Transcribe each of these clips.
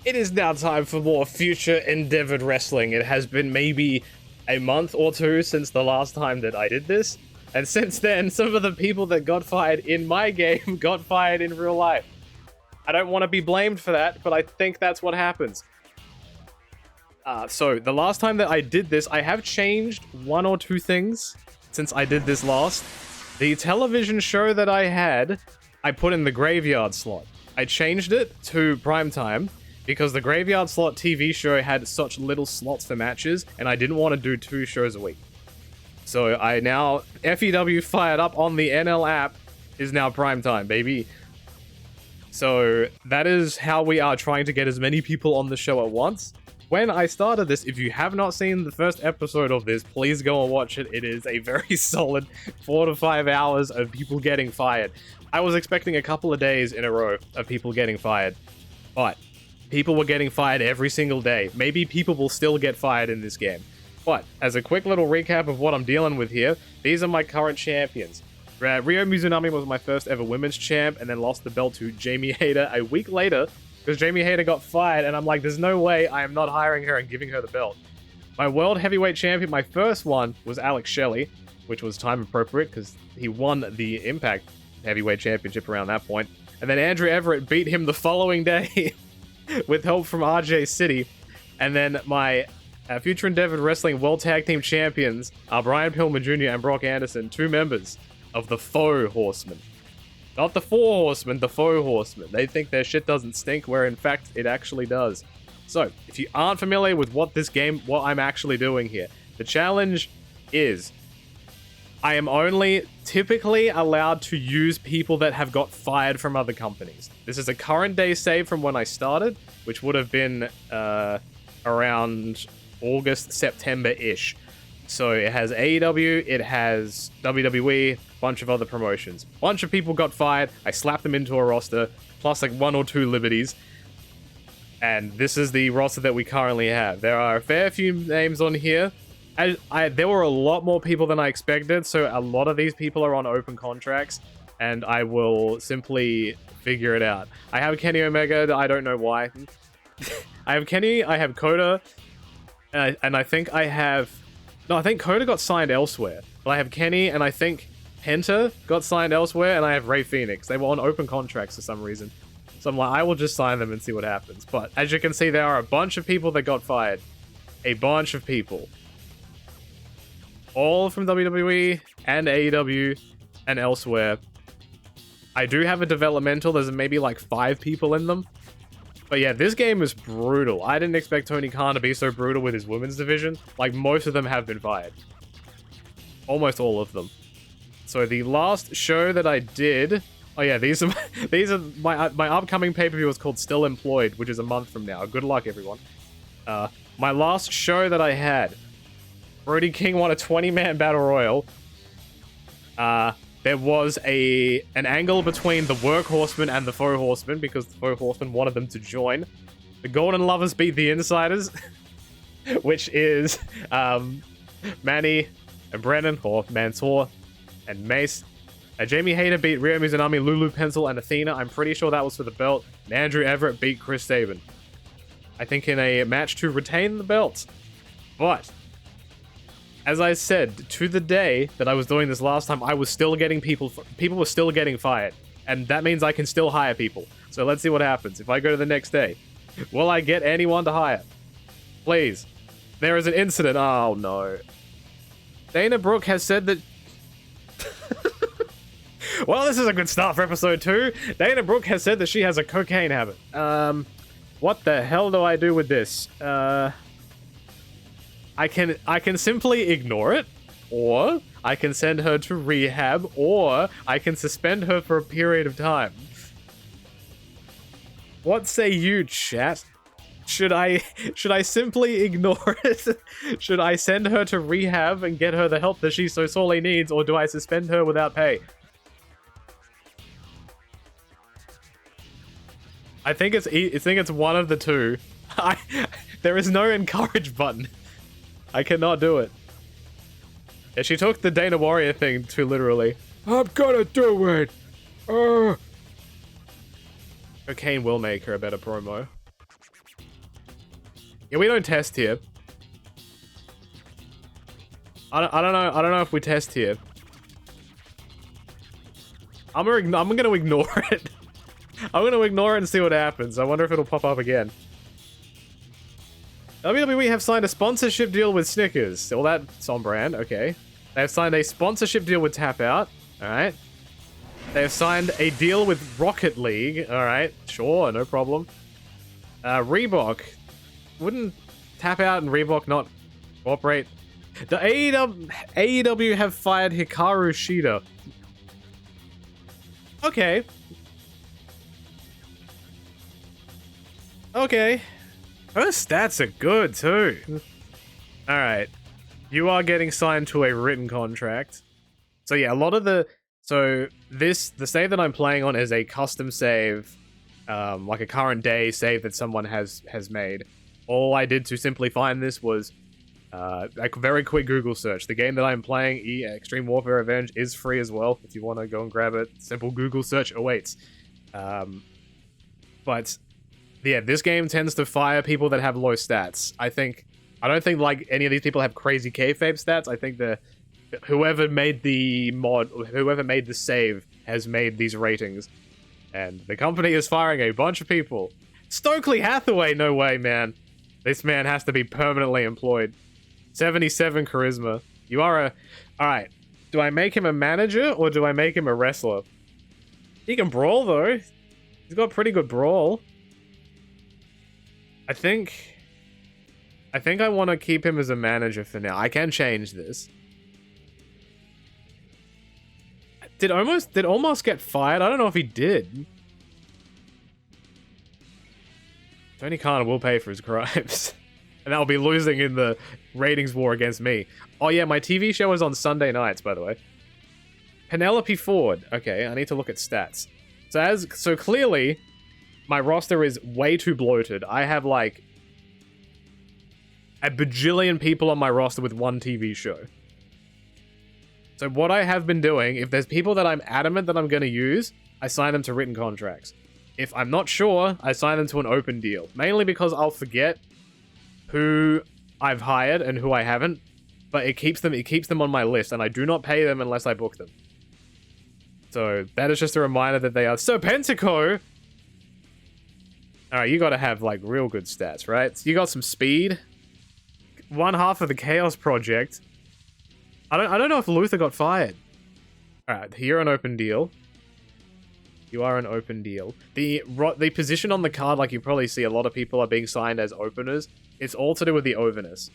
It is now time for more future endeavored wrestling. It has been maybe a month or two since the last time that I did this. And since then, some of the people that got fired in my game got fired in real life. I don't want to be blamed for that, but I think that's what happens. So the last time that I did this, I have changed one or two things since I did this last. The television show that I had, I put in the graveyard slot. I changed it to primetime because the graveyard slot TV show had such little slots for matches, and I didn't want to do 2 shows a week. So I now, FEW fired up on the NL app is now primetime, baby. So that is how we are trying to get as many people on the show at once. When I started this, if you have not seen the first episode of this, please go and watch it. It is a very solid 4 to 5 hours of people getting fired. I was expecting a couple of days in a row of people getting fired, but people were getting fired every single day. Maybe people will still get fired in this game. But as a quick little recap of what I'm dealing with here, these are my current champions. Ryo Mizunami was my first ever women's champ and then lost the belt to Jamie Hayter a week later because Jamie Hayter got fired, and I'm like, there's no way I am not hiring her and giving her the belt. My world heavyweight champion, my first one, was Alex Shelley, which was time appropriate because he won the Impact heavyweight championship around that point. And then Andrew Everett beat him the following day with help from RJ City. And then my Future Endeavored Wrestling World Tag Team Champions are Brian Pillman Jr. and Brock Anderson, 2 members of the Faux Horsemen. Not the 4 Horsemen, the Faux Horsemen. They think their shit doesn't stink, where in fact it actually does. So, if you aren't familiar with what I'm actually doing here, the challenge is I am only typically allowed to use people that have got fired from other companies. This is a current day save from when I started, which would have been around August, September-ish. So it has AEW, it has WWE, bunch of other promotions. Bunch of people got fired, I slapped them into a roster, plus like 1 or 2 liberties. And this is the roster that we currently have. There are a fair few names on here. There were a lot more people than I expected, so a lot of these people are on open contracts, and I will simply figure it out. I have Kenny Omega, I don't know why. I have Kenny, I have Coda, and I think I have... No, I think Coda got signed elsewhere, but I have Kenny, and I think Penta got signed elsewhere, and I have Ray Phoenix. They were on open contracts for some reason. So I'm like, I will just sign them and see what happens. But as you can see, there are a bunch of people that got fired. A bunch of people. All from WWE and AEW and elsewhere. I do have a developmental. There's maybe like 5 people in them. But yeah, this game is brutal. I didn't expect Tony Khan to be so brutal with his women's division. Like, most of them have been fired. Almost all of them. So the last show that I did... Oh yeah, these are my upcoming pay-per-view is called Still Employed, which is a month from now. Good luck, everyone. My last show that I had... Brody King won a 20-man battle royal. There was an angle between the Work Horsemen and the Faux Horsemen because the Faux Horsemen wanted them to join. The Golden Lovers beat the Insiders, which is Manny and Brennan, or Mansoor and Mace. Jamie Hayter beat Ryo Mizunami, Lulu Pencil, and Athena. I'm pretty sure that was for the belt. And Andrew Everett beat Chris Sabin. I think in a match to retain the belt. But... as I said, to the day that I was doing this last time, I was still getting people were still getting fired. And that means I can still hire people. So let's see what happens. If I go to the next day, will I get anyone to hire? Please. There is an incident. Oh, no. Dana Brooke has said that... Well, this is a good start for episode 2. Dana Brooke has said that she has a cocaine habit. What the hell do I do with this? I can simply ignore it, or I can send her to rehab, or I can suspend her for a period of time. What say you, chat? Should I simply ignore it? Should I send her to rehab and get her the help that she so sorely needs, or do I suspend her without pay? I think it's one of the two. There is no encourage button. I cannot do it. Yeah, she took the Dana Warrior thing too literally. I'm gonna do it! Cocaine will make her a better promo. Yeah, we don't test here. I don't know if we test here. I'm gonna ignore it. I'm gonna ignore it and see what happens. I wonder if it'll pop up again. WWE have signed a sponsorship deal with Snickers. Well, that's on brand. Okay. They have signed a sponsorship deal with Tap Out. All right. They have signed a deal with Rocket League. All right. Sure, no problem. Reebok. Wouldn't Tap Out and Reebok not cooperate? The AEW have fired Hikaru Shida. Okay. Okay. Her stats are good, too. Alright. You are getting signed to a written contract. So yeah, a lot of the... So, the save that I'm playing on is a custom save. Like a current day save that someone has made. All I did to simply find this was... a very quick Google search. The game that I'm playing, Extreme Warfare Revenge, is free as well. If you want to go and grab it, simple Google search awaits. But yeah, this game tends to fire people that have low stats. I don't think like any of these people have crazy kayfabe stats. I think whoever made the mod, whoever made the save, has made these ratings, and the company is firing a bunch of people. Stokely Hathaway, no way, man. This man has to be permanently employed. 77 charisma. You are a... Alright. Do I make him a manager or do I make him a wrestler? He can brawl though. He's got pretty good brawl. I think I want to keep him as a manager for now. I can change this. Did Almost get fired? I don't know if he did. Tony Khan will pay for his crimes. And I'll be losing in the ratings war against me. Oh yeah, my TV show is on Sunday nights, by the way. Penelope Ford. Okay, I need to look at stats. So clearly, my roster is way too bloated. I have like a bajillion people on my roster with one TV show. So what I have been doing, if there's people that I'm adamant that I'm going to use, I sign them to written contracts. If I'm not sure, I sign them to an open deal. Mainly because I'll forget who I've hired and who I haven't, but it keeps them on my list, and I do not pay them unless I book them. So that is just a reminder that they are... So Pentaco! Alright, you gotta have, like, real good stats, right? So you got some speed. One half of the Chaos Project. I don't know if Luther got fired. Alright, you're an open deal. You are an open deal. The position on the card, like you probably see, a lot of people are being signed as openers. It's all to do with the overness.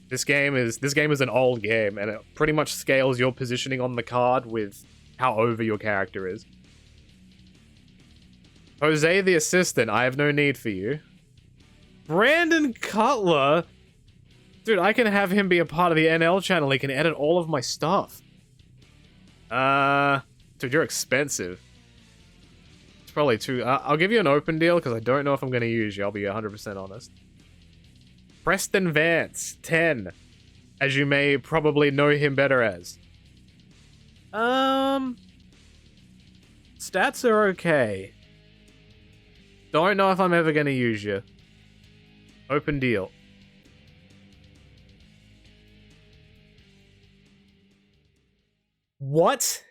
This game is an old game, and it pretty much scales your positioning on the card with how over your character is. Jose the assistant, I have no need for you. Brandon Cutler? Dude, I can have him be a part of the NL channel. He can edit all of my stuff. Dude, you're expensive. It's probably too... I'll give you an open deal, because I don't know if I'm going to use you. I'll be 100% honest. Preston Vance, 10. As you may probably know him better as. Stats are okay. Don't know if I'm ever going to use you. Open deal. What?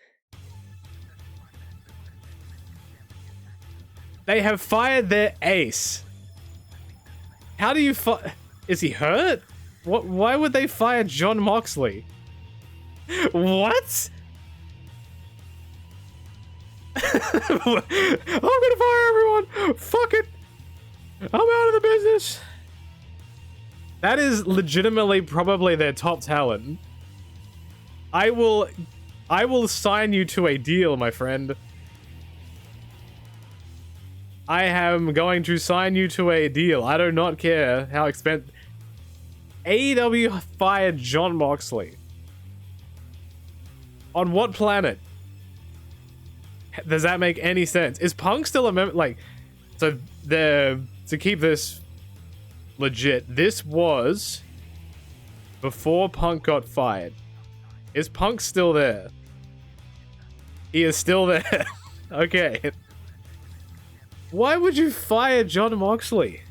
They have fired their ace. How do you Is he hurt? What? Why would they fire John Moxley? What? I'm gonna fire everyone! Fuck it! I'm out of the business! That is legitimately probably their top talent. I will sign you to a deal, my friend. I am going to sign you to a deal. I do not care how expensive... AEW fired John Moxley. On what planet? Does that make any sense? Is Punk still a member? Like, so to keep this legit, this was before Punk got fired. Is Punk still there? He is still there. Okay. Why would you fire John Moxley?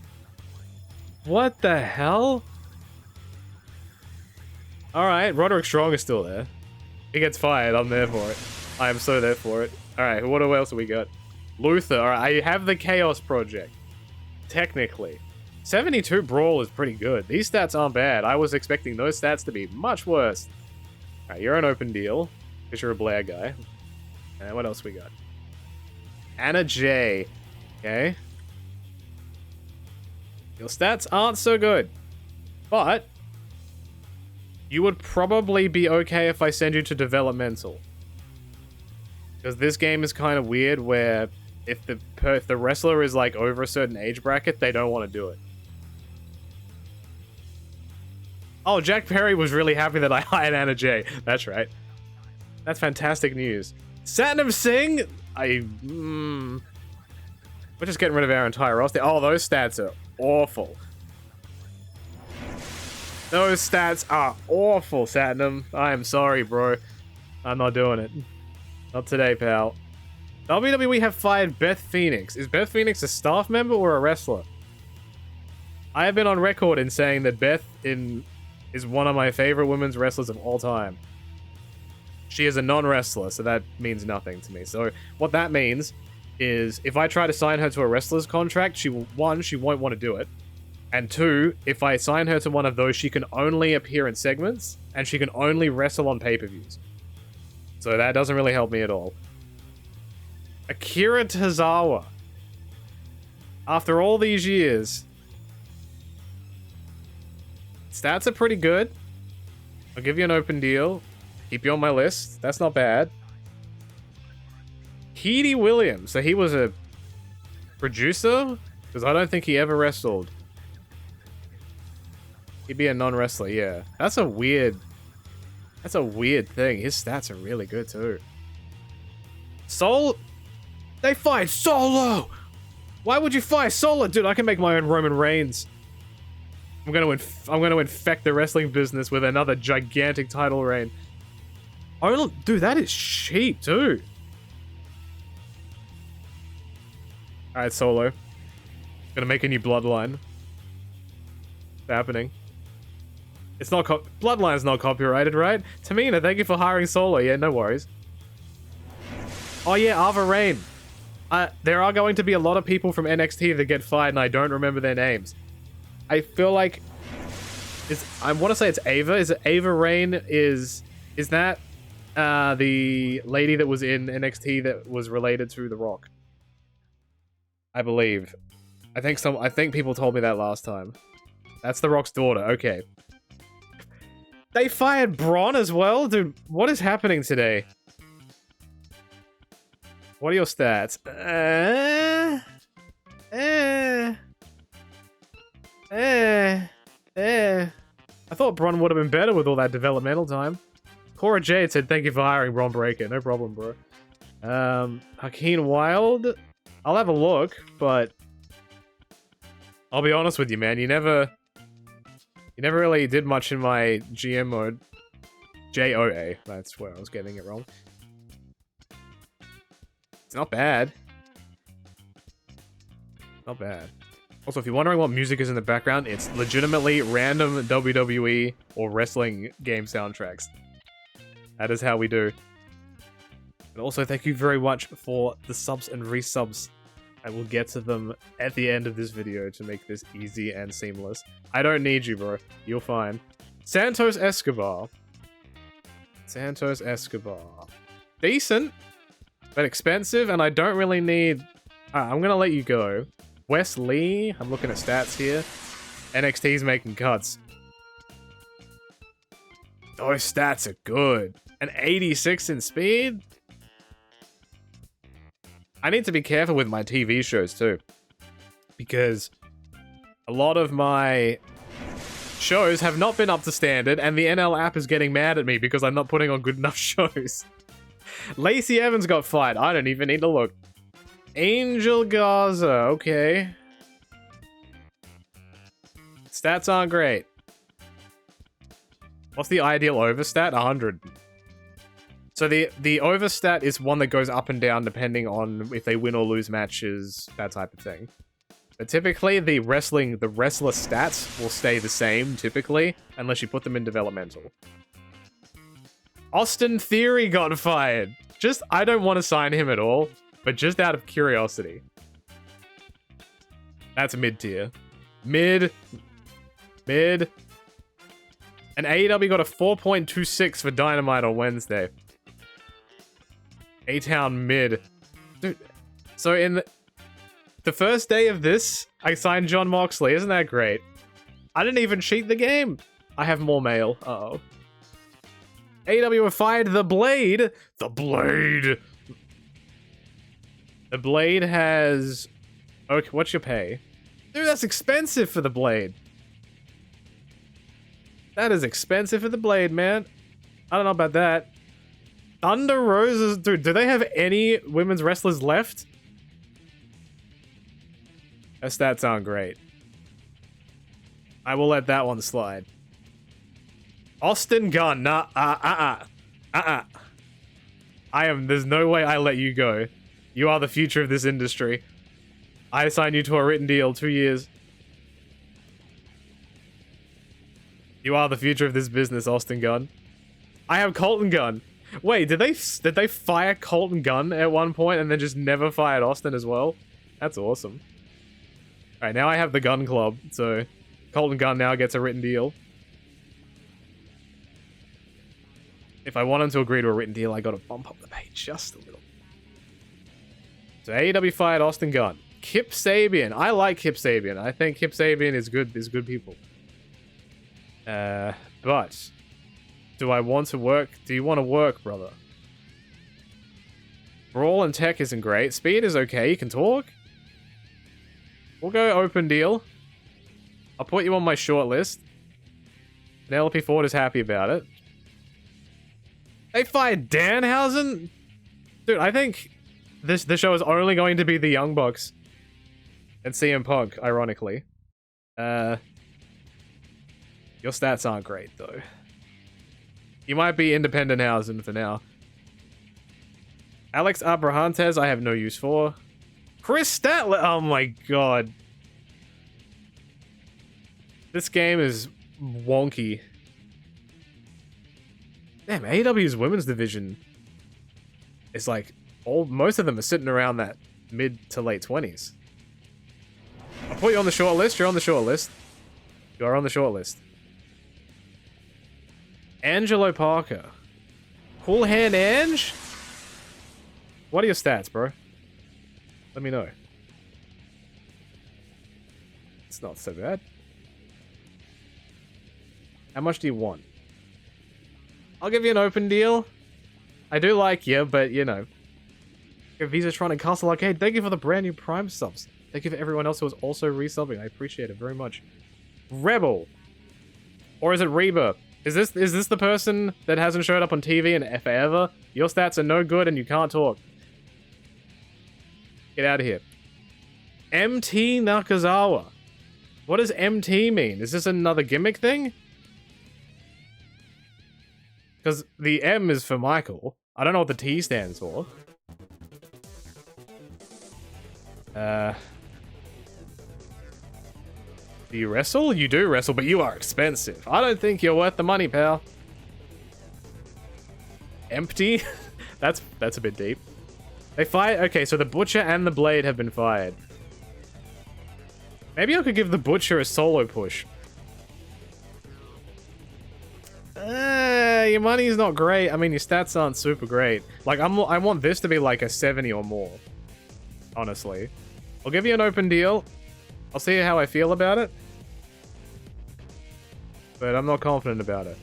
What the hell? Alright, Roderick Strong is still there. He gets fired, I'm there for it. I am so there for it. Alright, what else have we got? Luther, alright, I have the Chaos Project. Technically. 72 Brawl is pretty good. These stats aren't bad. I was expecting those stats to be much worse. Alright, you're an open deal. Because you're a Blair guy. And what else we got? Anna J. Okay. Your stats aren't so good. But you would probably be okay if I send you to developmental. Because this game is kind of weird where if the wrestler is like over a certain age bracket, they don't want to do it. Oh, Jack Perry was really happy that I hired Anna J. That's right. That's fantastic news. Satnam Singh? We're just getting rid of our entire roster. Oh, those stats are awful. Those stats are awful, Satnam. I am sorry, bro. I'm not doing it. Not today, pal. WWE have fired Beth Phoenix. Is Beth Phoenix a staff member or a wrestler? I have been on record in saying that Beth is one of my favorite women's wrestlers of all time. She is a non-wrestler, so that means nothing to me. So what that means is if I try to sign her to a wrestler's contract, she won't want to do it. And two, if I sign her to one of those, she can only appear in segments, and she can only wrestle on pay-per-views. So that doesn't really help me at all. Akira Tozawa. After all these years, stats are pretty good. I'll give you an open deal. Keep you on my list. That's not bad. Keedy Williams. So he was a producer? Because I don't think he ever wrestled. He'd be a non-wrestler, yeah. That's a weird thing. His stats are really good too. They fired Solo! Why would you fire Solo? Dude, I can make my own Roman Reigns. I'm gonna infect the wrestling business with another gigantic title reign. Oh, dude, that is cheap too. Alright, Solo. Gonna make a new bloodline. It's happening. It's not Bloodline's not copyrighted, right? Tamina, thank you for hiring Solo. Yeah, no worries. Oh yeah, Ava Rain. There are going to be a lot of people from NXT that get fired, and I don't remember their names. I feel like I want to say it's Ava. Is it Ava Rain? Is that the lady that was in NXT that was related to The Rock? I believe. I think people told me that last time. That's The Rock's daughter. Okay. They fired Braun as well? Dude, what is happening today? What are your stats? I thought Braun would have been better with all that developmental time. Cora Jade said, thank you for hiring Braun Breaker. No problem, bro. Hakeem Wild? I'll have a look, but I'll be honest with you, man. You never really did much in my GM mode. JOA. That's where I was getting it wrong. It's not bad. Not bad. Also, if you're wondering what music is in the background, it's legitimately random WWE or wrestling game soundtracks. That is how we do. And also, thank you very much for the subs and resubs. I will get to them at the end of this video to make this easy and seamless. I don't need you, bro. You're fine. Santos Escobar. Santos Escobar. Decent, but expensive, and I don't really need... I'm gonna let you go. Wes Lee. I'm looking at stats here. NXT's making cuts. Those stats are good. An 86 in speed? I need to be careful with my TV shows too. Because a lot of my shows have not been up to standard, and the NL app is getting mad at me because I'm not putting on good enough shows. Lacey Evans got fired. I don't even need to look. Angel Garza. Okay. Stats aren't great. What's the ideal overstat? 100. So the overstat is one that goes up and down depending on if they win or lose matches, that type of thing. But typically, the wrestler stats will stay the same, typically, unless you put them in developmental. Austin Theory got fired. I don't want to sign him at all, but just out of curiosity. That's mid-tier. Mid. And AEW got a 4.26 for Dynamite on Wednesday. A-Town mid. Dude, so in the first day of this, I signed John Moxley. Isn't that great? I didn't even cheat the game. I have more mail. Uh-oh. AEW have fired the Blade. The Blade. The Blade has... Okay, what's your pay? Dude, that's expensive for the Blade. That is expensive for the Blade, man. I don't know about that. Thunder Roses... Dude, do they have any women's wrestlers left? Their stats aren't great. I will let that one slide. Austin Gunn. Nah, there's no way I let you go. You are the future of this industry. I signed you to a written deal, 2 years. You are the future of this business, Austin Gunn. I have Colton Gunn. Wait, did they fire Colton Gunn at one point and then just never fired Austin as well? That's awesome. Alright, now I have the Gun Club, so Colton Gunn now gets a written deal. If I want him to agree to a written deal, I gotta bump up the pay just a little. So AEW fired Austin Gunn. Kip Sabian. I like Kip Sabian. I think Kip Sabian is good people. But do I want to work? Do you want to work, brother? Brawl and tech isn't great. Speed is okay. You can talk. We'll go open deal. I'll put you on my short list. Penelope Ford is happy about it. They fired Danhausen? Dude, I think this show is only going to be the Young Bucks and CM Punk, ironically. Your stats aren't great, though. You might be Independent Hausen for now. Alex Abrahantes, I have no use for. Chris Statler, oh my god. This game is wonky. Damn, AEW's women's division is like, most of them are sitting around that mid to late 20s. I'll put you on the short list. You're on the short list. You are on the short list. Angelo Parker. Cool Hand Ange? What are your stats, bro? Let me know. It's not so bad. How much do you want? I'll give you an open deal. I do like you, but you know. Visatron and Castle Arcade, thank you for the brand new Prime subs. Thank you for everyone else who was also resubbing. I appreciate it very much. Rebel. Or is it Reba? Is this the person that hasn't showed up on TV in forever? Your stats are no good and you can't talk. Get out of here. MT Nakazawa. What does MT mean? Is this another gimmick thing? Because the M is for Michael. I don't know what the T stands for. Do you wrestle? You do wrestle, but you are expensive. I don't think you're worth the money, pal. Empty? That's a bit deep. They fired... Okay, so the Butcher and the Blade have been fired. Maybe I could give the Butcher a solo push. Your money's not great. I mean, your stats aren't super great. Like, I want this to be like a 70 or more. Honestly. I'll give you an open deal. I'll see how I feel about it. But I'm not confident about it.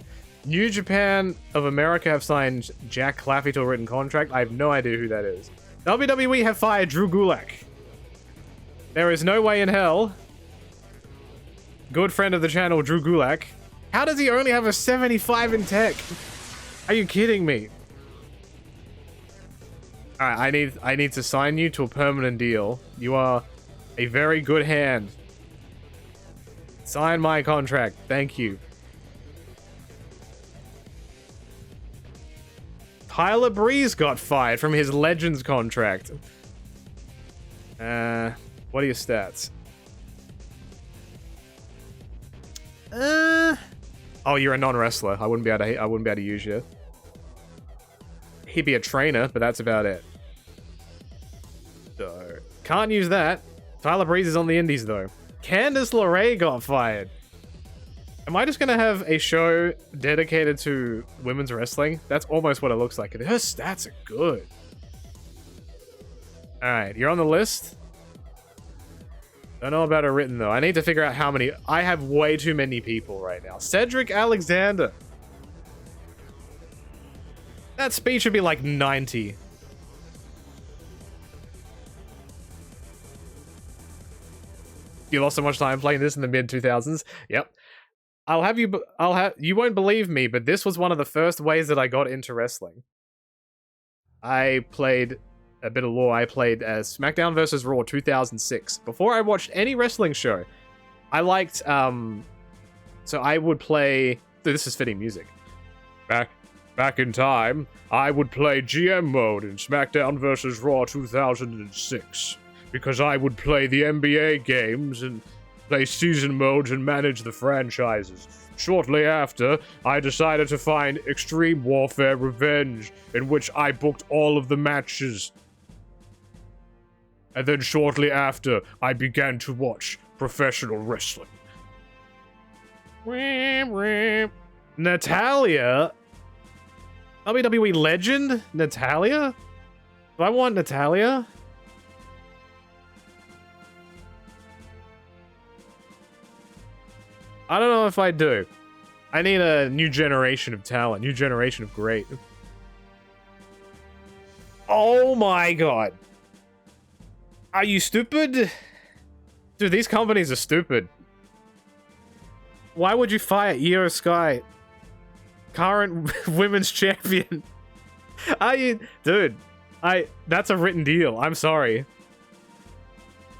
New Japan of America have signed Jack Claffey to a written contract. I have no idea who that is. WWE have fired Drew Gulak. There is no way in hell. Good friend of the channel, Drew Gulak. How does he only have a 75 in tech? Are you kidding me? Alright, I need to sign you to a permanent deal. You are a very good hand. Sign my contract. Thank you. Tyler Breeze got fired from his Legends contract. What are your stats? Oh, you're a non-wrestler. I wouldn't be able to use you. He'd be a trainer, but that's about it. So, can't use that. Tyler Breeze is on the indies, though. Candice LeRae got fired. Am I just gonna have a show dedicated to women's wrestling? That's almost what it looks like. Her stats are good. Alright, you're on the list. Don't know about her written, though. I need to figure out how many. I have way too many people right now. Cedric Alexander. That speed should be like 90. You lost so much time playing this in the mid-2000s. Yep. You won't believe me, but this was one of the first ways that I got into wrestling. I played a bit of lore. I played SmackDown vs. Raw 2006. Before I watched any wrestling show, I liked, so I would play, this is fitting music. Back in time, I would play GM mode in SmackDown vs. Raw 2006. Because I would play the NBA games and play season modes and manage the franchises. Shortly after, I decided to find Extreme Warfare Revenge, in which I booked all of the matches. And then shortly after, I began to watch professional wrestling. Natalia? WWE legend? Natalia? Do I want Natalia? I don't know if I do. I need a new generation of talent, new generation of great. Oh my god. Are you stupid? Dude, these companies are stupid. Why would you fire Io Sky? Current women's champion. Are you... Dude, that's a written deal. I'm sorry.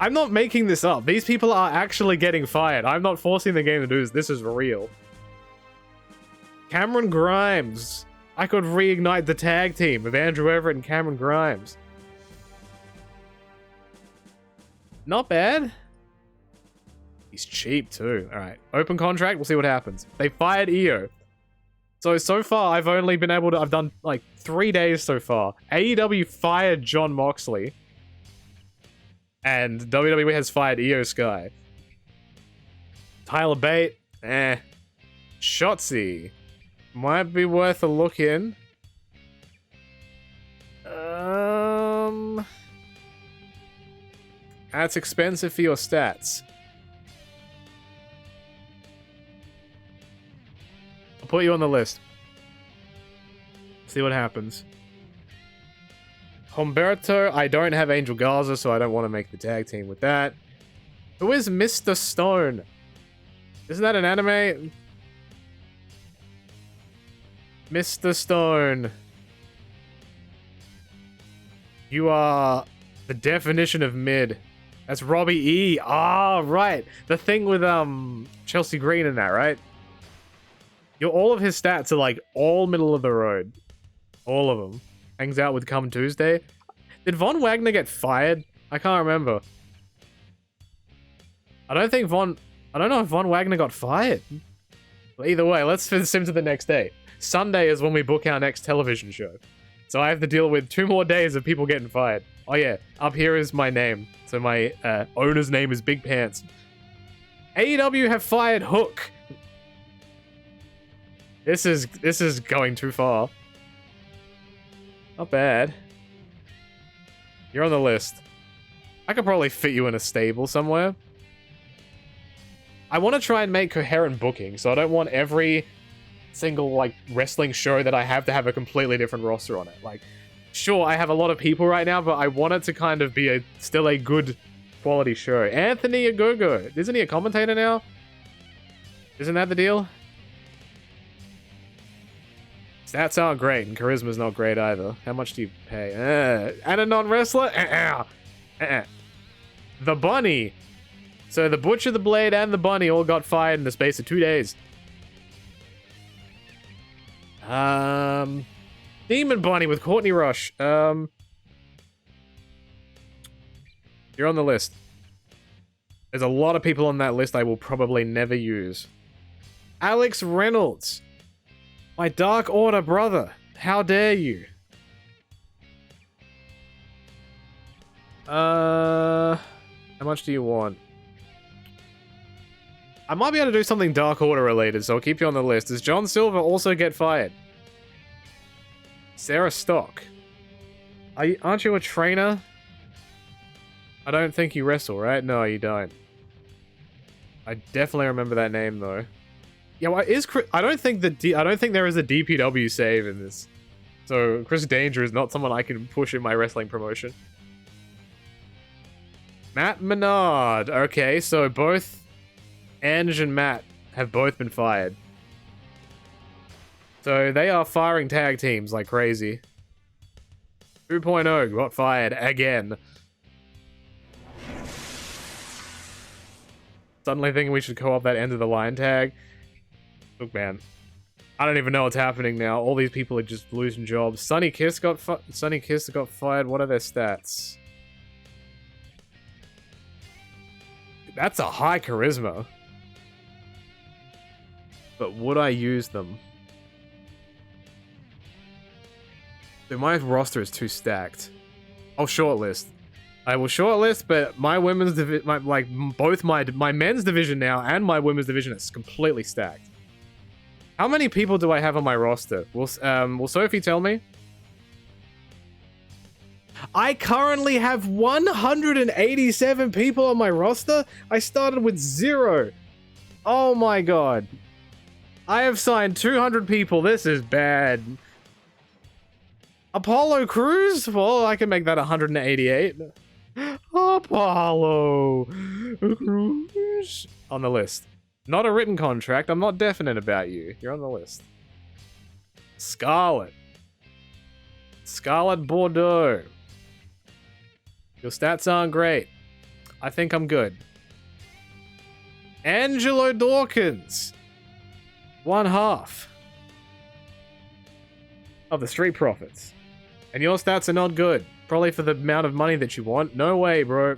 I'm not making this up. These people are actually getting fired. I'm not forcing the game to do this. This is real. Cameron Grimes. I could reignite the tag team of Andrew Everett and Cameron Grimes. Not bad. He's cheap too. Alright. Open contract. We'll see what happens. They fired Io. So far, I've only been able to... I've done like 3 days so far. AEW fired Jon Moxley. And WWE has fired Io Sky. Tyler Bate, Shotzi, might be worth a look in. That's expensive for your stats. I'll put you on the list. See what happens. Humberto, I don't have Angel Garza, so I don't want to make the tag team with that. Who is Mr. Stone? Isn't that an anime? Mr. Stone. You are the definition of mid. That's Robbie E. Ah, right. The thing with Chelsea Green in that, right? All of his stats are like all middle of the road. All of them. Hangs out with Come Tuesday. Did Von Wagner get fired? I can't remember. I don't know if Von Wagner got fired. But either way, let's sim to the next day. Sunday is when we book our next television show. So I have to deal with 2 more days of people getting fired. Oh yeah, up here is my name. So my owner's name is Big Pants. AEW have fired Hook. This is going too far. Not bad. You're on the list. I could probably fit you in a stable somewhere. I want to try and make coherent booking, so I don't want every single, like, wrestling show that I have to have a completely different roster on it. Like, sure, I have a lot of people right now, but I want it to kind of be still a good quality show. Anthony Ogogo. Isn't he a commentator now? Isn't that the deal? Stats aren't great, and charisma's not great either. How much do you pay? And a non-wrestler? The Bunny. So the Butcher, the Blade, and the Bunny all got fired in the space of 2 days. Demon Bunny with Courtney Rush. You're on the list. There's a lot of people on that list I will probably never use. Alex Reynolds. My Dark Order brother. How dare you? How much do you want? I might be able to do something Dark Order related, so I'll keep you on the list. Does John Silver also get fired? Sarah Stock. Aren't you a trainer? I don't think you wrestle, right? No, you don't. I definitely remember that name though. Yeah, well, I don't think there is a DPW save in this. So Chris Danger is not someone I can push in my wrestling promotion. Matt Menard. Okay, so both Ange and Matt have both been fired. So they are firing tag teams like crazy. 2.0 got fired again. Suddenly thinking we should co-op that end of the line tag. Look, man. I don't even know what's happening now. All these people are just losing jobs. Sunny Kiss got fired. What are their stats? That's a high charisma. But would I use them? Dude, my roster is too stacked. I'll shortlist. I will shortlist, but my women's division, my men's division now and my women's division is completely stacked. How many people do I have on my roster? Will Sophie tell me? I currently have 187 people on my roster. I started with 0. Oh my god. I have signed 200 people. This is bad. Apollo Crews? Well, I can make that 188. Apollo Crews. On the list. Not a written contract. I'm not definite about you. You're on the list. Scarlet. Scarlet Bordeaux. Your stats aren't great. I think I'm good. Angelo Dawkins. 1/2 of the Street Profits. And your stats are not good. Probably for the amount of money that you want. No way, bro.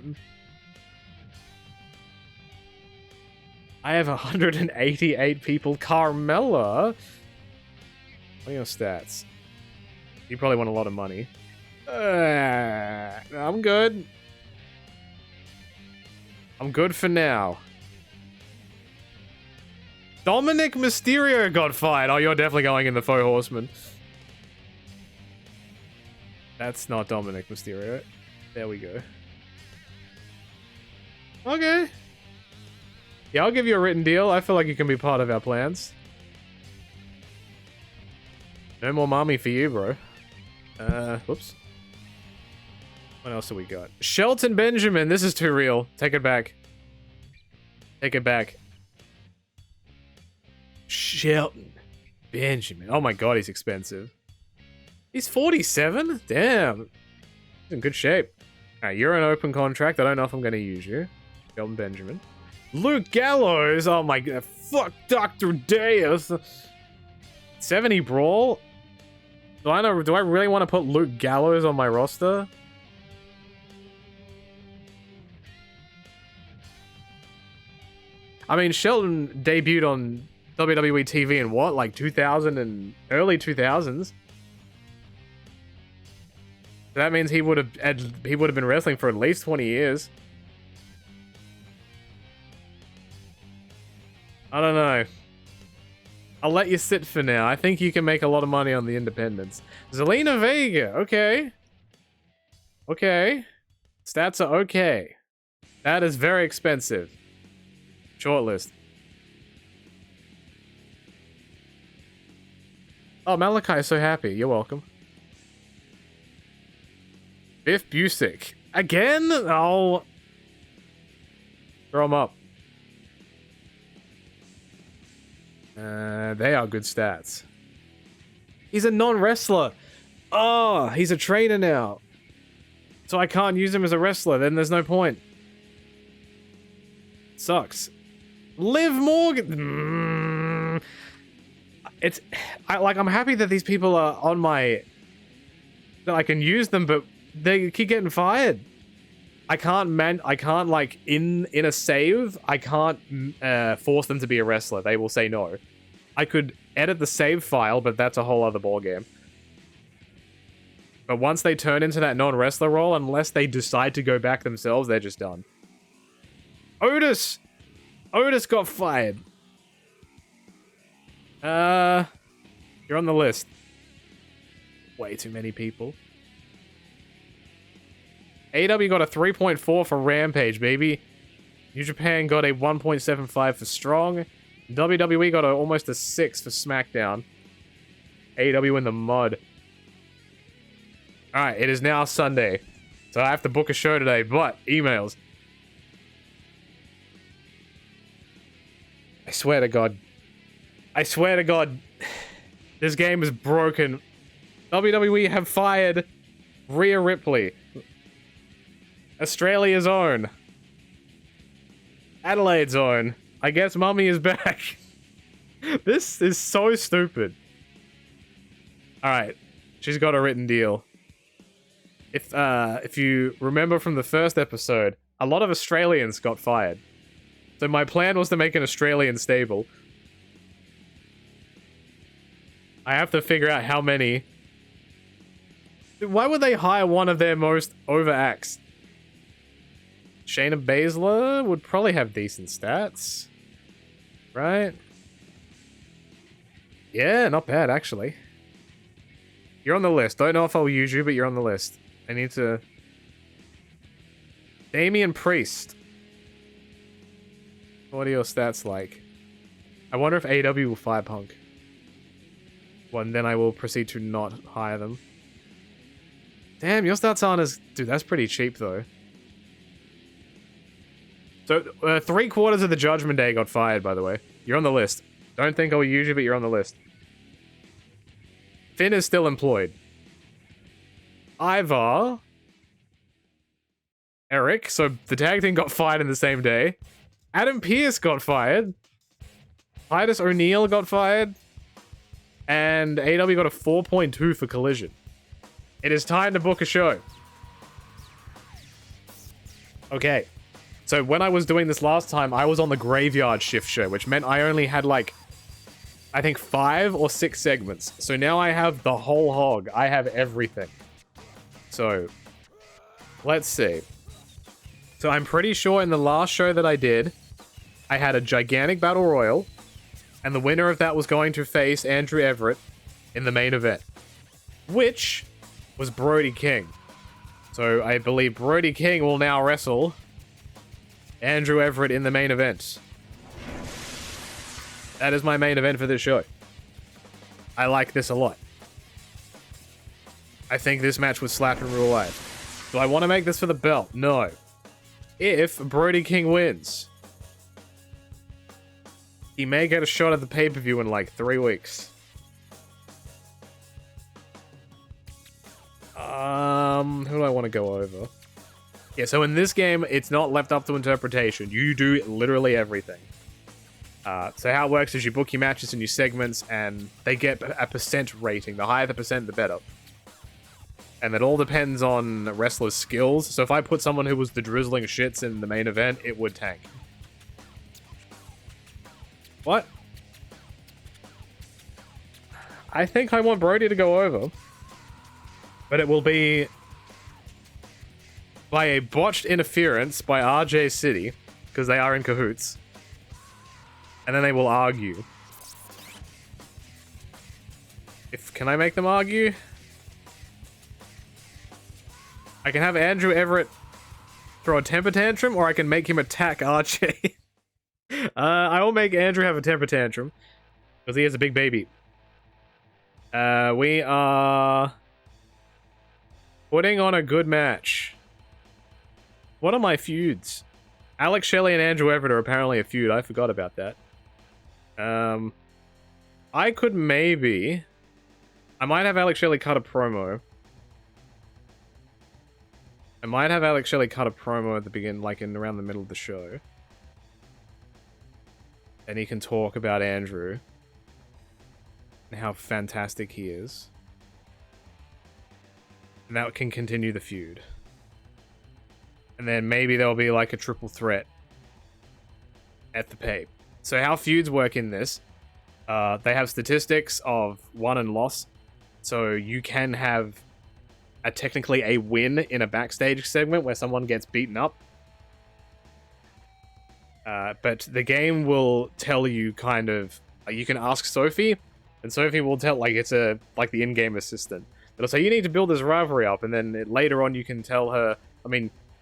I have 188 people. Carmella? What are your stats? You probably want a lot of money. I'm good. I'm good for now. Dominic Mysterio got fired. Oh, you're definitely going in the Faux Horseman. That's not Dominic Mysterio. There we go. Okay. Yeah, I'll give you a written deal. I feel like you can be part of our plans. No more mommy for you, bro. Whoops. What else have we got? Shelton Benjamin. This is too real. Take it back. Take it back. Shelton Benjamin. Oh my god, he's expensive. He's 47? Damn. He's in good shape. Alright, you're an open contract. I don't know if I'm going to use you. Shelton Benjamin. Luke Gallows. Oh my god. Fuck Dr. Deus. 70 Brawl? Do I really want to put Luke Gallows on my roster? I mean, Shelton debuted on WWE TV in what? Like 2000 and early 2000s? That means he would have been wrestling for at least 20 years. I don't know. I'll let you sit for now. I think you can make a lot of money on the independents. Zelina Vega. Okay. Okay. Stats are okay. That is very expensive. Shortlist. Oh, Malachi is so happy. You're welcome. Biff Busick. Again? Oh. Throw him up. They are good stats. He's a non-wrestler. Oh, he's a trainer now. So I can't use him as a wrestler. Then there's no point. Sucks. Liv Morgan. I'm happy that these people are on my... that I can use them, but they keep getting fired. I can't like in a save, I can't force them to be a wrestler. They will say no. I could edit the save file, but that's a whole other ballgame. But once they turn into that non-wrestler role, unless they decide to go back themselves, they're just done. Otis! Otis got fired. You're on the list. Way too many people. AEW got a 3.4 for Rampage, baby. New Japan got a 1.75 for Strong. WWE got almost a 6 for SmackDown. AEW in the mud. Alright, it is now Sunday. So I have to book a show today, but emails. I swear to God. I swear to God. This game is broken. WWE have fired Rhea Ripley. Australia's own. Adelaide's own. I guess Mummy is back. This is so stupid. Alright. She's got a written deal. If you remember from the first episode, a lot of Australians got fired. So my plan was to make an Australian stable. I have to figure out how many. Why would they hire one of their most over acts? Shayna Baszler would probably have decent stats. Right? Yeah, not bad, actually. You're on the list. Don't know if I'll use you, but you're on the list. I need to... Damian Priest. What are your stats like? I wonder if AEW will fire Punk. Well, and then I will proceed to not hire them. Damn, your stats aren't as... Dude, that's pretty cheap, though. So, 3/4 of the Judgment Day got fired, by the way. You're on the list. Don't think I'll use you, but you're on the list. Finn is still employed. Ivar. Eric. So, the tag team got fired in the same day. Adam Pearce got fired. Titus O'Neil got fired. And AEW got a 4.2 for Collision. It is time to book a show. Okay. So when I was doing this last time, I was on the graveyard shift show, which meant I only had like, I think 5 or 6 segments. So now I have the whole hog. I have everything. So, let's see. So I'm pretty sure in the last show that I did, I had a gigantic battle royal, and the winner of that was going to face Andrew Everett in the main event, which was Brody King. So I believe Brody King will now wrestle Andrew Everett in the main event. That is my main event for this show. I like this a lot. I think this match would slap in real life. Do I want to make this for the belt? No. If Brody King wins, he may get a shot at the pay-per-view in like 3 weeks. Who do I want to go over? Yeah, so in this game, it's not left up to interpretation. You do literally everything. So how it works is you book your matches and your segments, and they get a percent rating. The higher the percent, the better. And it all depends on wrestlers' skills. So if I put someone who was the drizzling shits in the main event, it would tank. What? I think I want Brody to go over. But it will be by a botched interference by RJ City, because they are in cahoots. And then they will argue. Can I make them argue? I can have Andrew Everett throw a temper tantrum, or I can make him attack RJ. I will make Andrew have a temper tantrum, because he has a big baby. We are putting on a good match. What are my feuds? Alex Shelley and Andrew Everett are apparently a feud. I forgot about that. I could maybe... I might have Alex Shelley cut a promo. I might have Alex Shelley cut a promo at the beginning, like in around the middle of the show. And he can talk about Andrew. And how fantastic he is. And that can continue the feud. And then maybe there'll be like a triple threat at the pay. So how feuds work in this They have statistics of won and loss, so you can have technically a win in a backstage segment where someone gets beaten up. But the game will tell you kind of, you can ask Sophie, and Sophie will tell, like, it's like the in-game assistant. It'll say, you need to build this rivalry up, and then later on you can tell her,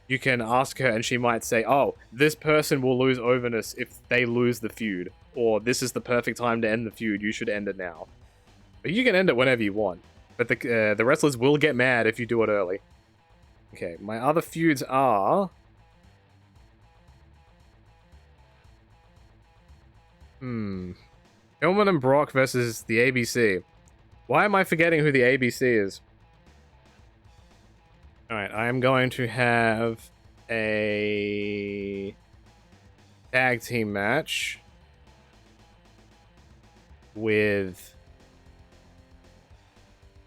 you can ask her, and she might say, oh, this person will lose overness if they lose the feud, or this is the perfect time to end the feud, you should end it now. But you can end it whenever you want, but the wrestlers will get mad if you do it early. Okay, my other feuds are... Hillman and Brock versus the ABC. Why am I forgetting who the ABC is? Alright, I am going to have a tag team match with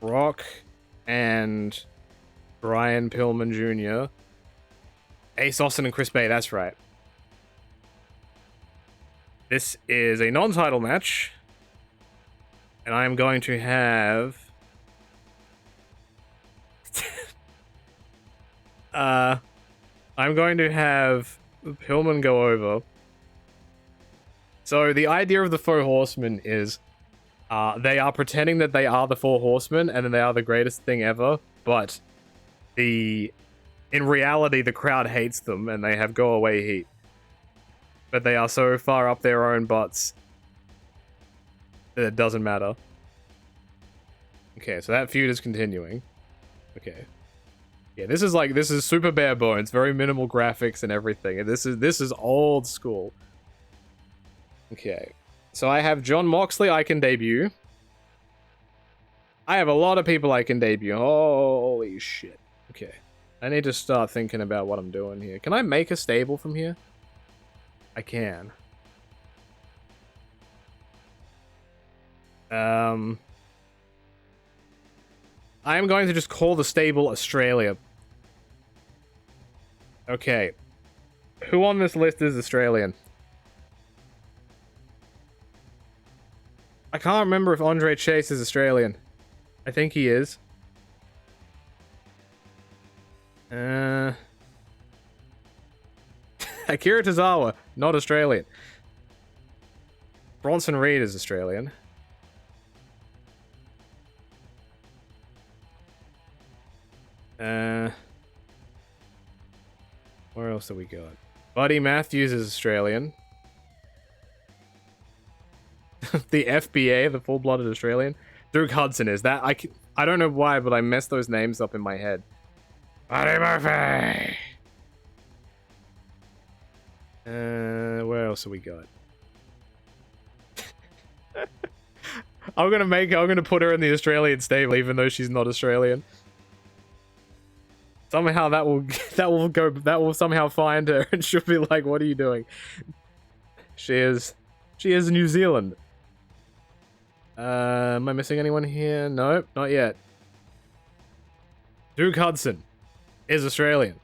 Brock and Brian Pillman Jr. Ace Austin and Chris Bay, that's right. This is a non-title match. And I am going to have... I'm going to have Pillman go over. So the idea of the Four Horsemen is they are pretending that they are the Four Horsemen and that they are the greatest thing ever, but in reality the crowd hates them and they have go-away heat. But they are so far up their own butts that it doesn't matter. Okay, so that feud is continuing. Okay. Yeah, this is super bare bones, very minimal graphics and everything. This is old school. Okay. So I have John Moxley I can debut. I have a lot of people I can debut. Holy shit. Okay. I need to start thinking about what I'm doing here. Can I make a stable from here? I can. I am going to just call the stable Australia. Okay. Who on this list is Australian? I can't remember if Andre Chase is Australian. I think he is. Akira Tozawa, not Australian. Bronson Reed is Australian. Where else have we got? Buddy Matthews is Australian. The FBA, the full-blooded Australian. Duke Hudson is that. I don't know why, but I messed those names up in my head. Buddy Murphy. Where else have we got? I'm gonna put her in the Australian stable, even though she's not Australian. Somehow that will somehow find her, and she'll be like, "What are you doing?" She is New Zealand. Am I missing anyone here? Nope, not yet. Duke Hudson is Australian.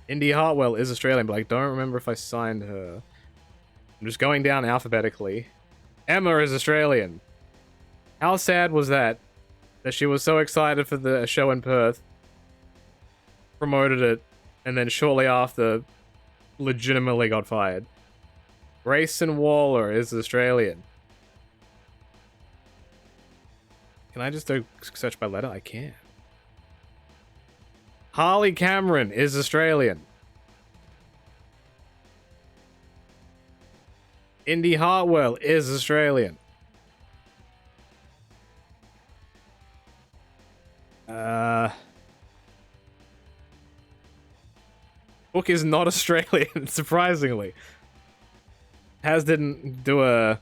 Indy Hartwell is Australian, but I don't remember if I signed her. I'm just going down alphabetically. Emma is Australian. How sad was that? That she was so excited for the show in Perth, promoted it, and then shortly after, legitimately got fired. Grayson Waller is Australian. Can I just do search by letter? I can. Harley Cameron is Australian. Indy Hartwell is Australian. Book is not Australian, surprisingly. Has didn't do a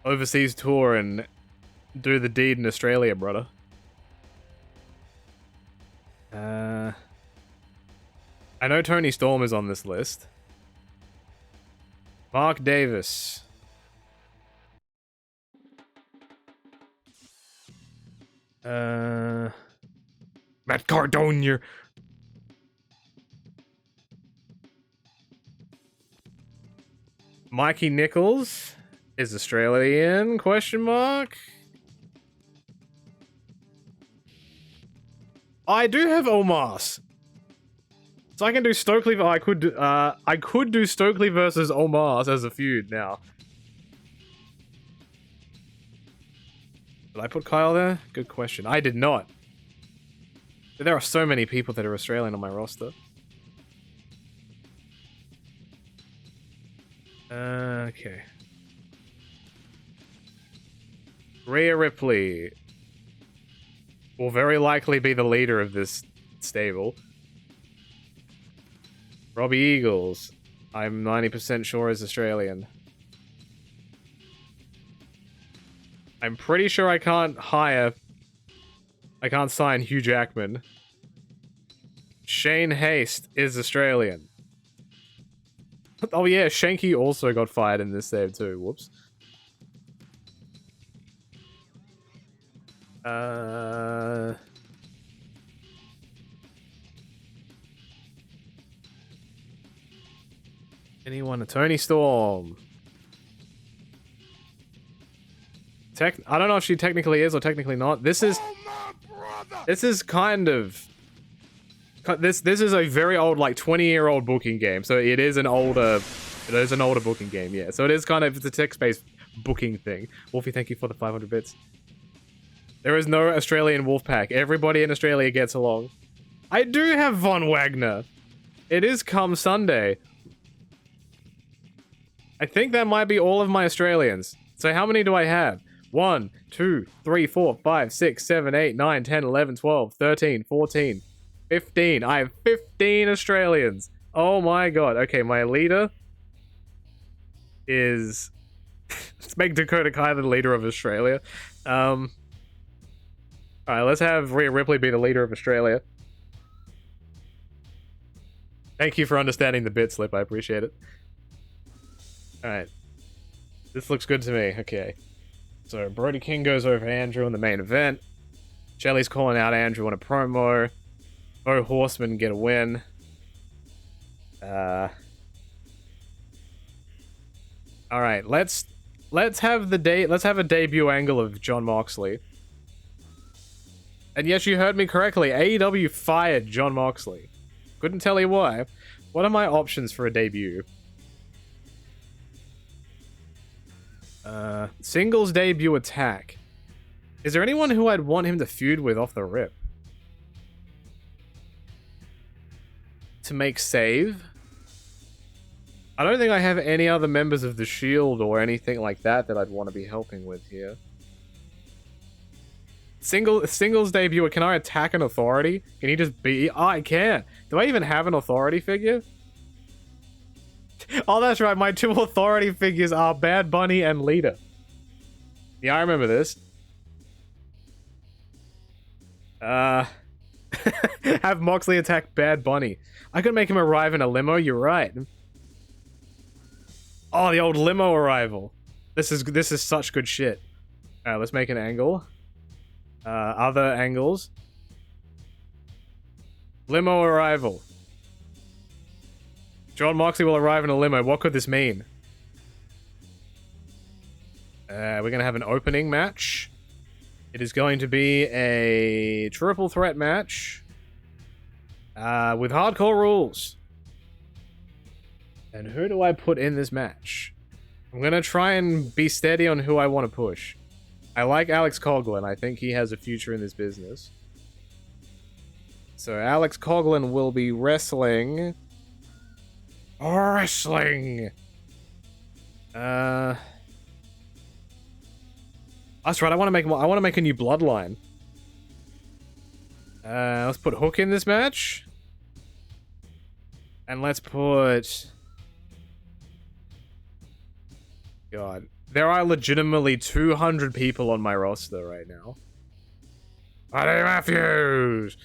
overseas tour and do the deed in Australia, brother. I know Tony Storm is on this list. Mark Davis. Matt Cardona. Mikey Nichols is Australian, question mark. I do have Omos. So I can do Stokely. I could do Stokely versus Omos as a feud now. Did I put Kyle there? Good question. I did not. But there are so many people that are Australian on my roster. Okay. Rhea Ripley will very likely be the leader of this stable. Robbie Eagles, I'm 90% sure is Australian. I'm pretty sure I can't sign Hugh Jackman. Shane Haste is Australian. Oh yeah, Shanky also got fired in this save too. Whoops. Anyone? Tony Storm. I don't know if she technically is or technically not. This is kind of this is a very old, like 20-year-old booking game. So it is an older booking game, yeah. So it is kind of, it's a text-based booking thing. Wolfie, thank you for the 500 bits. There is no Australian Wolfpack. Everybody in Australia gets along. I do have Von Wagner. It is come Sunday. I think that might be all of my Australians. So how many do I have? 1, 2, 3, 4, 5, 6, 7, 8, 9, 10, 11, 12, 13, 14, 15. I have 15 Australians. Oh my god. Okay, my leader is... Let's make Dakota Kai the leader of Australia. Alright, let's have Rhea Ripley be the leader of Australia. Thank you for understanding the bit slip, I appreciate it. Alright. This looks good to me, okay. So, Brody King goes over Andrew in the main event. Shelly's calling out Andrew on a promo. Bo Horseman get a win. Alright, let's have a debut angle of Jon Moxley. And yes, you heard me correctly. AEW fired Jon Moxley. Couldn't tell you why. What are my options for a debut? Singles debut attack. Is there anyone who I'd want him to feud with off the rip? To make save? I don't think I have any other members of the Shield or anything like that that I'd want to be helping with here. Singles debut, can I attack an authority? Can he just be... Oh, I can. Do I even have an authority figure? Oh, that's right. My two authority figures are Bad Bunny and Lita. Yeah, I remember this. Have Moxley attack Bad Bunny. I could make him arrive in a limo, you're right. Oh, the old limo arrival. This is such good shit. Alright, let's make an angle. Other angles. Limo arrival. Jon Moxley will arrive in a limo. What could this mean? We're going to have an opening match. It is going to be a triple threat match. With hardcore rules. And who do I put in this match? I'm going to try and be steady on who I want to push. I like Alex Coughlin. I think he has a future in this business. So Alex Coughlin will be wrestling... That's right, I want to make a new bloodline. Let's put Hook in this match. And let's put... God. There are legitimately 200 people on my roster right now. Buddy Matthews!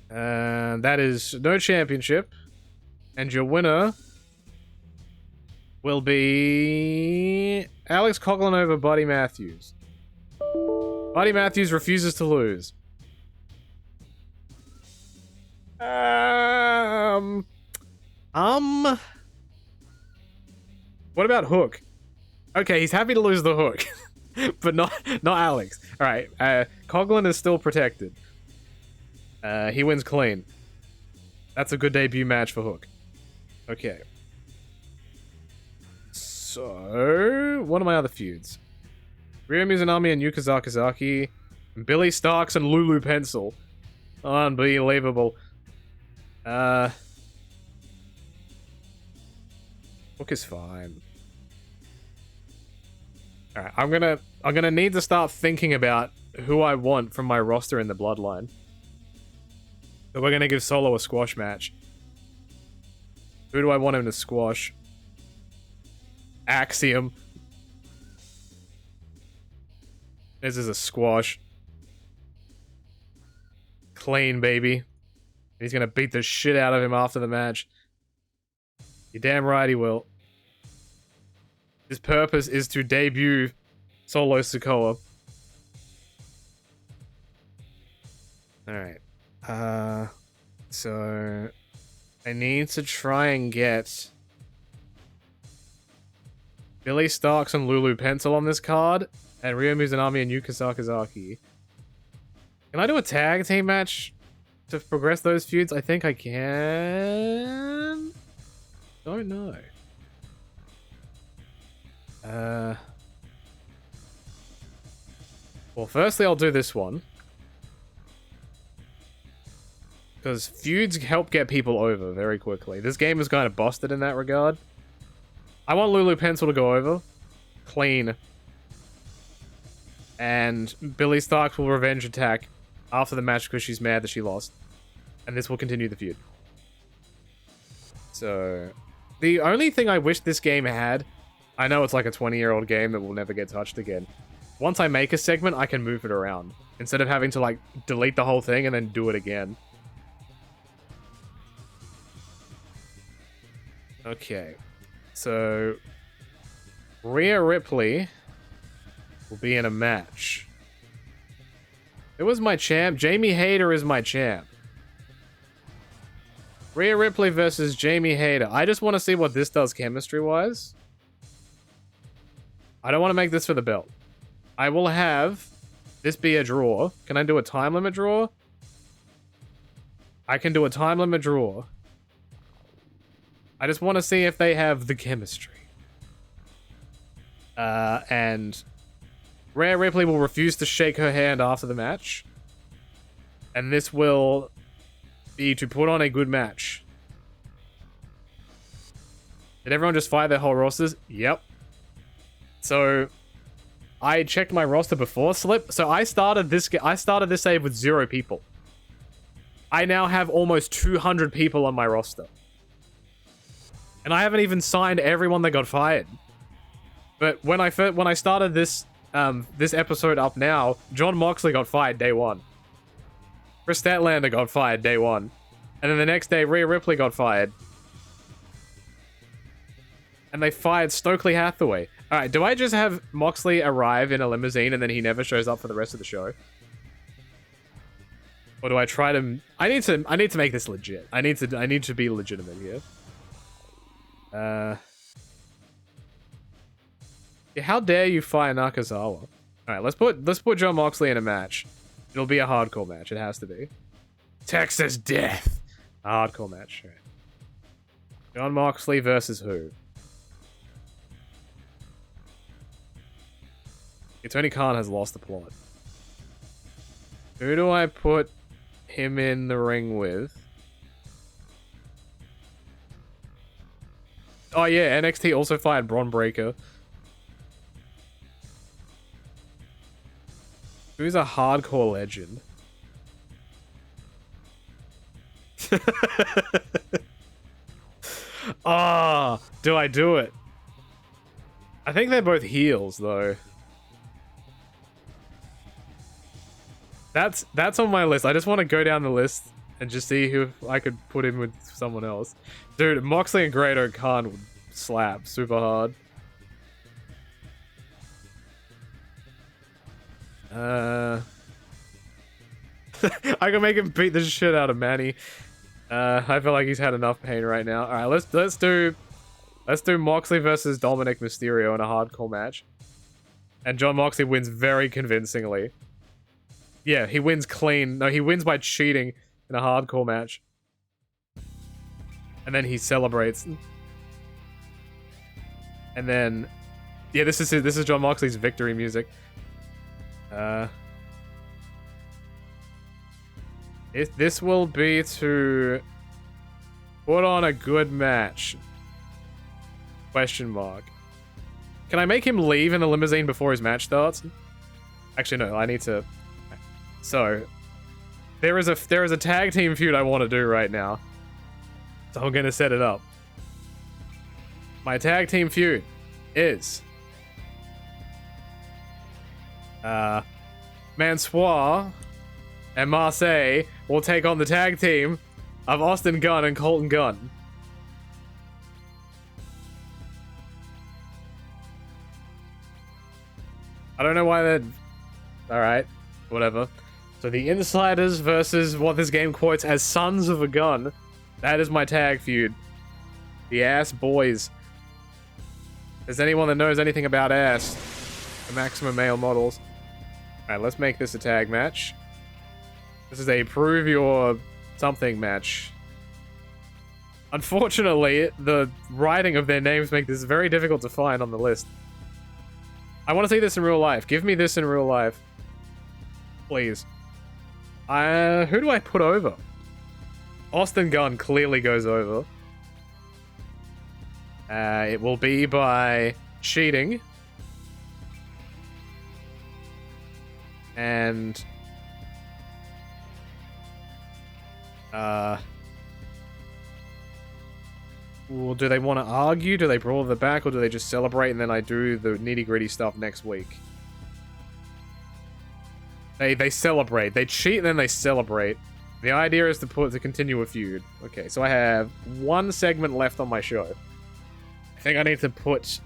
That is no championship. And your winner will be Alex Coughlin over Buddy Matthews. Buddy Matthews refuses to lose. What about Hook? Okay, he's happy to lose the Hook. But not Alex. Alright, Coughlin is still protected. He wins clean. That's a good debut match for Hook. Okay. So, what are my other feuds? Ryo Mizunami and Yuka Sakazaki. Billy Starks and Lulu Pencil. Unbelievable. Hook is fine. Alright, I'm gonna need to start thinking about who I want from my roster in the Bloodline. So we're gonna give Solo a squash match. Who do I want him to squash? Axiom. This is a squash. Clean, baby. He's gonna beat the shit out of him after the match. You're damn right he will. His purpose is to debut Solo Sikoa. Alright. So... I need to try and get... Billy Starks and Lulu Pencil on this card, and Ryo Mizunami and Yuka Sakazaki. Can I do a tag team match to progress those feuds? I think I can... Don't know. Well, firstly, I'll do this one. Because feuds help get people over very quickly. This game is kind of busted in that regard. I want Lulu Pencil to go over. Clean. And Billy Starks will revenge attack after the match because she's mad that she lost. And this will continue the feud. So... The only thing I wish this game had... I know it's like a 20-year-old game that will never get touched again. Once I make a segment, I can move it around. Instead of having to, like, delete the whole thing and then do it again. Okay. So... Rhea Ripley will be in a match. It was my champ. Jamie Hayter is my champ. Rhea Ripley versus Jamie Hayter. I just want to see what this does chemistry-wise. I don't want to make this for the belt. I will have this be a draw. Can I do a time limit draw? I can do a time limit draw. I just want to see if they have the chemistry. And Rhea Ripley will refuse to shake her hand after the match. And this will be to put on a good match. Did everyone just fire their whole rosters? Yep. So, I checked my roster before Slip. So I started this save with 0 people. I now have almost 200 people on my roster. And I haven't even signed everyone that got fired. But when I started this this episode up now, John Moxley got fired day 1. Chris Statlander got fired day 1. And then the next day, Rhea Ripley got fired. And they fired Stokely Hathaway. Alright, do I just have Moxley arrive in a limousine and then he never shows up for the rest of the show? Or do I try to... I need to make this legit. I need to be legitimate here. Yeah, how dare you fire Nakazawa? Alright, let's put John Moxley in a match. It'll be a hardcore match. It has to be. Texas Death! A hardcore match. Right. John Moxley versus who? Tony Khan has lost the plot. Who do I put him in the ring with? Oh yeah, NXT also fired Bron Breakker. Who's a hardcore legend? Ah, do I do it? I think they're both heels though. That's on my list. I just want to go down the list and just see who I could put in with someone else. Dude, Moxley and Great Khan would slap super hard. I can make him beat the shit out of Manny. I feel like he's had enough pain right now. Alright, let's do Let's do Moxley versus Dominic Mysterio in a hardcore match. And John Moxley wins very convincingly. Yeah, he wins clean. No, he wins by cheating in a hardcore match. And then he celebrates. And then... Yeah, this is John Moxley's victory music. This will be to put on a good match. Question mark. Can I make him leave in the limousine before his match starts? Actually, no, I need to... So, there is a tag team feud I want to do right now. So I'm gonna set it up. My tag team feud is... Mansoir and Marseille will take on the tag team of Austin Gunn and Colton Gunn. I don't know why they're... Alright, whatever. So the Insiders versus what this game quotes as Sons of a Gun. That is my tag feud. The Ass Boys. If there's anyone that knows anything about ass, the maximum male models. Alright, let's make this a tag match. This is a prove your something match. Unfortunately, the writing of their names make this very difficult to find on the list. I want to see this in real life. Give me this in real life. Please. Who do I put over? Austin Gunn clearly goes over. It will be by cheating. And... well, do they want to argue? Do they brawl the back? Or do they just celebrate and then I do the nitty-gritty stuff next week? They celebrate. They cheat and then they celebrate. The idea is to continue a feud. Okay, so I have one segment left on my show. I think I need to put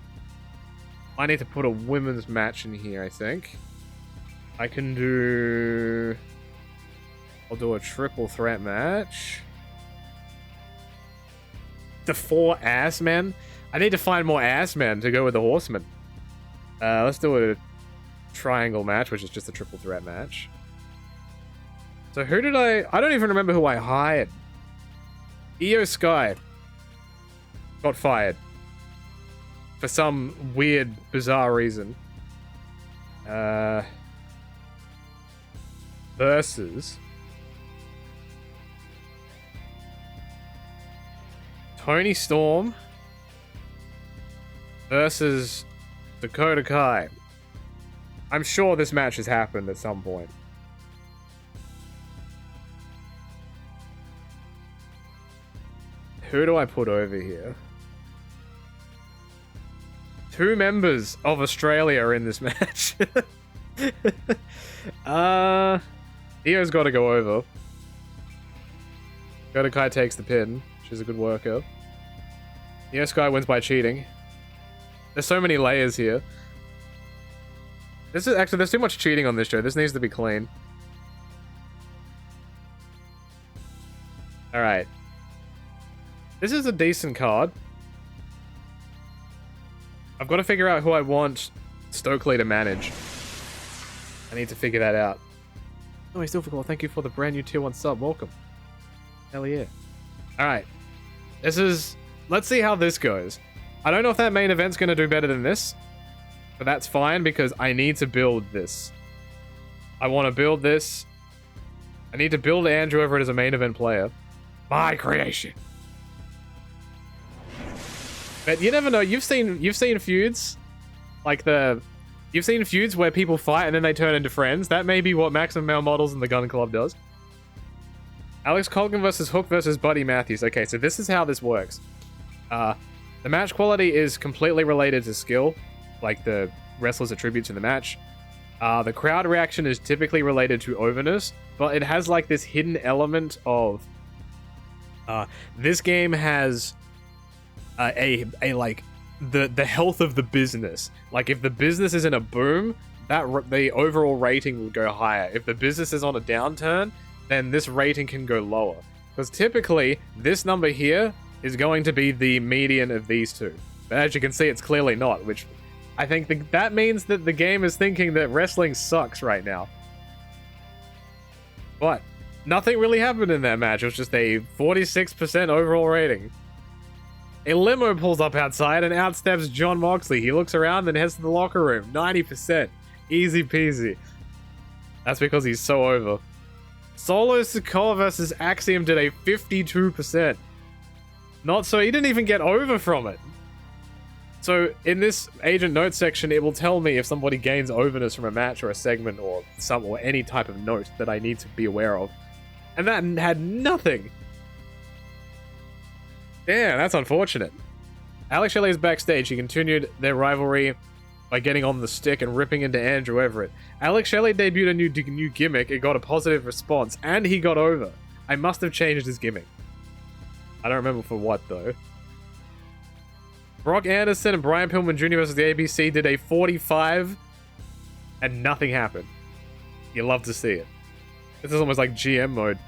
a women's match in here, I think. I can do... I'll do a triple threat match. The 4 ass men? I need to find more ass men to go with the horsemen. Let's do a triangle match, which is just a triple threat match. So who did I don't even remember who I hired. Io Sky got fired. For some weird, bizarre reason. Versus... Tony Storm versus Dakota Kai. I'm sure this match has happened at some point. Who do I put over here? 2 members of Australia are in this match. Io's got to go over. Dakota Kai takes the pin. She's a good worker. Io Sky wins by cheating. There's so many layers here. This is actually, there's too much cheating on this show. This needs to be clean. Alright. This is a decent card. I've got to figure out who I want Stokely to manage. I need to figure that out. Oh, he's still forgot. Thank you for the brand new tier 1 sub. Welcome. Hell yeah. Alright. This is... Let's see how this goes. I don't know if that main event's going to do better than this. But that's fine because I need to build this. I want to build this. I need to build Andrew Everett as a main event player. My creation. But you never know. You've seen feuds. Like you've seen feuds where people fight and then they turn into friends. That may be what Maximum Male Models and the Gun Club does. Alex Colgan versus Hook versus Buddy Matthews. Okay, so this is how this works. The match quality is completely related to skill, like the wrestler's attributes in the match. The crowd reaction is typically related to overness, but it has like this hidden element of... this game has a like the health of the business. Like if the business is in a boom, the overall rating will go higher. If the business is on a downturn, then this rating can go lower. Because typically, this number here is going to be the median of these two. But as you can see, it's clearly not, which I think that means that the game is thinking that wrestling sucks right now. But nothing really happened in that match. It was just a 46% overall rating. A limo pulls up outside and outsteps John Moxley. He looks around and heads to the locker room. 90%. Easy peasy. That's because he's so over. Solo Sikoa versus Axiom did a 52%. Not so, he didn't even get over from it. So in this agent notes section, it will tell me if somebody gains overness from a match or a segment or any type of note that I need to be aware of. And that had nothing. Damn, that's unfortunate. Alex Shelley is backstage. He continued their rivalry by getting on the stick and ripping into Andrew Everett. Alex Shelley debuted a new gimmick. It got a positive response, and he got over. I must have changed his gimmick. I don't remember for what, though. Brock Anderson and Brian Pillman Jr. versus the ABC did a 45, and nothing happened. You love to see it. This is almost like GM mode.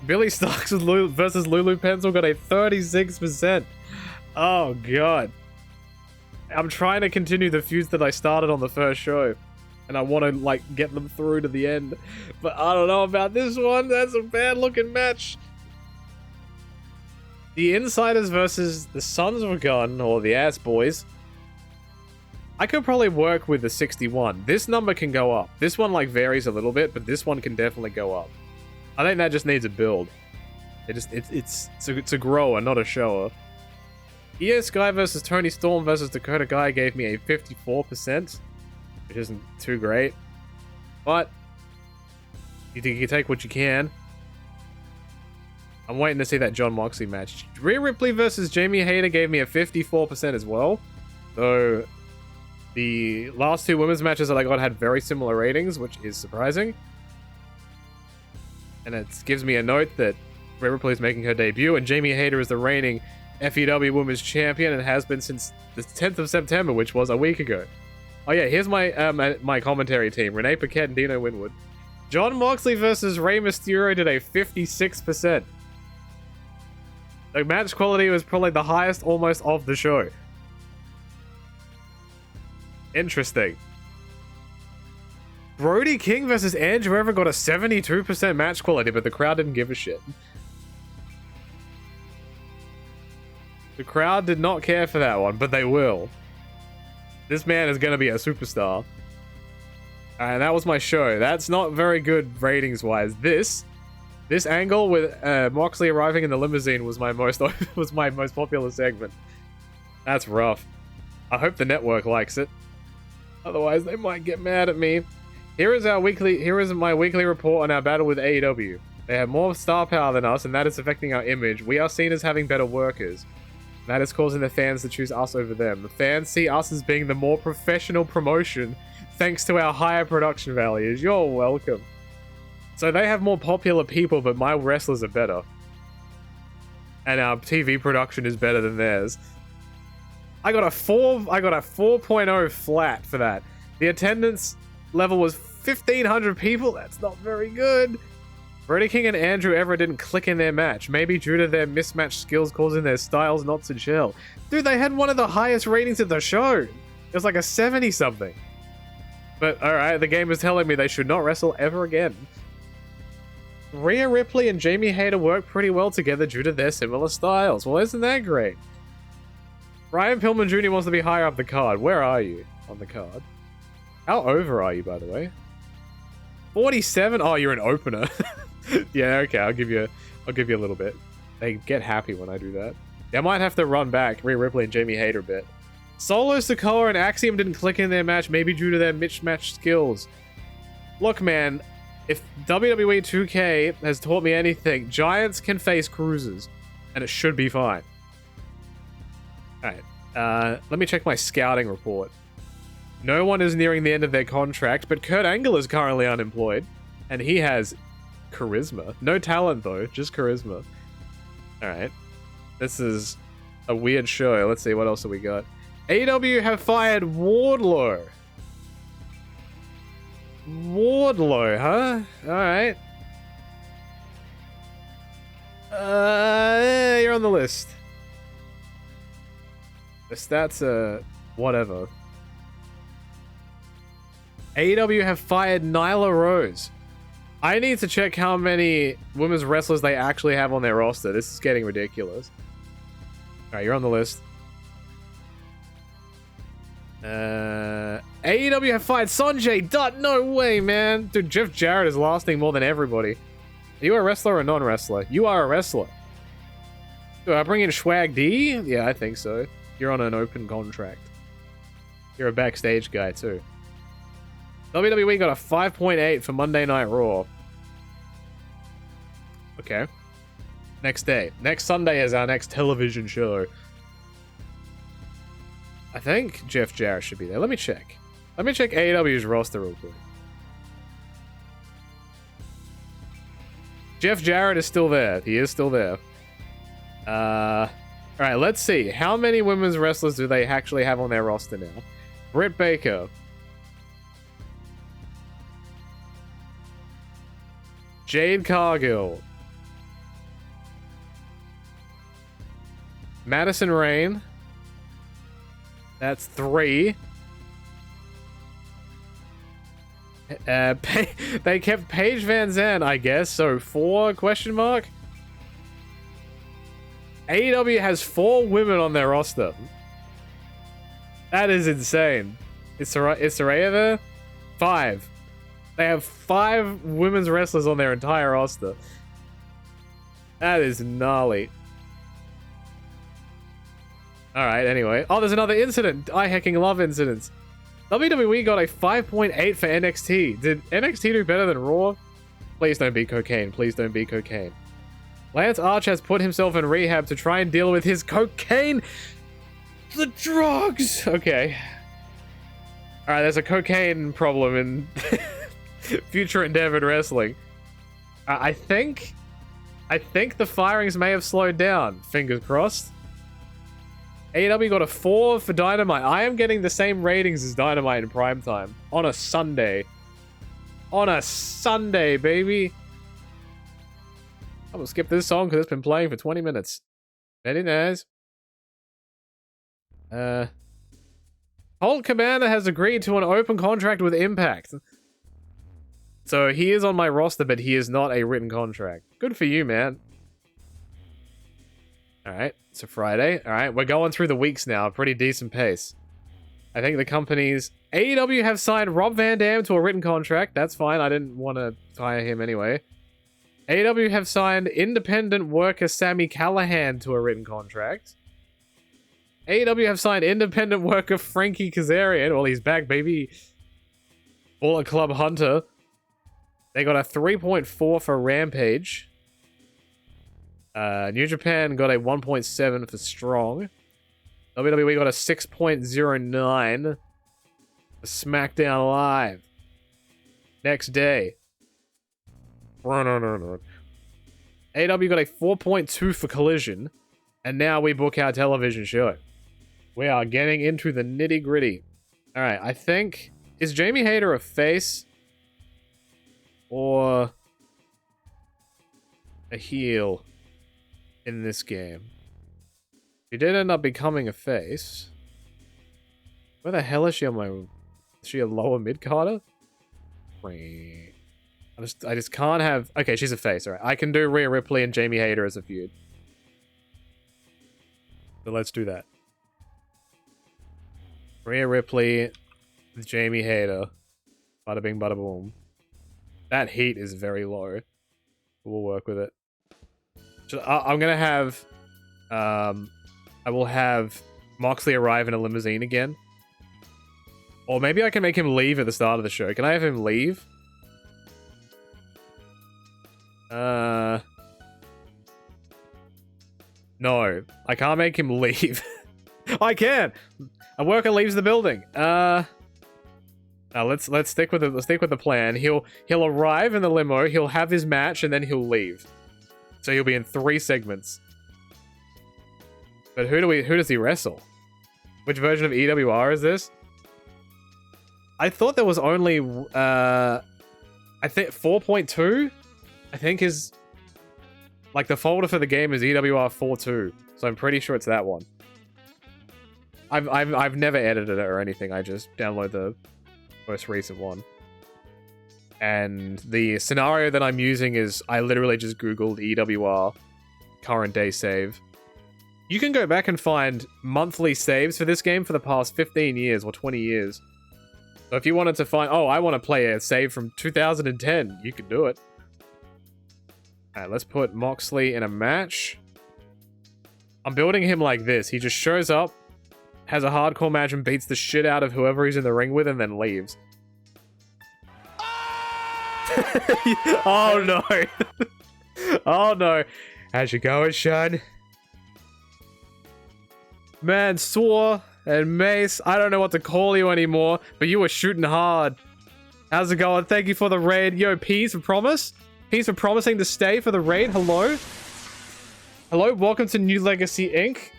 Billy Starks versus Lulu Pencil got a 36%. Oh, God. I'm trying to continue the feuds that I started on the first show. And I want to, like, get them through to the end. But I don't know about this one. That's a bad-looking match. The Insiders versus the Sons of a Gun, or the Ass Boys. I could probably work with the 61. This number can go up. This one, like, varies a little bit, but this one can definitely go up. I think that just needs a build. It's a grower, not a shower. EO Sky versus Tony Storm versus Dakota Guy gave me a 54%, which isn't too great. But you think you can take what you can. I'm waiting to see that John Moxley match. Rhea Ripley versus Jamie Hayter gave me a 54% as well. So the last two women's matches that I got had very similar ratings, which is surprising. And it gives me a note that Rhea Ripley is making her debut, and Jamie Hayter is the reigning FEW Women's Champion and has been since the 10th of September, which was a week ago. Oh yeah, here's my my commentary team: Renee Paquette and Dino Winwood. John Moxley versus Rey Mysterio did a 56%. The match quality was probably the highest almost of the show. Interesting. Brody King versus Andrew Everett got a 72% match quality, but the crowd didn't give a shit. The crowd did not care for that one, but they will. This man is going to be a superstar. And that was my show. That's not very good ratings-wise. This angle with Moxley arriving in the limousine was my most popular segment. That's rough. I hope the network likes it. Otherwise, they might get mad at me. Here is my weekly report on our battle with AEW. They have more star power than us, and that is affecting our image. We are seen as having better workers. That is causing the fans to choose us over them. The fans see us as being the more professional promotion, thanks to our higher production values. You're welcome. So they have more popular people, but my wrestlers are better. And our TV production is better than theirs. I got a 4.0 flat for that. The attendance level was 1,500 people. That's not very good. Brody King and Andrew Everett didn't click in their match, maybe due to their mismatched skills causing their styles not to gel. Dude, they had one of the highest ratings of the show. It was like a 70-something. But alright, the game is telling me they should not wrestle ever again. Rhea Ripley and Jamie Hayter work pretty well together due to their similar styles. Well, isn't that great? Brian Pillman Jr. wants to be higher up the card. Where are you on the card? How over are you, by the way? 47? Oh, you're an opener. Yeah, okay, I'll give you a little bit. They get happy when I do that. Yeah, I might have to run back Rhea Ripley and Jamie Hayter a bit. Solo Sikoa and Axiom didn't click in their match, maybe due to their mismatched skills. Look, man, if WWE 2K has taught me anything, giants can face cruisers, and it should be fine. Alright, let me check my scouting report. No one is nearing the end of their contract, but Kurt Angle is currently unemployed, and he has charisma. No talent, though, just charisma. Alright, this is a weird show. Let's see, what else have we got? AEW have fired Wardlow. Wardlow, huh? Alright. You're on the list. The stats are whatever. AEW have fired Nyla Rose. I need to check how many women's wrestlers they actually have on their roster. This is getting ridiculous. Alright, you're on the list. AEW have fired Sanjay Dutt. No way, man. Dude, Jeff Jarrett is lasting more than everybody. Are you a wrestler or a non-wrestler? You are a wrestler. Do I bring in Swag D? Yeah, I think so. You're on an open contract. You're a backstage guy, too. WWE got a 5.8 for Monday Night Raw. Okay. Next day. Next Sunday is our next television show. I think Jeff Jarrett should be there. Let me check. Let me check AEW's roster real quick. Jeff Jarrett is still there. He is still there. Alright, let's see. How many women's wrestlers do they actually have on their roster now? Britt Baker. Jade Cargill. Madison Rayne. That's 3. They kept Paige Van Zandt, I guess. So 4 question mark. AEW has 4 women on their roster. That is insane. Is Saraya there? 5. They have 5 women's wrestlers on their entire roster. That is gnarly. Alright, anyway. Oh, there's another incident. I hecking love incidents. WWE got a 5.8 for NXT. Did NXT do better than Raw? Please don't be cocaine. Please don't be cocaine. Lance Arch has put himself in rehab to try and deal with his cocaine. The drugs. Okay. Alright, there's a cocaine problem in future endeavored wrestling. I think the firings may have slowed down. Fingers crossed. AEW got a 4 for Dynamite. I am getting the same ratings as Dynamite in primetime. On a Sunday. On a Sunday, baby. I'm gonna skip this song because it's been playing for 20 minutes. Very nice. Colt Cabana has agreed to an open contract with Impact. So he is on my roster, but he is not a written contract. Good for you, man. Alright, it's a Friday. Alright, we're going through the weeks now. Pretty decent pace. I think the companies... AEW have signed Rob Van Dam to a written contract. That's fine. I didn't want to hire him anyway. AEW have signed independent worker Sami Callihan to a written contract. AEW have signed independent worker Frankie Kazarian. Well, he's back, baby. Bullet Club Hunter. They got a 3.4 for Rampage. New Japan got a 1.7 for Strong. WWE got a 6.09 for SmackDown Live. Next day. AEW got a 4.2 for Collision. And now we book our television show. We are getting into the nitty gritty. Alright, I think... Is Jamie Hayter a face? Or... a heel? In this game. She did end up becoming a face. Where the hell is she on my... Is she a lower mid-carder? I just can't have... Okay, she's a face, alright. I can do Rhea Ripley and Jamie Hayter as a feud. So let's do that. Rhea Ripley with Jamie Hayter. Bada bing, bada boom. That heat is very low. We'll work with it. I'm gonna have... I will have Moxley arrive in a limousine again. Or maybe I can make him leave at the start of the show. Can I have him leave? No. I can't make him leave. I can! A worker leaves the building. Let's stick with the plan. He'll arrive in the limo, he'll have his match, and then he'll leave. So he'll be in 3 segments. But who does he wrestle? Which version of EWR is this? I thought there was only I think 4.2 I think is like the folder for the game is EWR 4.2. So I'm pretty sure it's that one. I've never edited it or anything. I just download the most recent one. And the scenario that I'm using is I literally just Googled EWR current day save. You can go back and find monthly saves for this game for the past 15 years or 20 years. So if you wanted to find, oh, I want to play a save from 2010, you could do it. Alright, let's put Moxley in a match. I'm building him like this. He just shows up, has a hardcore match and beats the shit out of whoever he's in the ring with and then leaves. Oh no. Oh no. How's it going, Sean? Mansoor and Mace, I don't know what to call you anymore, but you were shooting hard. How's it going? Thank you for the raid. Yo, Peace for promise? Peace for promising to stay for the raid. Hello? Hello, welcome to New Legacy Inc.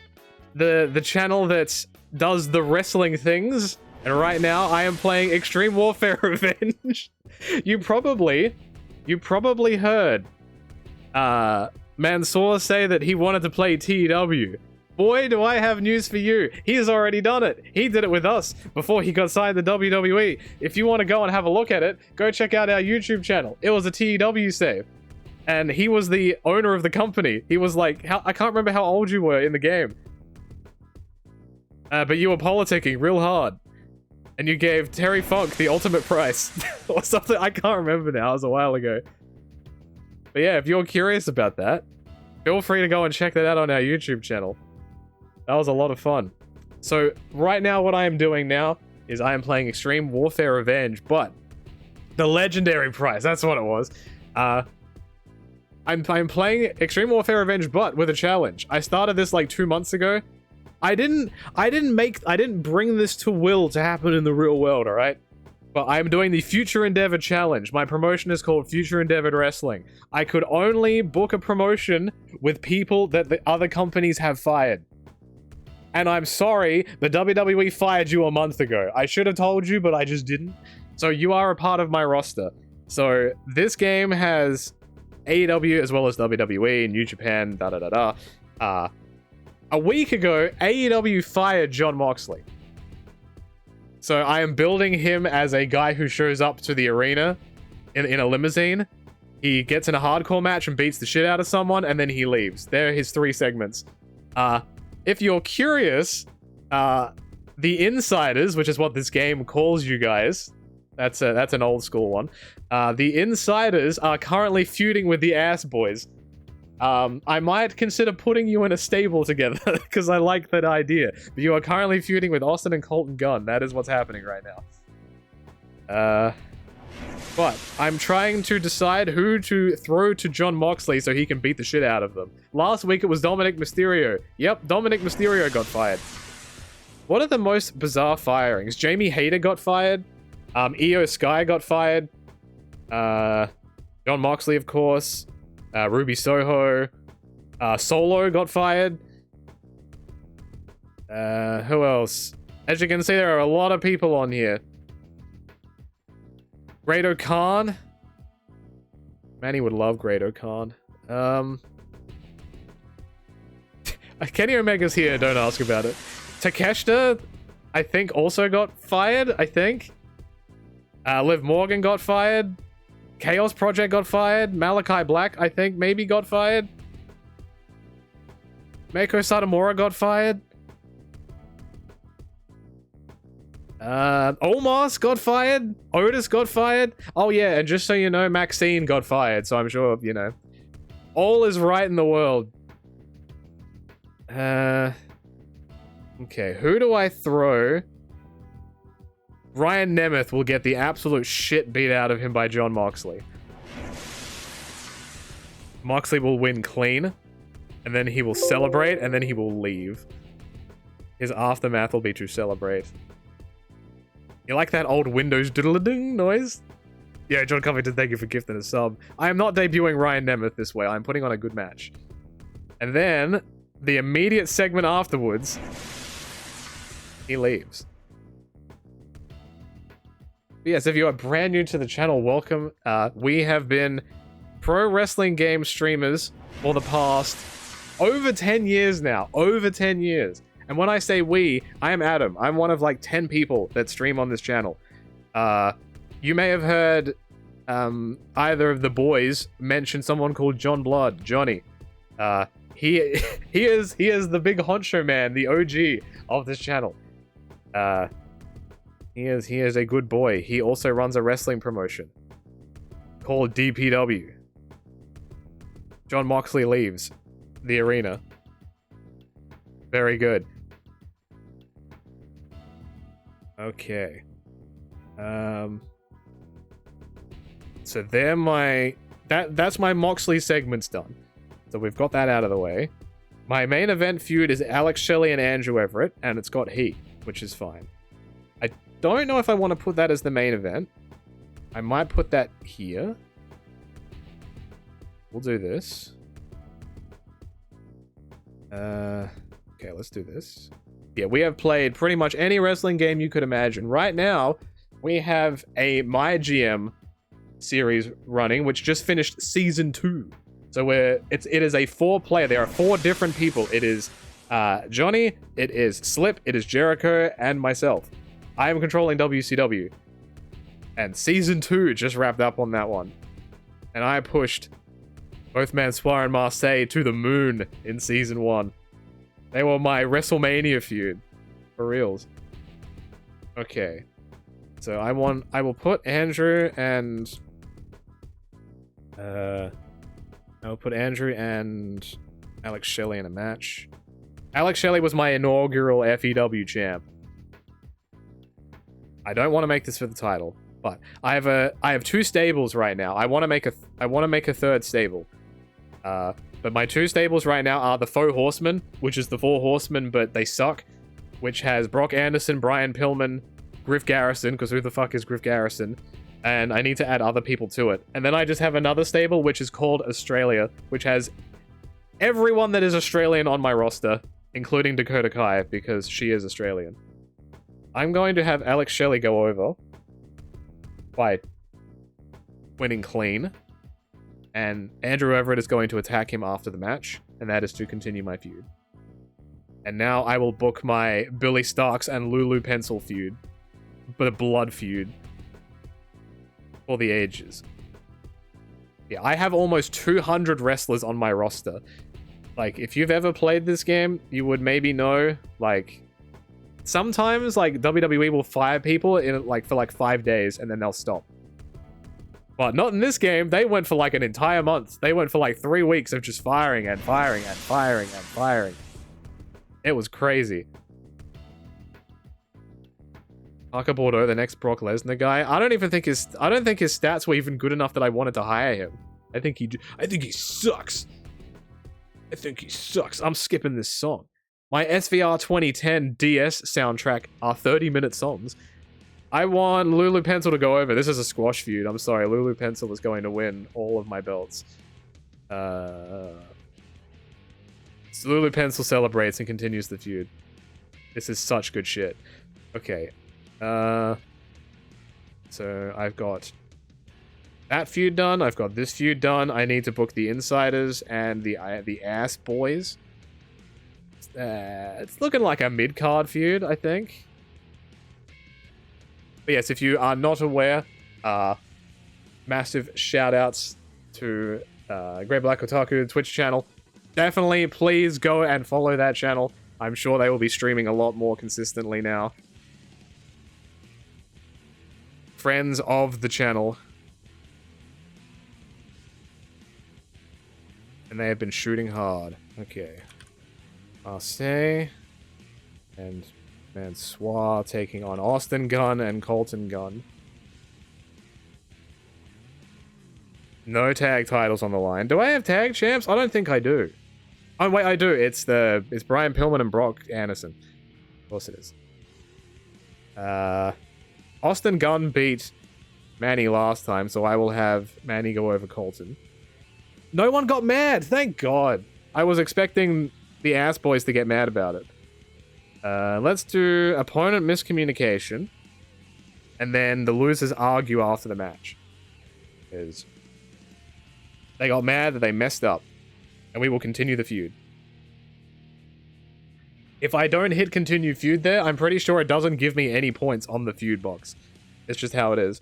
The channel that does the wrestling things. And right now, I am playing Extreme Warfare Revenge. You probably heard Mansoor say that he wanted to play TW. Boy, do I have news for you. He has already done it. He did it with us before he got signed to WWE. If you want to go and have a look at it, go check out our YouTube channel. It was a TW save. And he was the owner of the company. He was like, I can't remember how old you were in the game. But you were politicking real hard. And you gave Terry Funk the ultimate price. Or something, I can't remember now, it was a while ago. But yeah, if you're curious about that, feel free to go and check that out on our YouTube channel. That was a lot of fun. So right now what I am doing now is I am playing Extreme Warfare Revenge, but the legendary price, that's what it was. I'm playing Extreme Warfare Revenge, but with a challenge. I started this like 2 months ago. I didn't bring this to Will to happen in the real world, all right? But I'm doing the Future Endeavor Challenge. My promotion is called Future Endeavor Wrestling. I could only book a promotion with people that the other companies have fired. And I'm sorry, the WWE fired you a month ago. I should have told you, but I just didn't. So you are a part of my roster. So this game has AEW as well as WWE, New Japan, da-da-da-da. A week ago, AEW fired Jon Moxley. So I am building him as a guy who shows up to the arena in a limousine. He gets in a hardcore match and beats the shit out of someone, and then he leaves. There are his 3 segments. If you're curious, the Insiders, which is what this game calls you guys, that's an old school one. The Insiders are currently feuding with the Ass Boys. I might consider putting you in a stable together because I like that idea. But you are currently feuding with Austin and Colton Gunn. That is what's happening right now. But I'm trying to decide who to throw to Jon Moxley so he can beat the shit out of them. Last week it was Dominic Mysterio. Yep, Dominic Mysterio got fired. What are the most bizarre firings? Jamie Hayter got fired. Io Sky got fired. Jon Moxley, of course. Ruby Soho. Solo got fired. Who else? As you can see, there are a lot of people on here. Great Khan. Manny would love Great Khan. Kenny Omega's here, don't ask about it. Takeshita, I think, also got fired, I think. Liv Morgan got fired. Chaos Project got fired. Malachi Black, I think, maybe got fired. Meiko Satomura got fired. Omos got fired. Otis got fired. Oh yeah, and just so you know, Maxine got fired, so I'm sure, you know, all is right in the world. Okay, who do I throw? Ryan Nemeth will get the absolute shit beat out of him by Jon Moxley. Moxley will win clean, and then he will celebrate, and then he will leave. His aftermath will be to celebrate. You like that old Windows doodle-a-ding noise? Yeah, John Covington, thank you for gifting a sub. I am not debuting Ryan Nemeth this way. I'm putting on a good match. And then, the immediate segment afterwards, he leaves. But yes, if you are brand new to the channel, welcome. We have been pro wrestling game streamers for the past over 10 years now. Over 10 years. And when I say we, I am Adam. I'm one of like 10 people that stream on this channel. You may have heard either of the boys mention someone called John Blood, Johnny. He is the big honcho man, the OG of this channel. He is a good boy. He also runs a wrestling promotion called DPW. John Moxley leaves the arena. Very good. Okay. So that's my Moxley segments done. So we've got that out of the way. My main event feud is Alex Shelley and Andrew Everett, and it's got heat, which is fine. I don't know if I want to put that as the main event. I might put that here. We'll do this. Okay, let's do this. Yeah, we have played pretty much any wrestling game you could imagine. Right now, we have a My GM series running, which just finished season 2. So it is a 4-player. There are 4 different people. It is Johnny, it is Slip, it is Jericho, and myself. I am controlling WCW. And season 2 just wrapped up on that one. And I pushed both Mansoir and Marseille to the moon in season 1. They were my WrestleMania feud. For reals. Okay. So I will put Andrew and I'll put Andrew and Alex Shelley in a match. Alex Shelley was my inaugural FEW champ. I don't want to make this for the title, but I have 2 stables right now. I want to make a 3rd stable. But my 2 stables right now are the Faux Horsemen, which is the 4 Horsemen, but they suck, which has Brock Anderson, Brian Pillman, Griff Garrison, because who the fuck is Griff Garrison? And I need to add other people to it. And then I just have another stable, which is called Australia, which has everyone that is Australian on my roster, including Dakota Kai, because she is Australian. I'm going to have Alex Shelley go over by winning clean. And Andrew Everett is going to attack him after the match, and that is to continue my feud. And now I will book my Billy Starks and Lulu Pencil feud, but a blood feud for the ages. Yeah, I have almost 200 wrestlers on my roster. Like, if you've ever played this game, you would maybe know, like, sometimes, like, WWE will fire people in, like, for, like, 5 days, and then they'll stop. But not in this game. They went for like an entire month. They went for like 3 weeks of just firing and firing and firing and firing. It was crazy. Parker Bordeaux, the next Brock Lesnar guy. I don't think his stats were even good enough that I wanted to hire him. I think he sucks. I think he sucks. I'm skipping this song. My SVR 2010 DS soundtrack are 30-minute songs. I want Lulu Pencil to go over. This is a squash feud. I'm sorry. Lulu Pencil is going to win all of my belts. So Lulu Pencil celebrates and continues the feud. This is such good shit. Okay. So I've got that feud done. I've got this feud done. I need to book the Insiders and the Ass Boys. It's looking like a mid-card feud, I think. But yes, if you are not aware, massive shout-outs to Great Black Otaku Twitch channel. Definitely, please go and follow that channel. I'm sure they will be streaming a lot more consistently now. Friends of the channel. And they have been shooting hard. Okay. Marseille and Mansoir taking on Austin Gunn and Colton Gunn. No tag titles on the line. Do I have tag champs? I don't think I do. Oh wait, I do. It's Brian Pillman and Brock Anderson. Of course it is. Austin Gunn beat Manny last time, so I will have Manny go over Colton. No one got mad. Thank God. I was expecting the Ass Boys to get mad about it. Let's do opponent miscommunication. And then the losers argue after the match. Because they got mad that they messed up. And we will continue the feud. If I don't hit continue feud there, I'm pretty sure it doesn't give me any points on the feud box. It's just how it is.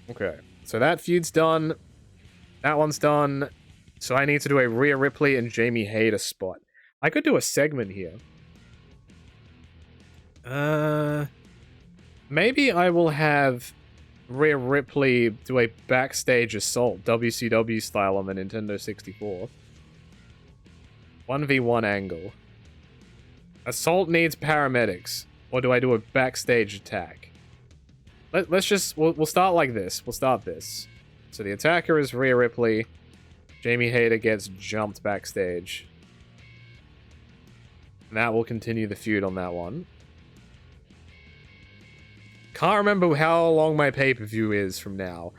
Okay, so that feud's done. That one's done. So I need to do a Rhea Ripley and Jamie Hayter spot. I could do a segment here. Maybe I will have Rhea Ripley do a backstage assault, WCW style, on the Nintendo 64. 1v1 angle. Assault needs paramedics. Or do I do a backstage attack? Let's just... We'll start like this. We'll start this. So the attacker is Rhea Ripley. Jamie Hayter gets jumped backstage. And that will continue the feud on that one. Can't remember how long my pay-per-view is from now.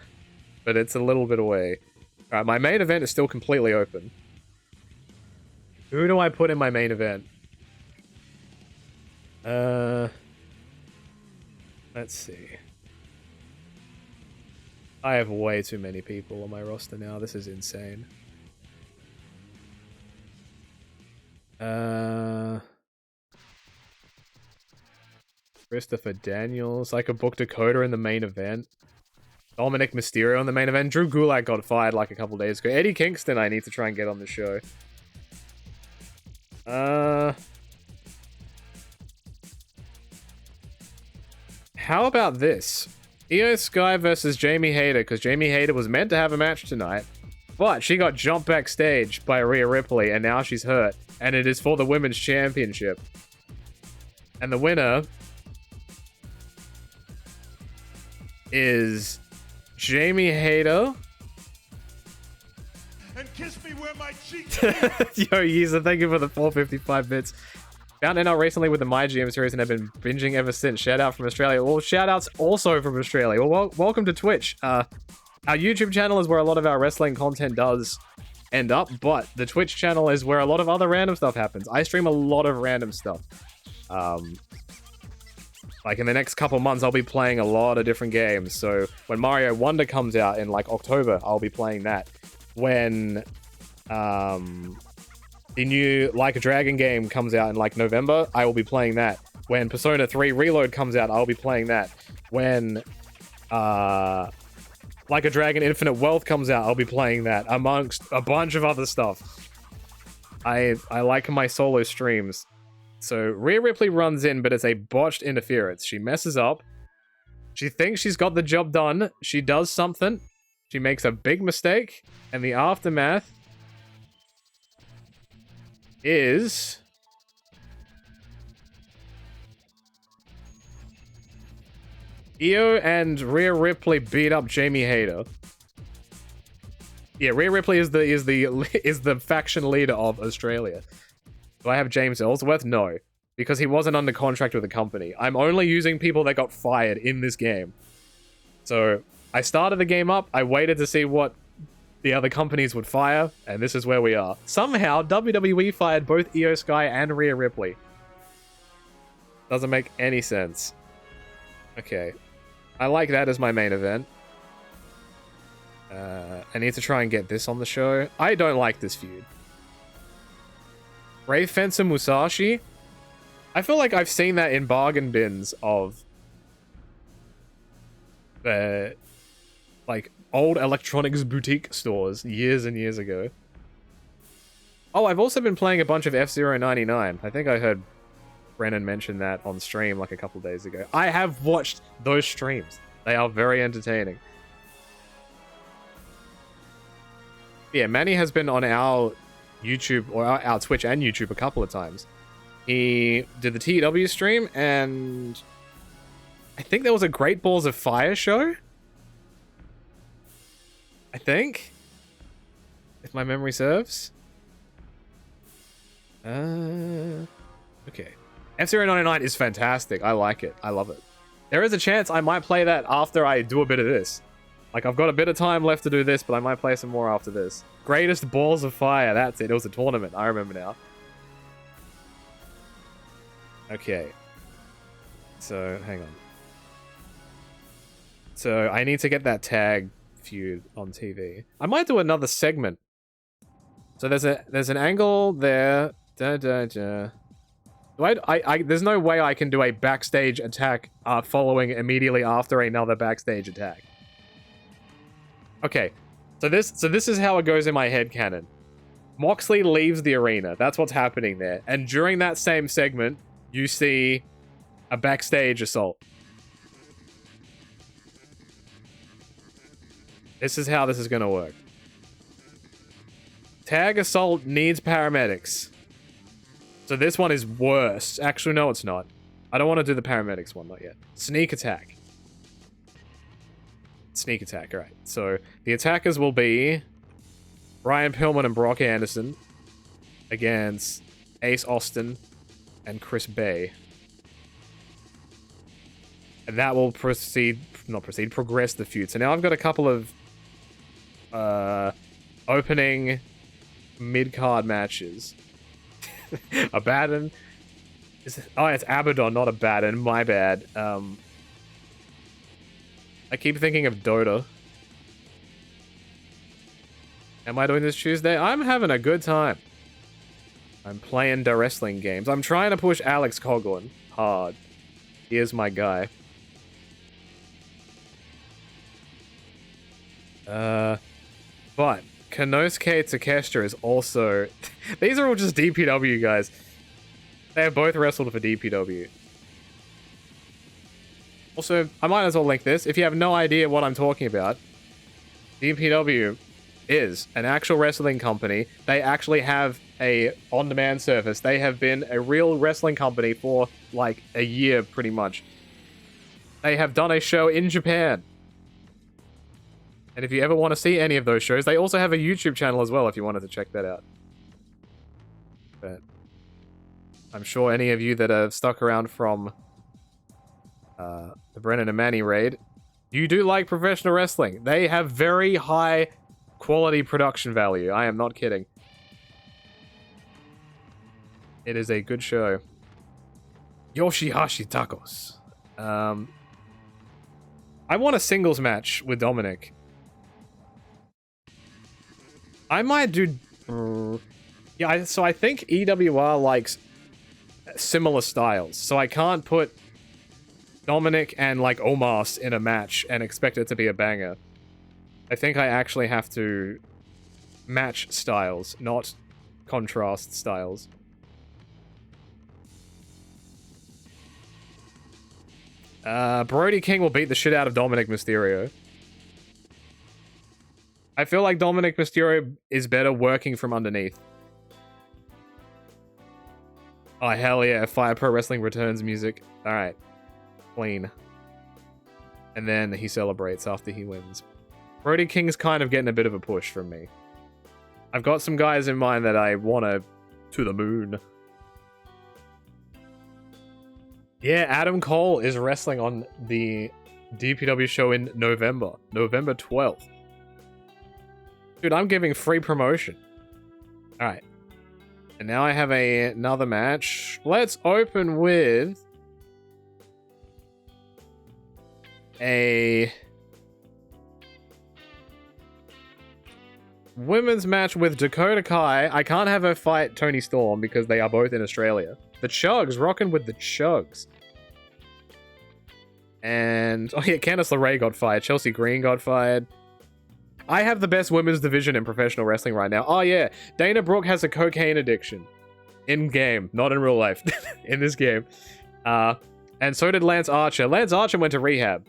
But it's a little bit away. Alright, my main event is still completely open. Who do I put in my main event? Let's see. I have way too many people on my roster now. This is insane. Christopher Daniels. I could book Dakota in the main event. Dominic Mysterio in the main event. Drew Gulak got fired like a couple days ago. Eddie Kingston I need to try and get on the show. How about this? Io Sky versus Jamie Hayter, because Jamie Hayter was meant to have a match tonight, but she got jumped backstage by Rhea Ripley, and now she's hurt, and it is for the Women's Championship. And the winner is Jamie Hayter. And kiss me where my cheeks. Yo, Yeezer, thank you for the 455 bits. Found it out recently with the My GM series and have been binging ever since. Shout out from Australia. Well, shout outs also from Australia. Well, welcome to Twitch. Our YouTube channel is where a lot of our wrestling content does end up, but the Twitch channel is where a lot of other random stuff happens. I stream a lot of random stuff. Like in the next couple months, I'll be playing a lot of different games. So when Mario Wonder comes out in like October, I'll be playing that. When the new Like a Dragon game comes out in like November, I will be playing that. When Persona 3 Reload comes out, I'll be playing that. When Like a Dragon Infinite Wealth comes out, I'll be playing that, amongst a bunch of other stuff. I like my solo streams. So Rhea Ripley runs in, but it's a botched interference. She messes up. She thinks she's got the job done. She does something. She makes a big mistake. And the aftermath is Io and Rhea Ripley beat up Jamie Hayter. Yeah, Rhea Ripley is the faction leader of Australia. Do I have James Ellsworth? No, because he wasn't under contract with the company. I'm only using people that got fired in this game. So I started the game up. I waited to see what the other companies would fire, and this is where we are. Somehow, WWE fired both Io Sky and Rhea Ripley. Doesn't make any sense. Okay. I like that as my main event. I need to try and get this on the show. I don't like this feud. Ray Fencer Musashi? I feel like I've seen that in bargain bins of like old electronics boutique stores years and years ago. Oh, I've also been playing a bunch of F-Zero 99. I think I heard Brennan mention that on stream like a couple days ago. I have watched those streams. They are very entertaining. Yeah, Manny has been on our YouTube, or our Twitch and YouTube a couple of times. He did the TW stream, and I think there was a Great Balls of Fire show? I think? If my memory serves? Okay. F-Zero 99 is fantastic. I like it. I love it. There is a chance I might play that after I do a bit of this. Like, I've got a bit of time left to do this, but I might play some more after this. Greatest Balls of Fire. That's it. It was a tournament. I remember now. Okay. So, hang on. So, I need to get that tag feud on TV. I might do another segment. So, there's an angle there. Da, da, da. There's no way I can do a backstage attack following immediately after another backstage attack. Okay, so this is how it goes in my head canon. Moxley leaves the arena. That's what's happening there. And during that same segment, you see a backstage assault. This is how this is going to work. Tag assault needs paramedics. So this one is worse. Actually, no, it's not. I don't want to do the paramedics one, not yet. Sneak attack. Sneak attack, alright. So the attackers will be Brian Pillman and Brock Anderson against Ace Austin and Chris Bay. And that will progress the feud. So now I've got a couple of opening mid-card matches. Abaddon. Oh, it's Abaddon, not Abaddon. My bad. I keep thinking of Dota. Am I doing this Tuesday? I'm having a good time. I'm playing the wrestling games. I'm trying to push Alex Coughlin hard. He is my guy. But Konosuke Takeshita is also... These are all just DPW guys. They have both wrestled for DPW. Also, I might as well link this. If you have no idea what I'm talking about, DPW is an actual wrestling company. They actually have a on-demand service. They have been a real wrestling company for like a year, pretty much. They have done a show in Japan. And if you ever want to see any of those shows, they also have a YouTube channel as well if you wanted to check that out. But I'm sure any of you that have stuck around from the Brennan and Manny raid, you do like professional wrestling. They have very high quality production value. I am not kidding. It is a good show. Yoshihashi Tacos. I want a singles match with Dominic. I might do... yeah, so I think EWR likes similar styles. So I can't put Dominic and like Omos in a match and expect it to be a banger. I think I actually have to match styles, not contrast styles. Brody King will beat the shit out of Dominic Mysterio. I feel like Dominic Mysterio is better working from underneath. Oh, hell yeah. Fire Pro Wrestling returns music. Alright. Clean. And then he celebrates after he wins. Brody King's kind of getting a bit of a push from me. I've got some guys in mind that I want to the moon. Yeah, Adam Cole is wrestling on the DPW show in November. November 12th. Dude, I'm giving free promotion. Alright. And now I have another match. Let's open with a women's match with Dakota Kai. I can't have her fight Toni Storm because they are both in Australia. The Chugs, rocking with the Chugs. And, oh yeah, Candice LeRae got fired. Chelsea Green got fired. I have the best women's division in professional wrestling right now. Oh yeah, Dana Brooke has a cocaine addiction. In-game, not in real life. In this game. And so did Lance Archer. Lance Archer went to rehab.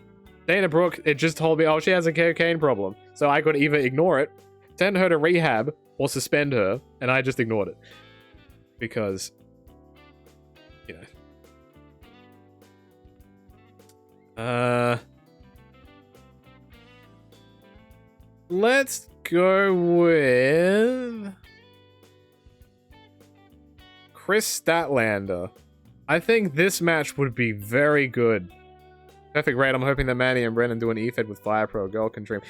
Dana Brooke, it just told me, oh, she has a cocaine problem. So I could either ignore it, send her to rehab, or suspend her, and I just ignored it. Because, you know. Let's go with Chris Statlander. I think this match would be very good. Perfect raid. I'm hoping that Manny and Brennan do an E-Fed with Fire Pro. Girl can dream.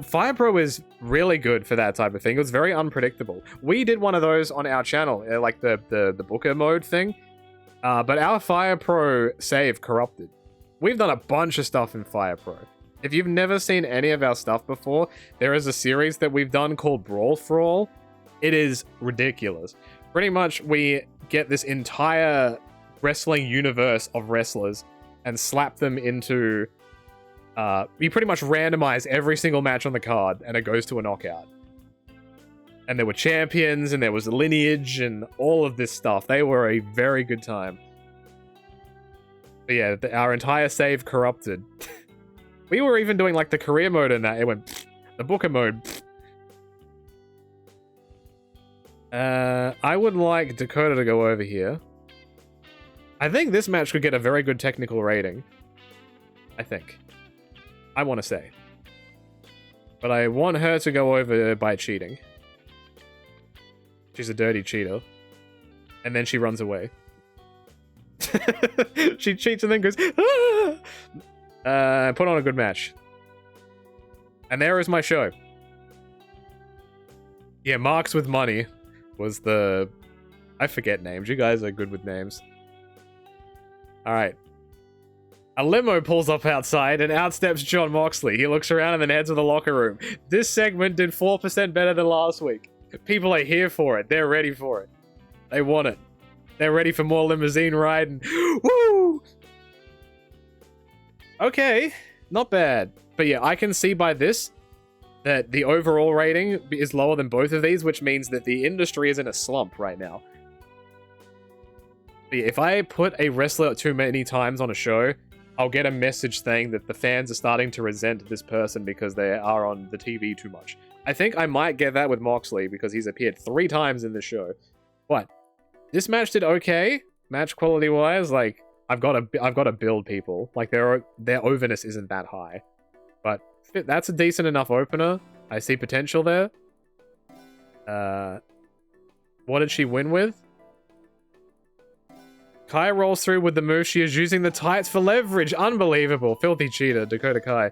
Fire Pro is really good for that type of thing. It was very unpredictable. We did one of those on our channel, like the Booker mode thing. But our Fire Pro save corrupted. We've done a bunch of stuff in Fire Pro. If you've never seen any of our stuff before, there is a series that we've done called Brawl for All. It is ridiculous. Pretty much, we get this entire wrestling universe of wrestlers and slap them into... we pretty much randomize every single match on the card, and it goes to a knockout. And there were champions, and there was lineage, and all of this stuff. They were a very good time. But yeah, our entire save corrupted. We were even doing like the career mode in that. It went pfft, the booker mode. I would like Dakota to go over here. I think this match could get a very good technical rating. I think. I want to say. But I want her to go over by cheating. She's a dirty cheater. And then she runs away. She cheats and then goes, ah! Put on a good match. And there is my show. Yeah, Marks with Money was the... I forget names. You guys are good with names. Alright. A limo pulls up outside and out steps Jon Moxley. He looks around and then heads to the locker room. This segment did 4% better than last week. People are here for it. They're ready for it. They want it. They're ready for more limousine riding. Woo! Okay, not bad. But yeah, I can see by this that the overall rating is lower than both of these, which means that the industry is in a slump right now. But yeah, if I put a wrestler too many times on a show, I'll get a message saying that the fans are starting to resent this person because they are on the TV too much. I think I might get that with Moxley because he's appeared 3 times in the show. But this match did okay, match quality wise. Like I've got to build people. Like their overness isn't that high, but that's a decent enough opener. I see potential there. What did she win with? Kai rolls through with the move. She is using the tights for leverage. Unbelievable. Filthy cheater, Dakota Kai.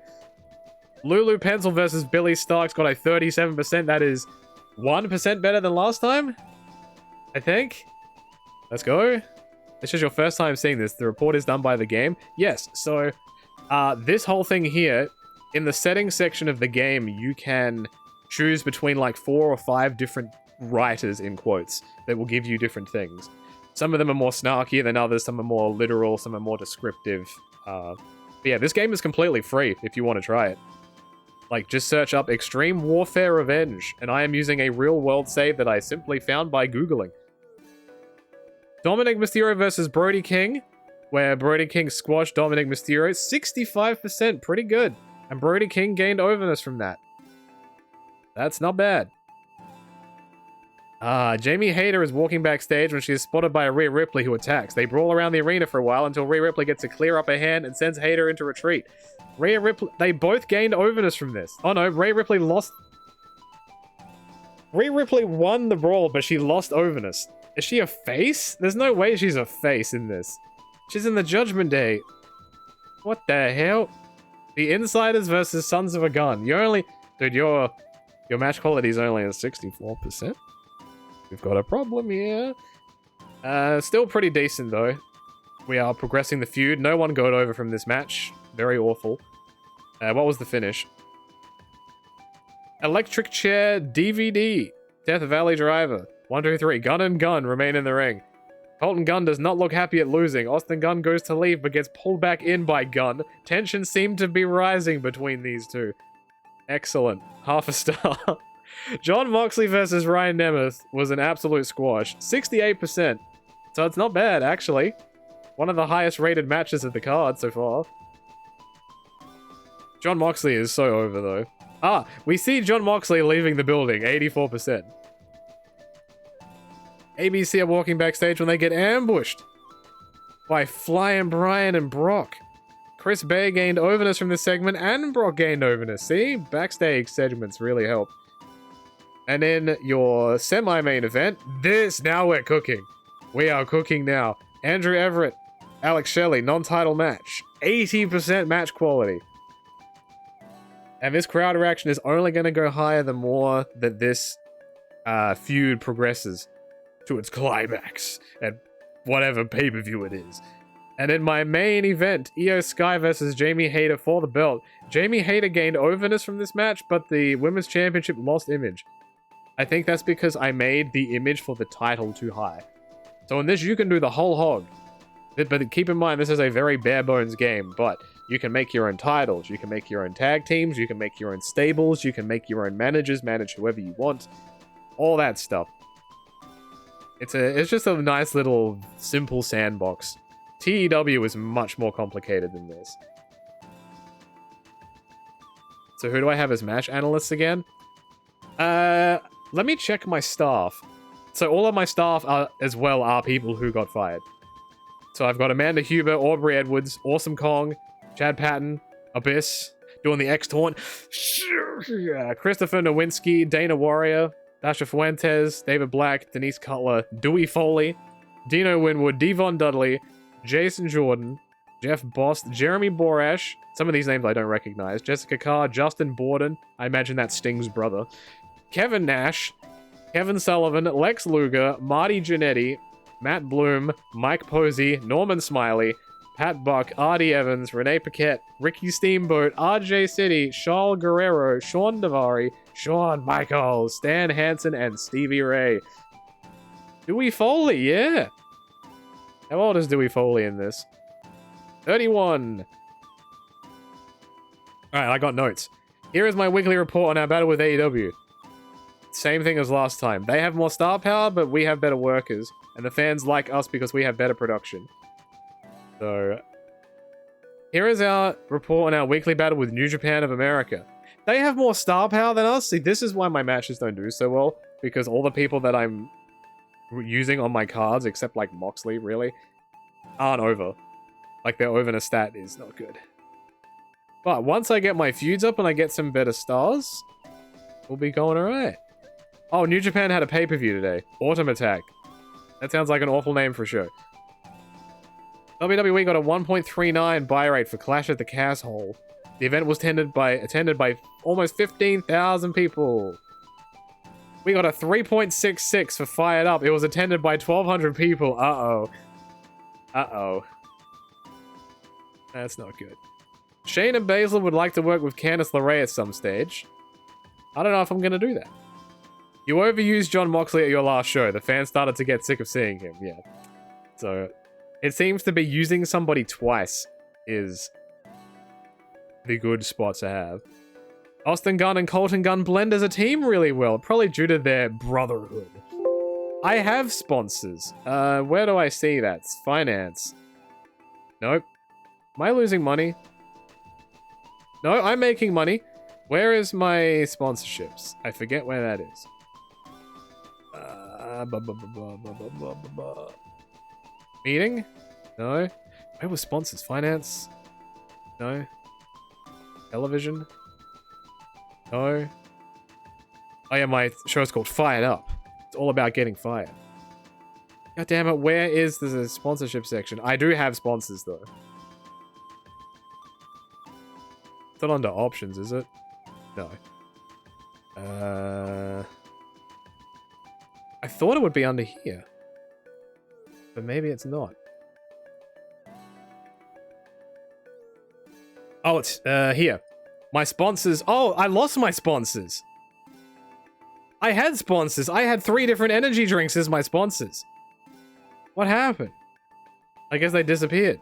Lulu Pencil versus Billy Starks got a 37%. That is 1% better than last time, I think. Let's go. This is your first time seeing this. The report is done by the game. Yes, so this whole thing here, in the settings section of the game, you can choose between like 4 or 5 different writers, in quotes, that will give you different things. Some of them are more snarky than others, some are more literal, some are more descriptive. But yeah, this game is completely free if you want to try it. Like, just search up Extreme Warfare Revenge, and I am using a real-world save that I simply found by Googling. Dominic Mysterio versus Brody King, where Brody King squashed Dominic Mysterio. 65%, pretty good. And Brody King gained overness from that. That's not bad. Jamie Hayter is walking backstage when she is spotted by Rhea Ripley, who attacks. They brawl around the arena for a while until Rhea Ripley gets a clear upper hand and sends Hayter into retreat. Rhea Ripley, they both gained overness from this. Oh no, Rhea Ripley lost. Rhea Ripley won the brawl, but she lost overness. Is she a face? There's no way she's a face in this. She's in the Judgment Day. What the hell? The Insiders versus Sons of a Gun. You're only... Dude, your match quality is only at 64%. We've got a problem here. Still pretty decent, though. We are progressing the feud. No one got over from this match. Very awful. What was the finish? Electric Chair DVD. Death Valley Driver. 1, 2, 3. Gunn and Gunn remain in the ring. Colton Gunn does not look happy at losing. Austin Gunn goes to leave but gets pulled back in by Gunn. Tension seemed to be rising between these two. Excellent. Half a star. Jon Moxley versus Ryan Nemeth was an absolute squash. 68%. So it's not bad, actually. One of the highest rated matches of the card so far. Jon Moxley is so over, though. We see Jon Moxley leaving the building. 84%. ABC are walking backstage when they get ambushed by Flying Brian and Brock. Chris Bay gained overness from this segment, and Brock gained overness. See? Backstage segments really help. And in your semi-main event, now we're cooking. We are cooking now. Andrew Everett, Alex Shelley, non-title match. 80% match quality. And this crowd reaction is only going to go higher the more that this feud progresses to its climax at whatever pay-per-view it is. And in my main event, Io Sky versus Jamie Hayter for the belt. Jamie Hayter gained overness from this match, but the Women's Championship lost image. I think that's because I made the image for the title too high. So in this, you can do the whole hog. But keep in mind, this is a very bare bones game, but you can make your own titles, you can make your own tag teams, you can make your own stables, you can make your own managers, manage whoever you want, all that stuff. It's just a nice little simple sandbox. TEW is much more complicated than this. So who do I have as match analysts again? Let me check my staff. So all of my staff as well are people who got fired. So I've got Amanda Huber, Aubrey Edwards, Awesome Kong, Chad Patton, Abyss, doing the X-Taunt, Christopher Nowinski, Dana Warrior, Dasha Fuentes, David Black, Denise Cutler, Dewey Foley, Dino Winwood, Devon Dudley, Jason Jordan, Jeff Bost, Jeremy Borash, some of these names I don't recognize, Jessica Carr, Justin Borden, I imagine that's Sting's brother, Kevin Nash, Kevin Sullivan, Lex Luger, Marty Jannetty, Matt Bloom, Mike Posey, Norman Smiley, Pat Buck, Artie Evans, Renee Paquette, Ricky Steamboat, RJ City, Charles Guerrero, Sean Davari, Shawn Michaels, Stan Hansen, and Stevie Ray. Dewey Foley, yeah. How old is Dewey Foley in this? 31. Alright, I got notes. Here is my weekly report on our battle with AEW. Same thing as last time. They have more star power, but we have better workers. And the fans like us because we have better production. So, here is our report on our weekly battle with New Japan of America. They have more star power than us. See, this is why my matches don't do so well. Because all the people that I'm using on my cards, except like Moxley, really, aren't over. Like, their over stat is not good. But once I get my feuds up and I get some better stars, we'll be going alright. Oh, New Japan had a pay-per-view today. Autumn Attack. That sounds like an awful name for a show. WWE got a 1.39 buy rate for Clash at the Casshole. The event was attended by almost 15,000 people. We got a 3.66 for Fired Up. It was attended by 1,200 people. Uh-oh. Uh-oh. That's not good. Shane and Baszler would like to work with Candice LeRae at some stage. I don't know if I'm going to do that. You overused John Moxley at your last show. The fans started to get sick of seeing him. Yeah. So, it seems to be using somebody twice is the good spot to have. Austin Gunn and Colton Gunn blend as a team really well, probably due to their brotherhood. I have sponsors. Where do I see that? Finance. Nope. Am I losing money? No, I'm making money. Where is my sponsorships? I forget where that is. Meeting? No. Where was sponsors? Finance? No. Television? No. Oh yeah, my show's called Fired Up. It's all about getting fired. God damn it, where is the sponsorship section? I do have sponsors though. It's not under options, is it? No. I thought it would be under here. But maybe it's not. Oh, it's here. My sponsors. Oh, I lost my sponsors. I had sponsors. I had 3 different energy drinks as my sponsors. What happened? I guess they disappeared.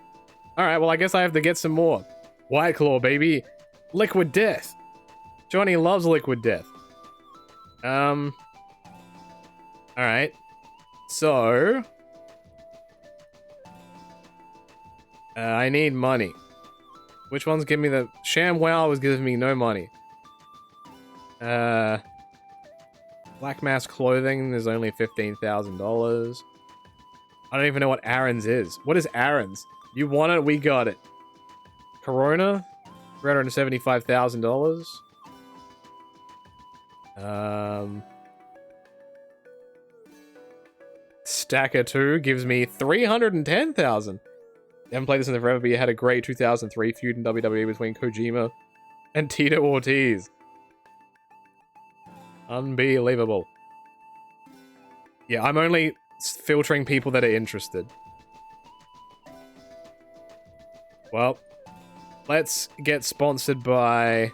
Alright, well I guess I have to get some more. White Claw, baby. Liquid Death. Johnny loves Liquid Death. Alright. So... I need money. Which ones give me the... ShamWow was giving me no money. Black Mass Clothing, there's only $15,000. I don't even know what Aaron's is. What is Aaron's? You want it, we got it. Corona? $375,000. Stacker 2 gives me $310,000. Haven't played this in forever, but you had a great 2003 feud in WWE between Kojima and Tito Ortiz. Unbelievable. Yeah, I'm only filtering people that are interested. Well, let's get sponsored by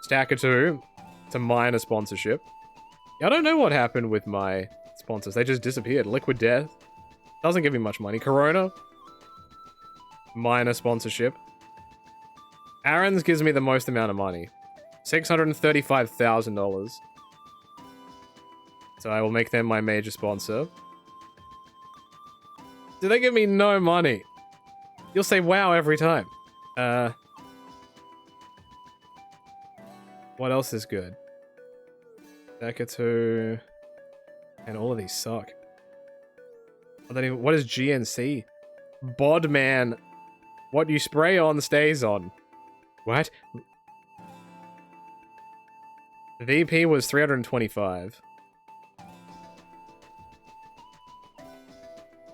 Stacker 2 to mine a sponsorship. I don't know what happened with my sponsors. They just disappeared. Liquid Death. Doesn't give me much money. Corona. Minor sponsorship. Aaron's gives me the most amount of money. $635,000. So I will make them my major sponsor. Do they give me no money? You'll say wow every time. What else is good? Decatur. And all of these suck. I don't even, what is GNC? Bodman. What you spray on stays on. What? VP was 325.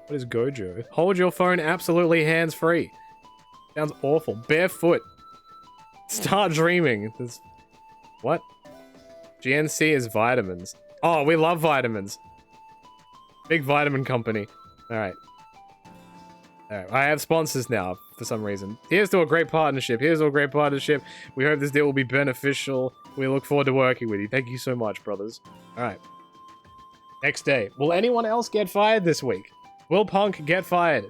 What is Gojo? Hold your phone absolutely hands-free. Sounds awful. Barefoot. Start dreaming. What? GNC is vitamins. Oh, we love vitamins. Big vitamin company. Alright. Alright, I have sponsors now, for some reason. Here's to a great partnership. Here's to a great partnership. We hope this deal will be beneficial. We look forward to working with you. Thank you so much, brothers. Alright. Next day. Will anyone else get fired this week? Will Punk get fired?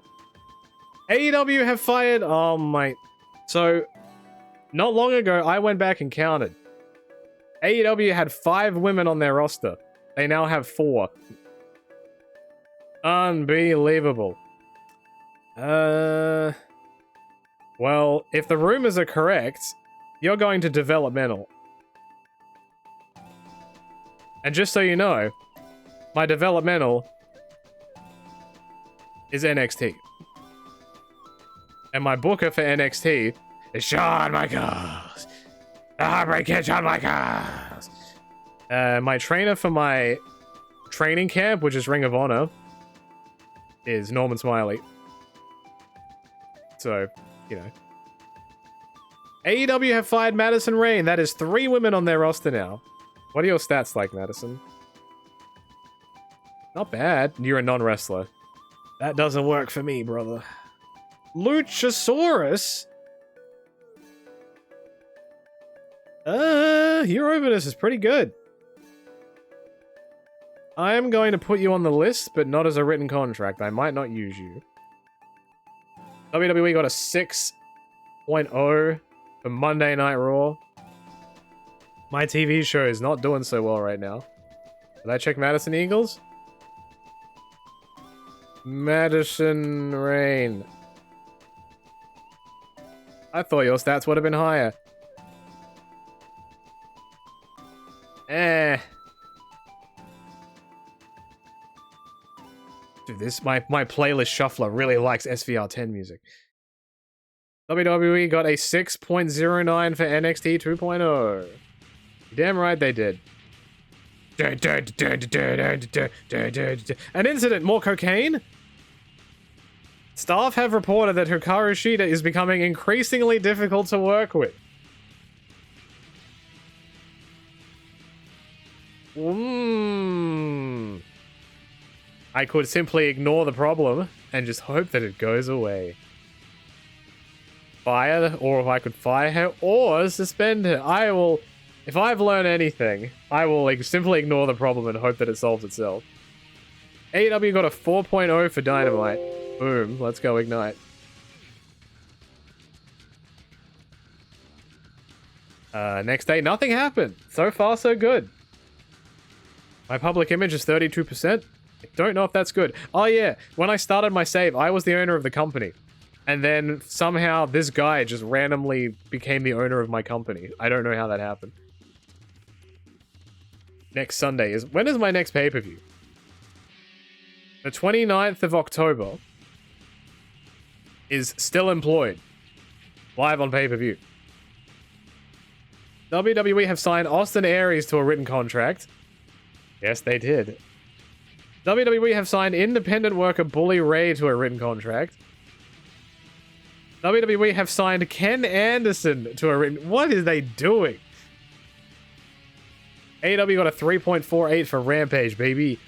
AEW have fired? Oh my... So, not long ago, I went back and counted. AEW had 5 women on their roster. They now have 4. Unbelievable. Well, if the rumors are correct, you're going to developmental. And just so you know, my developmental is NXT. And my booker for NXT is Shawn Michaels. The Heartbreak Kid, Shawn Michaels. My trainer for my training camp, which is Ring of Honor, is Norman Smiley. So, you know. AEW have fired Madison Rayne. That is 3 women on their roster now. What are your stats like, Madison? Not bad. You're a non-wrestler. That doesn't work for me, brother. Luchasaurus? Your openness is pretty good. I am going to put you on the list, but not as a written contract. I might not use you. WWE got a 6.0 for Monday Night Raw. My TV show is not doing so well right now. Did I check Madison Eagles? Madison Rayne. I thought your stats would have been higher. Dude, this my playlist shuffler really likes SVR10 music. WWE got a 6.09 for NXT 2.0. Damn right they did. An incident, more cocaine? Staff have reported that Hikaru Shida is becoming increasingly difficult to work with. I could simply ignore the problem and just hope that it goes away. Fire, or if I could fire her, or suspend her. I will, if I've learned anything, I will simply ignore the problem and hope that it solves itself. AEW got a 4.0 for Dynamite. Boom, let's go Ignite. Next day, nothing happened. So far, so good. My public image is 32%. I don't know if that's good. Oh yeah, when I started my save, I was the owner of the company. And then somehow this guy just randomly became the owner of my company. I don't know how that happened. Next Sunday is... When is my next pay-per-view? The 29th of October is Still Employed. Live on pay-per-view. WWE have signed Austin Aries to a written contract. Yes, they did. WWE have signed independent worker Bully Ray to a written contract. WWE have signed Ken Anderson to a written... What are they doing? AEW got a 3.48 for Rampage, baby.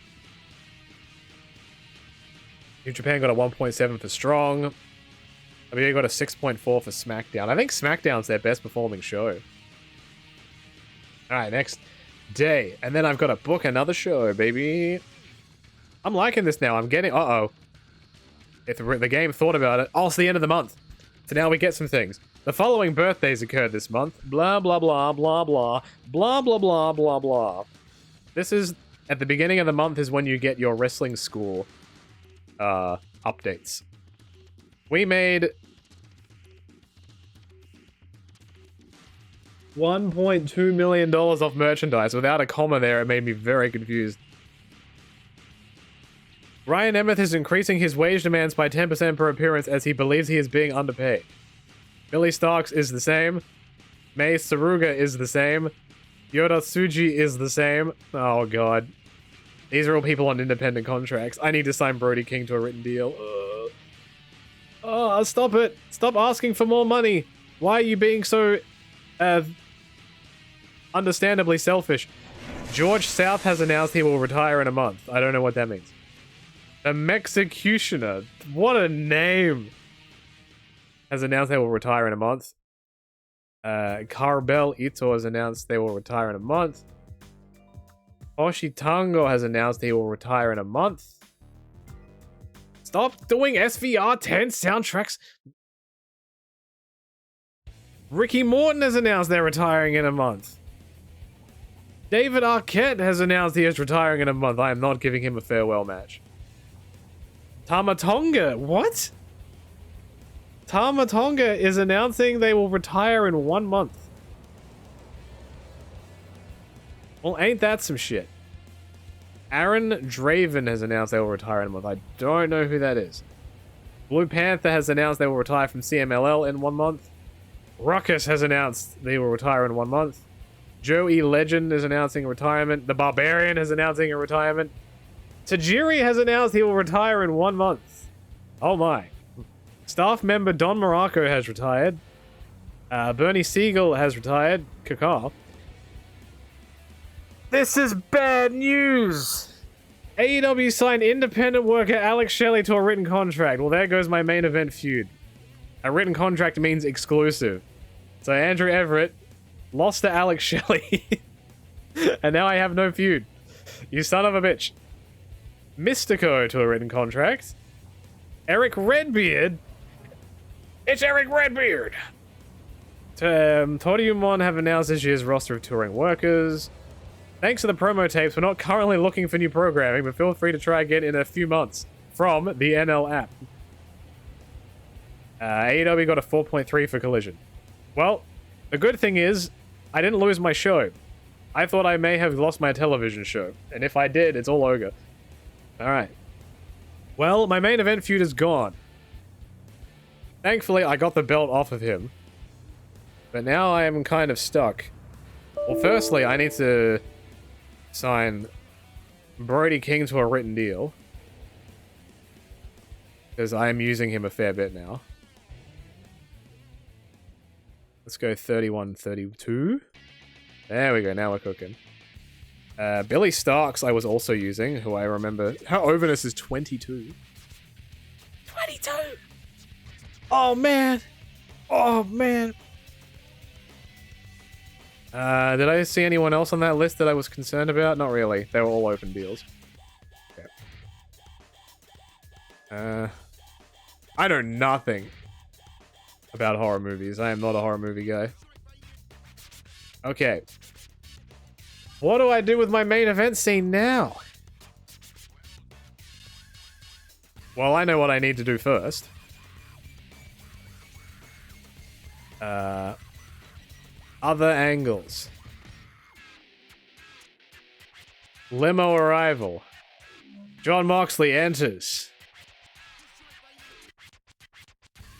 New Japan got a 1.7 for Strong. WWE got a 6.4 for SmackDown. I think SmackDown's their best performing show. Alright, next. day. And then I've got to book another show, baby. I'm liking this now. I'm getting... Uh-oh. If the game thought about it. Oh, it's the end of the month. So now we get some things. The following birthdays occurred this month. Blah, blah, blah, blah, blah. Blah, blah, blah, blah, blah. This is... At the beginning of the month is when you get your wrestling school updates. We made... $1.2 million off merchandise. Without a comma there, it made me very confused. Ryan Emmeth is increasing his wage demands by 10% per appearance as he believes he is being underpaid. Billy Starks is the same. Mei Saruga is the same. Yoda Tsuji is the same. Oh god. These are all people on independent contracts. I need to sign Brody King to a written deal. Oh, stop it. Stop asking for more money. Why are you being so... understandably selfish. George South has announced he will retire in a month. I don't know what that means. The Mexicutioner. What a name. Has announced they will retire in a month. Carbel Ito has announced they will retire in a month. Oshitango has announced he will retire in a month. Stop doing SVR 10 soundtracks. Ricky Morton has announced they're retiring in a month. David Arquette has announced he is retiring in a month. I am not giving him a farewell match. Tamatonga, what? Tamatonga is announcing they will retire in 1 month. Well, ain't that some shit? Aaron Draven has announced they will retire in a month. I don't know who that is. Blue Panther has announced they will retire from CMLL in 1 month. Ruckus has announced they will retire in 1 month. Joey Legend is announcing retirement. The Barbarian is announcing a retirement. Tajiri has announced he will retire in 1 month. Oh my. Staff member Don Morocco has retired. Bernie Siegel has retired. Kakar. This is bad news! AEW signed independent worker Alex Shelley to a written contract. Well, there goes my main event feud. A written contract means exclusive. So Andrew Everett lost to Alex Shelley. And now I have no feud. You son of a bitch. Mystico to a written contract. Eric Redbeard. It's Eric Redbeard! Toriumon have announced this year's roster of touring workers. Thanks to the promo tapes, we're not currently looking for new programming, but feel free to try again in a few months. From the NL app. AEW got a 4.3 for Collision. Well, the good thing is, I didn't lose my show. I thought I may have lost my television show. And if I did, it's all ogre. Alright. Well, my main event feud is gone. Thankfully, I got the belt off of him. But now I am kind of stuck. Well, firstly, I need to sign Brody King to a written deal. Because I am using him a fair bit now. Let's go 31-32. There we go, now we're cooking. Billy Starks I was also using, who I remember... Her overness is 22. 22! Oh, man! Oh, man! Did I see anyone else on that list that I was concerned about? Not really. They were all open deals. Okay. I know nothing about horror movies. I am not a horror movie guy. Okay. What do I do with my main event scene now? Well, I know what I need to do first. Other angles. Limo arrival. John Moxley enters.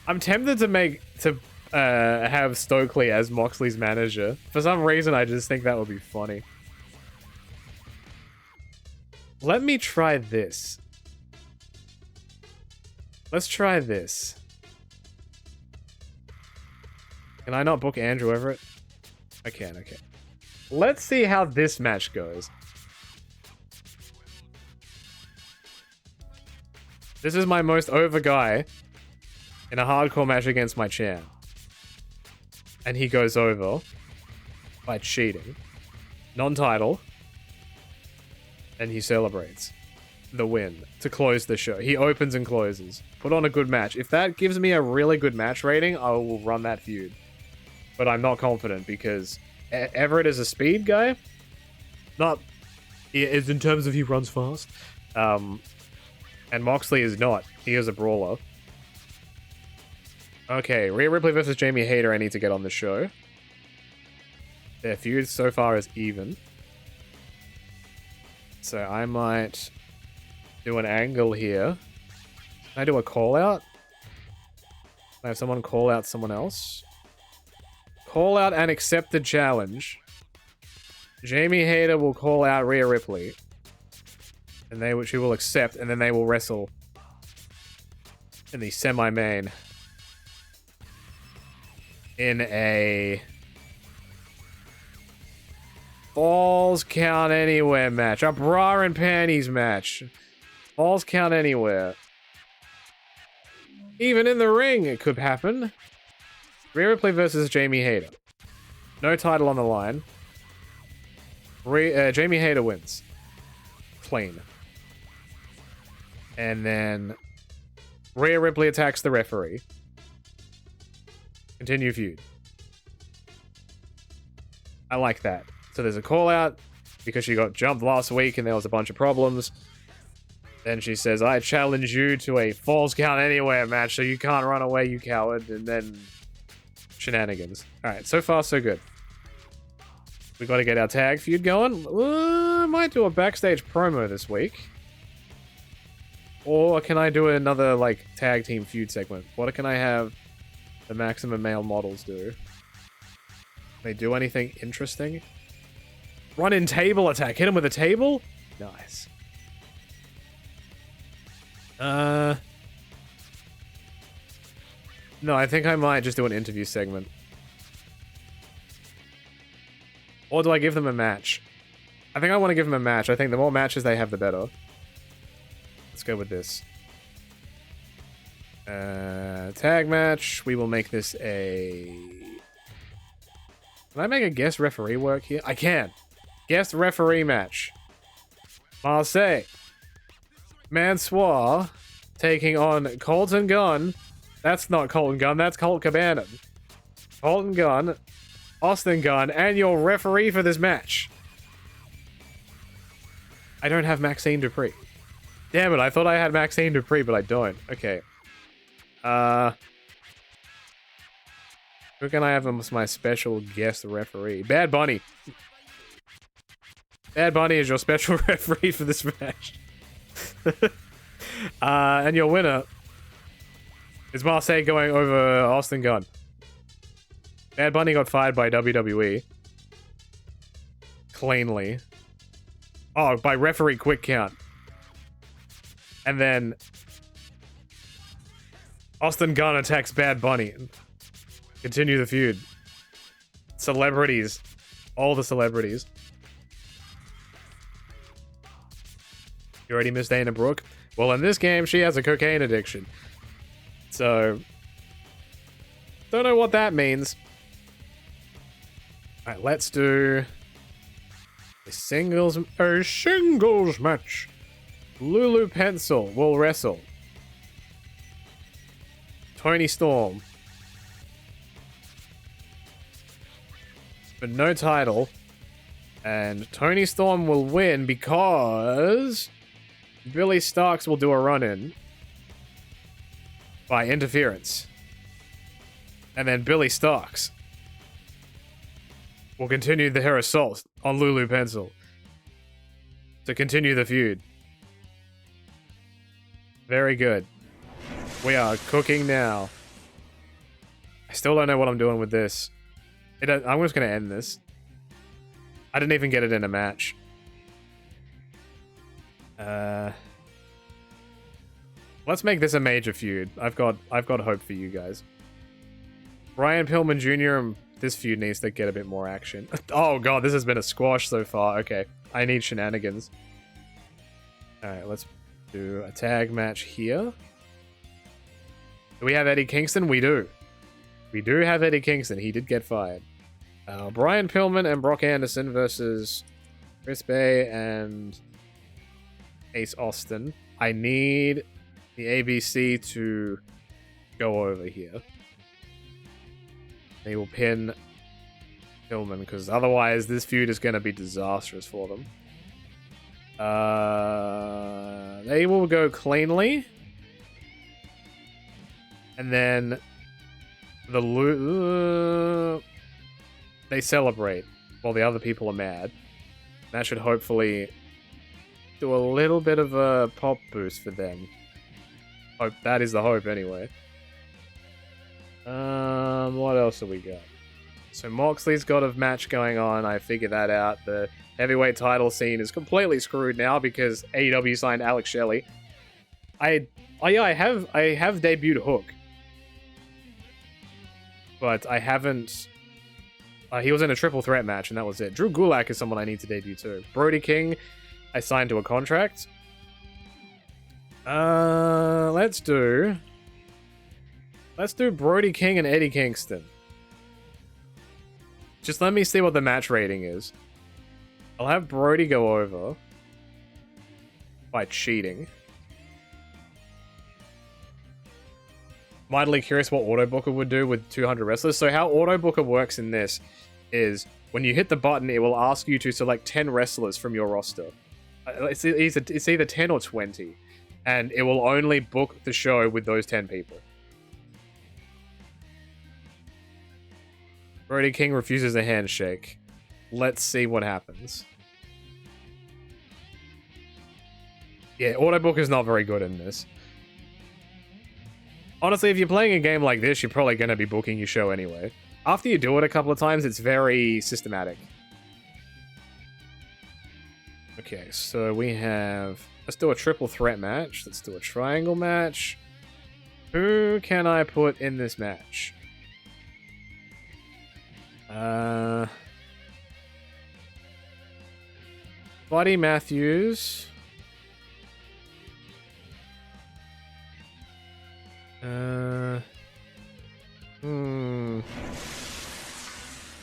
I'm tempted to have Stokely as Moxley's manager. For some reason, I just think that would be funny. Let me try this. Let's try this. Can I not book Andrew Everett? I can, okay. Let's see how this match goes. This is my most over guy in a hardcore match against my champ. And he goes over by cheating. non-title, and he celebrates the win to close the show. He opens and closes. Put on a good match. If that gives me a really good match rating, I will run that feud. But I'm not confident because Everett is a speed guy. Not is in terms of he runs fast. And Moxley is not. He is a brawler. Okay, Rhea Ripley versus Jamie Hayter I need to get on the show. Their feud so far is even. So I might do an angle here. Can I do a call out? Can I have someone call out someone else? Call out and accept the challenge. Jamie Hayter will call out Rhea Ripley. And she will accept, and then they will wrestle in the semi-main. In a Falls Count Anywhere match. A bra and panties match. Falls Count Anywhere. Even in the ring, it could happen. Rhea Ripley versus Jamie Hayter. No title on the line. Jamie Hayter wins. Clean. And then Rhea Ripley attacks the referee. Continue feud. I like that. So there's a call out because she got jumped last week and there was a bunch of problems. Then she says, I challenge you to a Falls Count Anywhere match so you can't run away, you coward. And then shenanigans. Alright, so far so good. We got to get our tag feud going. I might do a backstage promo this week. Or can I do another, like, tag team feud segment? What can I have the Maximum Male Models do? They do anything interesting? Run in table attack. Hit him with a table? Nice. No, I think I might just do an interview segment. Or do I give them a match? I think I want to give them a match. I think the more matches they have, the better. Let's go with this. Tag match. We will make this a... Can I make a guest referee work here? I can. Guest referee match. Marseille. Mansoir taking on Colton Gunn. That's not Colton Gunn. That's Colt Cabana. Colton Gunn. Austin Gunn. And your referee for this match. I don't have Maxine Dupree. Damn it, I thought I had Maxine Dupree, but I don't. Okay. Who can I have as my special guest referee? Bad Bunny. Bad Bunny is your special referee for this match. And your winner is Marseille going over Austin Gunn. Bad Bunny got fired by WWE. Cleanly. Oh, by referee quick count. And then Austin Gunn attacks Bad Bunny. Continue the feud. Celebrities. All the celebrities. You already missed Dana Brooke? Well, in this game, she has a cocaine addiction. So, don't know what that means. Alright, let's do a singles match. Lulu Pencil will wrestle Tony Storm. But no title. And Tony Storm will win because Billy Starks will do a run-in by interference. And then Billy Starks will continue her assault on Lulu Pencil to continue the feud. Very good. We are cooking now. I still don't know what I'm doing with this. I'm just going to end this. I didn't even get it in a match. Let's make this a major feud. I've got hope for you guys. Brian Pillman Jr. and this feud needs to get a bit more action. Oh god, this has been a squash so far. Okay, I need shenanigans. Alright, let's do a tag match here. Do we have Eddie Kingston? We do. We do have Eddie Kingston. He did get fired. Brian Pillman and Brock Anderson versus Chris Bay and Ace Austin. I need the ABC to go over here. They will pin Pillman because otherwise this feud is going to be disastrous for them. They will go cleanly. And then they celebrate while the other people are mad. That should hopefully do a little bit of a pop boost for them. Hope that is the hope anyway. What else have we got? So Moxley's got a match going on. I figured that out. The heavyweight title scene is completely screwed now because AEW signed Alex Shelley. I have debuted Hook, but I haven't. He was in a triple threat match, and that was it. Drew Gulak is someone I need to debut too. Brody King, I signed to a contract. Let's do Brody King and Eddie Kingston. Just let me see what the match rating is. I'll have Brody go over by cheating. Mightily curious what Autobooker would do with 200 wrestlers. So how Autobooker works in this is when you hit the button, it will ask you to select 10 wrestlers from your roster. It's either 10 or 20. And it will only book the show with those 10 people. Brody King refuses a handshake. Let's see what happens. Yeah, Autobooker's not very good in this. Honestly, if you're playing a game like this, you're probably going to be booking your show anyway. After you do it a couple of times, it's very systematic. Okay, so we have... Let's do a triple threat match. Let's do a triangle match. Who can I put in this match? Buddy Matthews.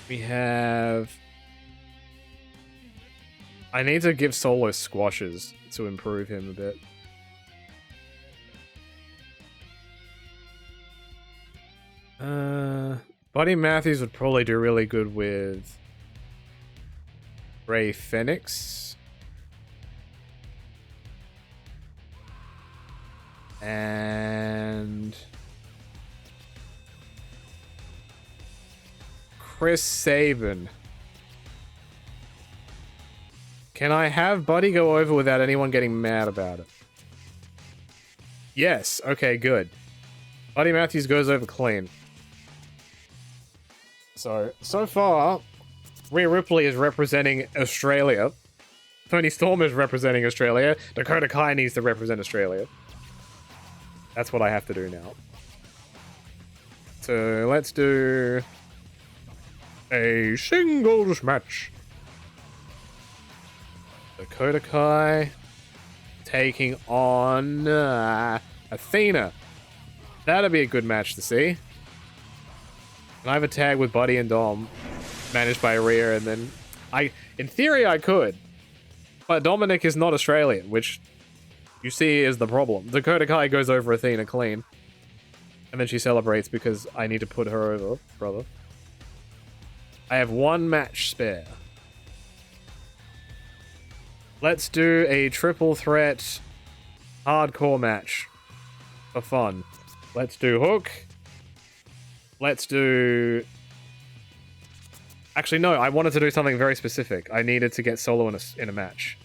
We have... I need to give Solo squashes to improve him a bit. Buddy Matthews would probably do really good with Ray Phoenix. And Chris Sabin. Can I have Buddy go over without anyone getting mad about it? Yes. Okay, good. Buddy Matthews goes over clean. So far, Rhea Ripley is representing Australia. Tony Storm is representing Australia. Dakota Kai needs to represent Australia. That's what I have to do now. So let's do a singles match. Dakota Kai taking on Athena. That'll be a good match to see. And I have a tag with Buddy and Dom, managed by Rhea, and then in theory, I could. But Dominic is not Australian, which you see is the problem. Dakota Kai goes over Athena clean. And then she celebrates because I need to put her over, brother. I have one match spare. Let's do a triple threat hardcore match for fun. Let's do Hook. Let's do... Actually, no, I wanted to do something very specific. I needed to get Solo in a match.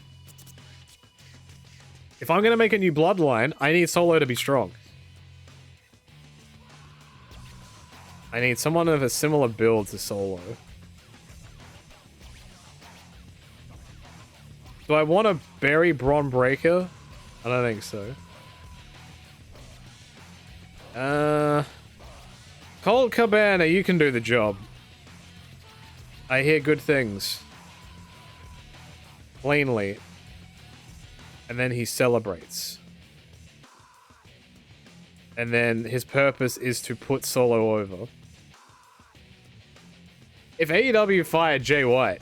If I'm going to make a new bloodline, I need Solo to be strong. I need someone of a similar build to Solo. Do I want to bury Bron Breakker? I don't think so. Colt Cabana, you can do the job. I hear good things. Plainly. And then he celebrates. And then his purpose is to put Solo over. If AEW fired Jay White,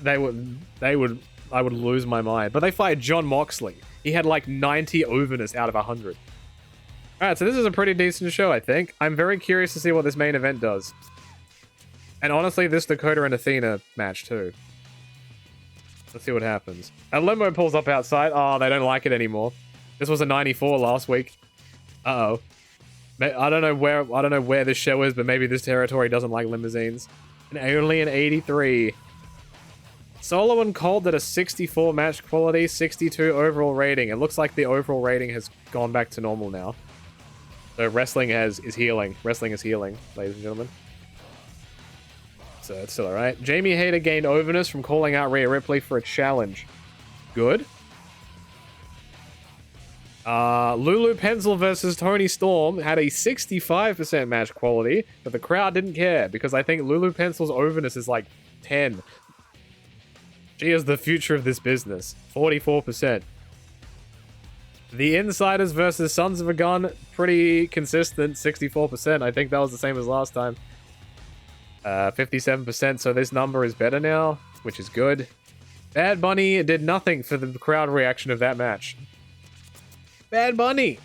I would lose my mind. But they fired John Moxley. He had like 90 overness out of 100. Alright, so this is a pretty decent show, I think. I'm very curious to see what this main event does. And honestly, this Dakota and Athena match too. Let's see what happens. A limo pulls up outside. Oh, they don't like it anymore. This was a 94 last week. Uh-oh. I don't know where this show is, but maybe this territory doesn't like limousines. And only an 83. Solo and Colt did a 64 match quality, 62 overall rating. It looks like the overall rating has gone back to normal now. So wrestling is healing. Wrestling is healing, ladies and gentlemen. So it's still alright. Jamie Hayter gained overness from calling out Rhea Ripley for a challenge. Good. Lulu Pencil versus Toni Storm had a 65% match quality, but the crowd didn't care because I think Lulu Pencil's overness is like 10. She is the future of this business. 44%. The Insiders versus Sons of a Gun, pretty consistent, 64%. I think that was the same as last time. 57%, so this number is better now, which is good. Bad Bunny did nothing for the crowd reaction of that match. Bad Bunny!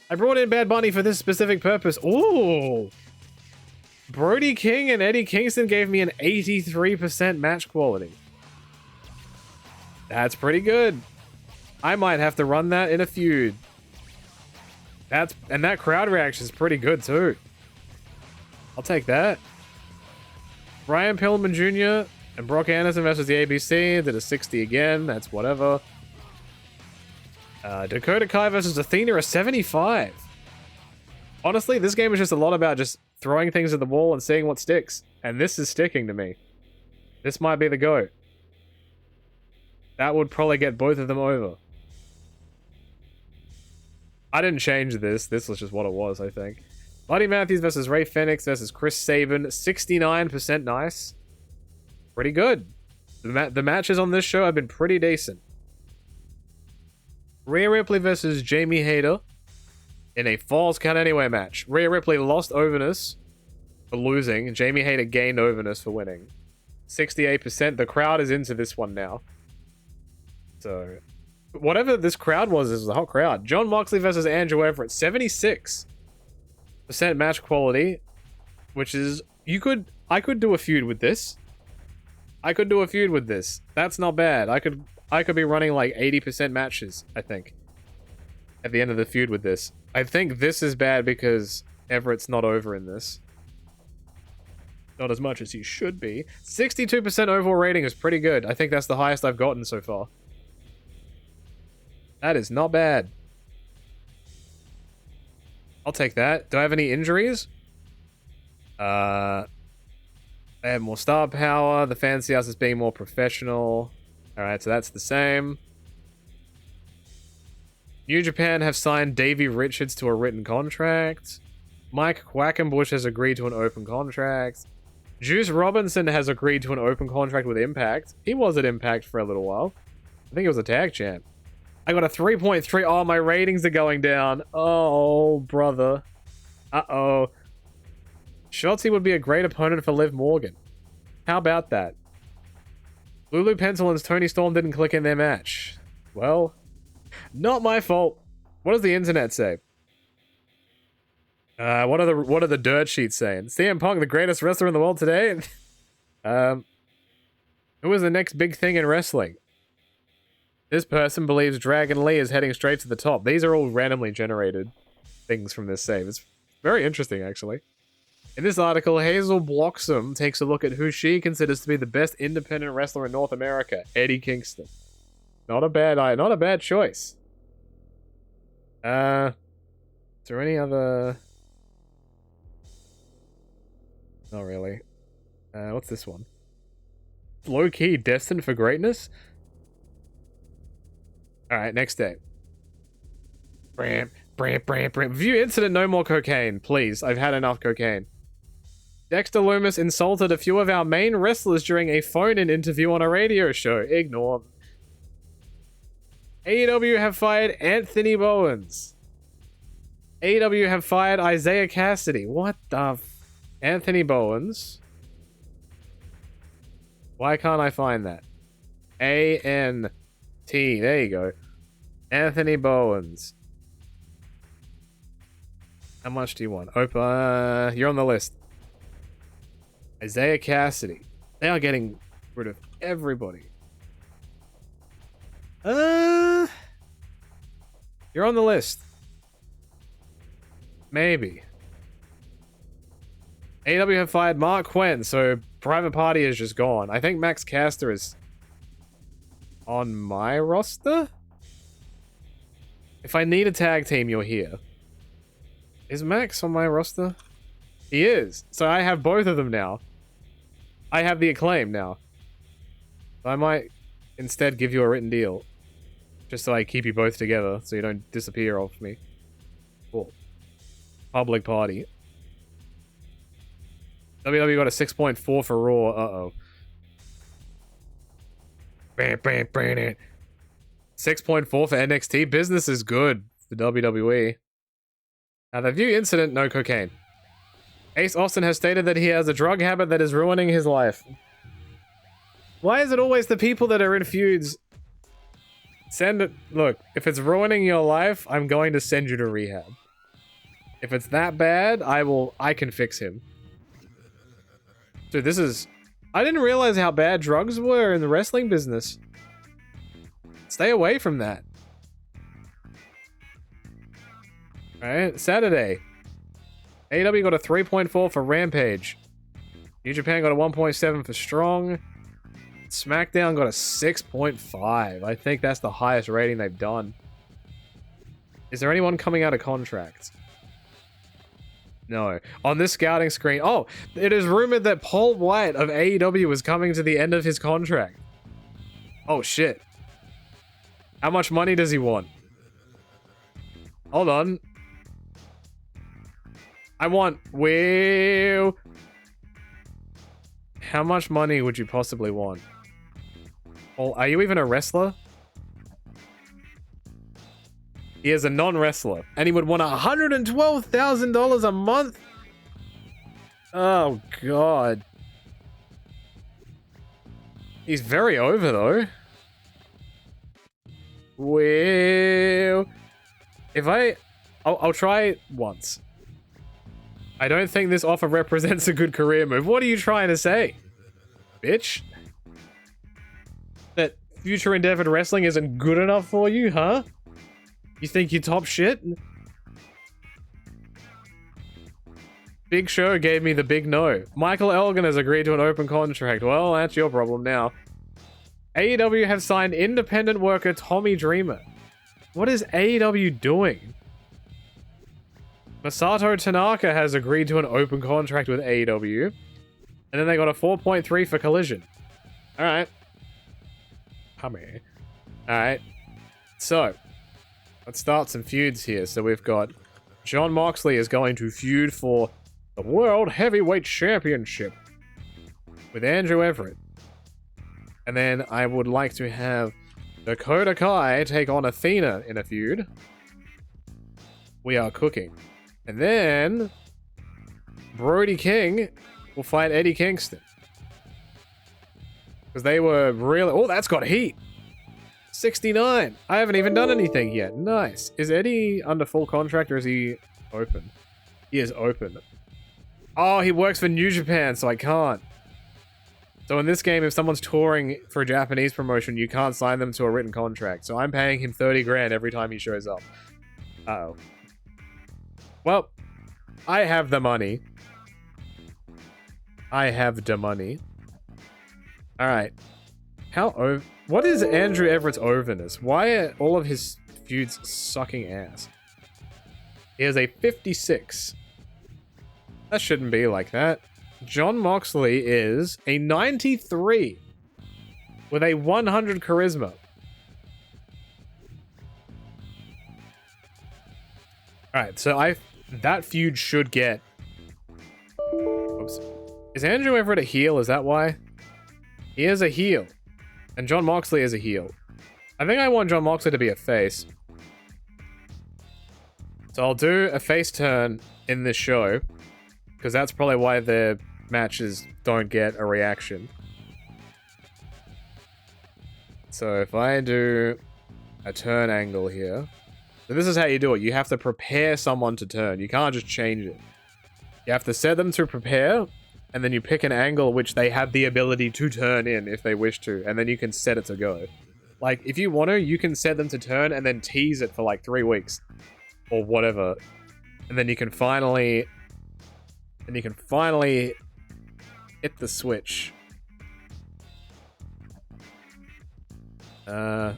I brought in Bad Bunny for this specific purpose. Ooh! Brody King and Eddie Kingston gave me an 83% match quality. That's pretty good. I might have to run that in a feud. And that crowd reaction is pretty good too. I'll take that. Brian Pillman Jr. and Brock Anderson versus the ABC did a 60 again. That's whatever. Dakota Kai versus Athena, a 75. Honestly, this game is just a lot about just throwing things at the wall and seeing what sticks. And this is sticking to me. This might be the go. That would probably get both of them over. I didn't change this. This was just what it was, I think. Buddy Matthews versus Ray Fenix versus Chris Sabin. 69% nice. Pretty good. The matches on this show have been pretty decent. Rhea Ripley versus Jamie Hayter in a Falls Count Anywhere match. Rhea Ripley lost overness for losing. Jamie Hayter gained overness for winning. 68%. The crowd is into this one now. So, whatever this crowd was, this was a hot crowd. John Moxley versus Andrew Everett. 76% match quality, which is I could do a feud with this. I could do a feud with this. That's not bad. I could be running like 80% matches, I think, at the end of the feud with this. I think this is bad because Everett's not over in this. Not as much as he should be. 62% overall rating is pretty good. I think that's the highest I've gotten so far. That is not bad. I'll take that. Do I have any injuries? I have more star power. The fancy house is being more professional. Alright, so that's the same. New Japan have signed Davey Richards to a written contract. Mike Quackenbush has agreed to an open contract. Juice Robinson has agreed to an open contract with Impact. He was at Impact for a little while. I think he was a tag champ. I got a 3.3. Oh, my ratings are going down. Oh, brother. Uh-oh. Shotzi would be a great opponent for Liv Morgan. How about that? Lulu Pencil and Toni Storm didn't click in their match. Well, not my fault. What does the internet say? What are the dirt sheets saying? CM Punk, the greatest wrestler in the world today? Who is the next big thing in wrestling? This person believes Dragon Lee is heading straight to the top. These are all randomly generated things from this save. It's very interesting, actually. In this article, Hazel Bloxham takes a look at who she considers to be the best independent wrestler in North America, Eddie Kingston. Not a bad choice. Is there any other? Not really. What's this one? Low key, destined for greatness. All right, next day. View incident, no more cocaine, please. I've had enough cocaine. Dexter Lumis insulted a few of our main wrestlers during a phone-in interview on a radio show. Ignore. AEW have fired Anthony Bowens. AEW have fired Isaiah Cassidy. What the Anthony Bowens Why can't I find that? A-N-T. There you go. Anthony Bowens. How much do you want? Opa, you're on the list. Isaiah Cassidy. They are getting rid of everybody. You're on the list. Maybe. AEW have fired Mark Quinn, so Private Party is just gone. I think Max Caster is on my roster? If I need a tag team, you're here. Is Max on my roster? He is. So I have both of them now. I have the Acclaim now. I might instead give you a written deal. Just so I keep you both together, so you don't disappear off me. Cool. Public Party. WWE got a 6.4 for Raw. Uh-oh. 6.4 for NXT. Business is good for WWE. Now, the View incident, no cocaine. Ace Austin has stated that he has a drug habit that is ruining his life. Why is it always the people that are in feuds? Send it. Look, if it's ruining your life, I'm going to send you to rehab. If it's that bad, I can fix him. Dude, this is... I didn't realize how bad drugs were in the wrestling business. Stay away from that. Alright, Saturday. AEW got a 3.4 for Rampage. New Japan got a 1.7 for Strong. SmackDown got a 6.5. I think that's the highest rating they've done. Is there anyone coming out of contract? No. On this scouting screen... Oh! It is rumored that Paul White of AEW was coming to the end of his contract. Oh, shit. How much money does he want? Hold on. I want... Well... How much money would you possibly want? Oh, are you even a wrestler? He is a non-wrestler. And he would want $112,000 a month? Oh, God. He's very over, though. Well... If I'll try once. I don't think this offer represents a good career move. What are you trying to say? Bitch? That future endeavored wrestling isn't good enough for you, huh? You think you're top shit? Big Show gave me the big no. Michael Elgin has agreed to an open contract. Well, that's your problem now. AEW have signed independent worker Tommy Dreamer. What is AEW doing? Masato Tanaka has agreed to an open contract with AEW. And then they got a 4.3 for Collision. Alright. Come here. Alright. So, let's start some feuds here. So we've got Jon Moxley is going to feud for the World Heavyweight Championship with Andrew Everett. And then I would like to have Dakota Kai take on Athena in a feud. We are cooking. And then Brody King will fight Eddie Kingston. Because they were really... Oh, that's got heat. 69. I haven't even done anything yet. Nice. Is Eddie under full contract or is he open? He is open. Oh, he works for New Japan, so I can't. So in this game, if someone's touring for a Japanese promotion, you can't sign them to a written contract. So I'm paying him 30 grand every time he shows up. Uh-oh. Well, I have the money. I have the money. Alright. What is Andrew Everett's overness? Why are all of his feuds sucking ass? He has a 56. That shouldn't be like that. Jon Moxley is a 93 with a 100 charisma. Alright, so that feud should get... Oops. Is Andrew Everett a heel? Is that why? He is a heel. And Jon Moxley is a heel. I think I want Jon Moxley to be a face. So I'll do a face turn in this show. Because that's probably why the matches don't get a reaction. So if I do a turn angle here, so this is how you do it. You have to prepare someone to turn. You can't just change it. You have to set them to prepare, and then you pick an angle which they have the ability to turn in if they wish to, and then you can set it to go. Like, if you want to, you can set them to turn and then tease it for like 3 weeks. Or whatever. And then you can finally... hit the switch.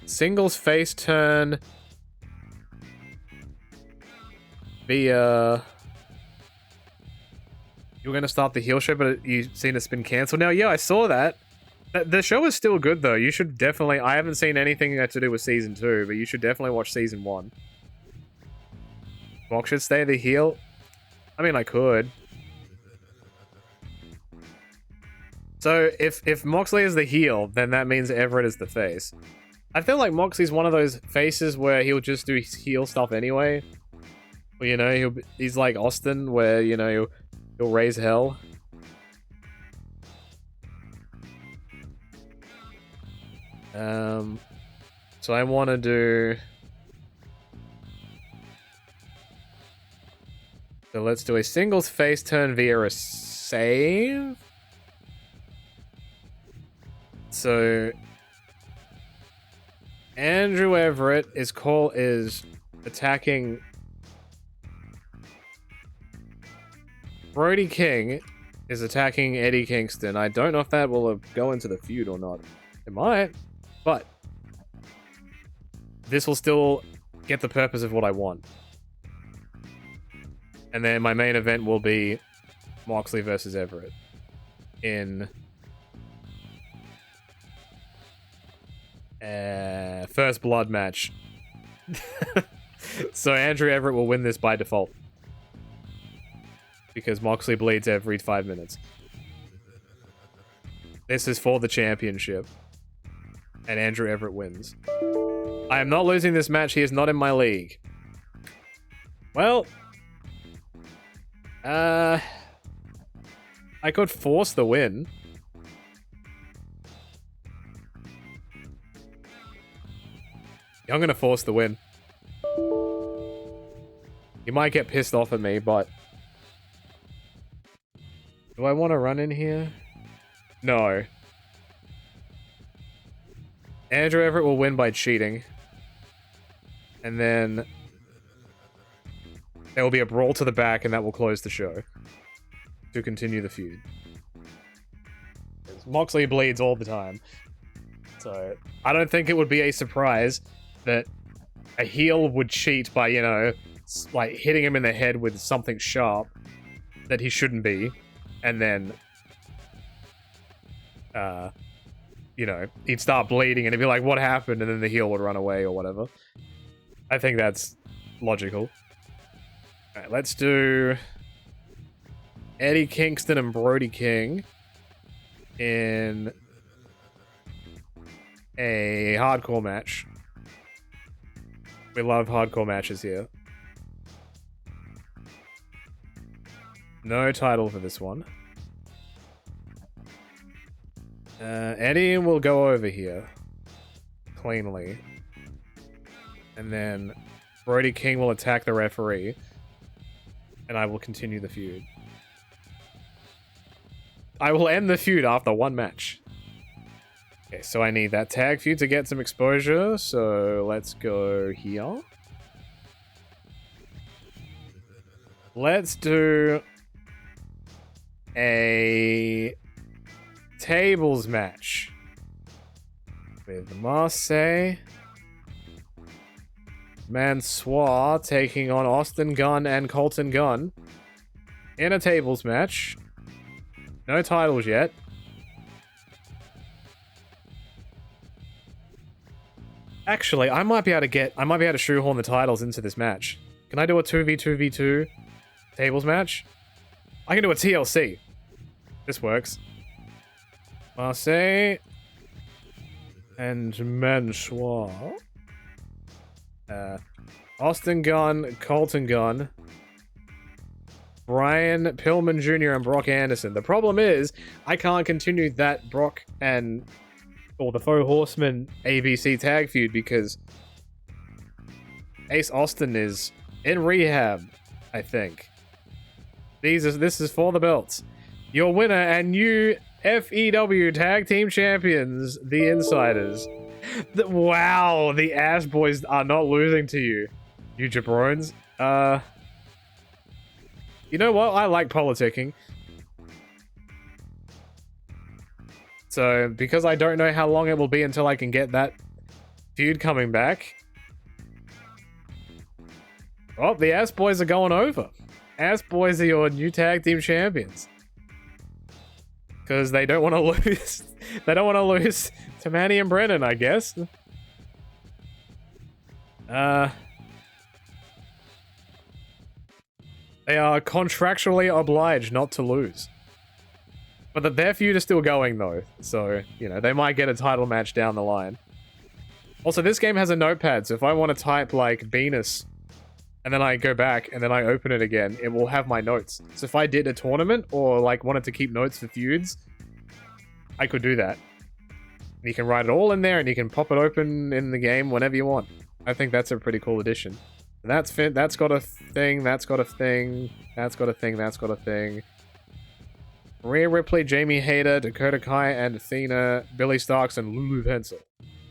Singles face turn... via... You were going to start the heel show, but you've seen it's been cancelled now. Yeah, I saw that. The show is still good, though. You should definitely... I haven't seen anything to do with Season 2, but you should definitely watch Season 1. Mox should stay the heel? I mean, I could. So, if Moxley is the heel, then that means Everett is the face. I feel like Moxley's one of those faces where he'll just do heel stuff anyway. Well, you know, he's like Austin, where, you know, he'll raise hell. So I want to do... So let's do a singles face turn via a save. So Andrew Everett is attacking Brody King is attacking Eddie Kingston. I don't know if that will go into the feud or not. It might, but this will still get the purpose of what I want. And then my main event will be Moxley versus Everett in First Blood match. So Andrew Everett will win this by default. Because Moxley bleeds every 5 minutes. This is for the championship. And Andrew Everett wins. I am not losing this match. He is not in my league. Well... I could force the win. I'm gonna force the win. You might get pissed off at me, but... Do I want to run in here? No. Andrew Everett will win by cheating. And then... there will be a brawl to the back, and that will close the show. To continue the feud. Moxley bleeds all the time. So, I don't think it would be a surprise that a heel would cheat by, you know, like hitting him in the head with something sharp that he shouldn't be. And then, you know, he'd start bleeding and he'd be like, what happened? And then the heel would run away or whatever. I think that's logical. Alright, let's do Eddie Kingston and Brody King in a hardcore match. We love hardcore matches here. No title for this one. Eddie will go over here cleanly. And then Brody King will attack the referee. And I will continue the feud. I will end the feud after one match. Okay, so I need that tag feud to get some exposure. So let's go here. Let's do a tables match with Marseille Mansoir taking on Austin Gunn and Colton Gunn in a tables match. No titles yet. Actually, I might be able to shoehorn the titles into this match. Can I do a 2v2v2 tables match? I can do a TLC. This works. Marseille and Mansoir. Austin Gunn, Colton Gunn, Brian Pillman Jr. and Brock Anderson. The problem is, I can't continue that Brock and or the Four Horsemen ABC tag feud, because Ace Austin is in rehab, I think. This is for the belts. Your winner and new FEW Tag Team Champions, the Insiders. Wow, the Ass Boys are not losing to you, you jabrones. You know what? I like politicking. So, because I don't know how long it will be until I can get that feud coming back. Oh, the Ass Boys are going over. Ass Boys are your new tag team champions. Because they don't want to lose. They don't want to lose to Manny and Brennan, I guess. They are contractually obliged not to lose. But their feud is still going, though. So, you know, they might get a title match down the line. Also, this game has a notepad, so if I want to type, like, Venus, and then I go back, and then I open it again, it will have my notes. So if I did a tournament, or, like, wanted to keep notes for feuds, I could do that. And you can write it all in there, and you can pop it open in the game whenever you want. I think that's a pretty cool addition. And that's got a thing, that's got a thing, that's got a thing, that's got a thing. Rhea Ripley, Jamie Hayter, Dakota Kai, and Athena, Billy Starks, and Lulu Pencil.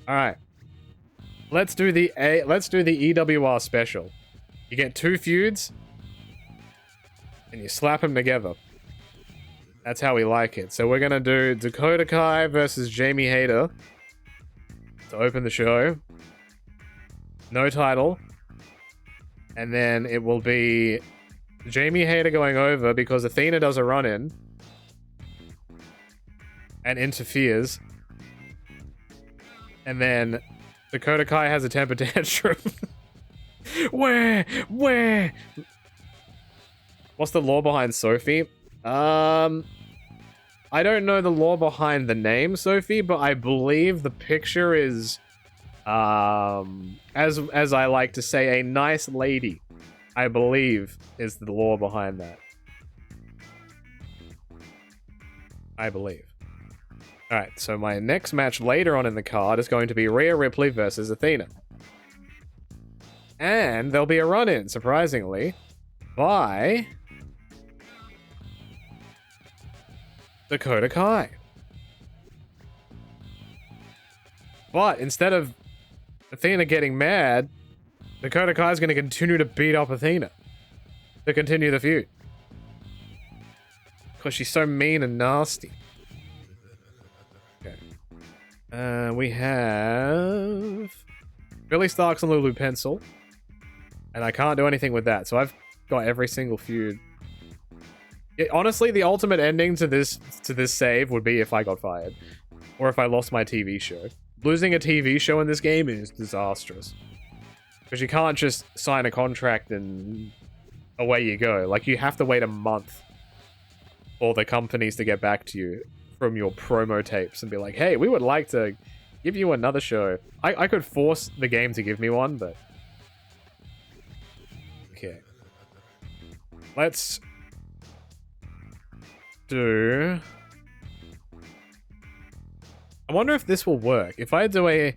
Alright. Let's do the EWR special. You get 2 feuds, and you slap them together. That's how we like it. So we're gonna do Dakota Kai versus Jamie Hayter to open the show. No title. And then it will be Jamie Hayter going over because Athena does a run-in and interferes. And then Dakota Kai has a temper tantrum. Where? What's the lore behind Sophie? I don't know the lore behind the name Sophie, but I believe the picture is, as I like to say, a nice lady. I believe is the lore behind that. I believe. Alright, so my next match later on in the card is going to be Rhea Ripley versus Athena. And there'll be a run-in, surprisingly, by Dakota Kai. But instead of Athena getting mad, Dakota Kai is going to continue to beat up Athena to continue the feud. Because she's so mean and nasty. Okay. We have Billy Starks and Lulu Pencil. And I can't do anything with that, so I've got every single feud. Honestly, the ultimate ending to this save would be if I got fired. Or if I lost my TV show. Losing a TV show in this game is disastrous. Because you can't just sign a contract and away you go. Like, you have to wait a month for the companies to get back to you from your promo tapes and be like, hey, we would like to give you another show. I could force the game to give me one, but... Okay. Let's do... I wonder if this will work. If I do a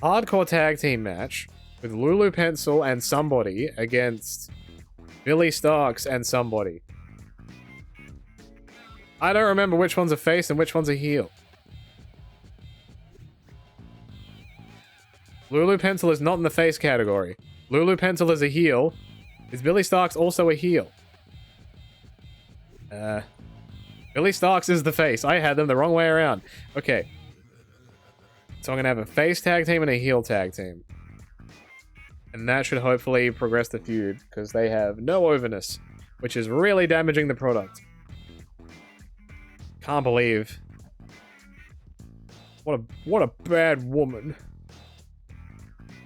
hardcore tag team match with Lulu Pencil and somebody against Billy Starks and somebody. I don't remember which one's a face and which one's a heel. Lulu Pencil is not in the face category. Lulu Pencil is a heel. Is Billy Starks also a heel? Billy Starks is the face. I had them the wrong way around. Okay. So I'm going to have a face tag team and a heel tag team. And that should hopefully progress the feud, because they have no overness, which is really damaging the product. Can't believe. What a bad woman.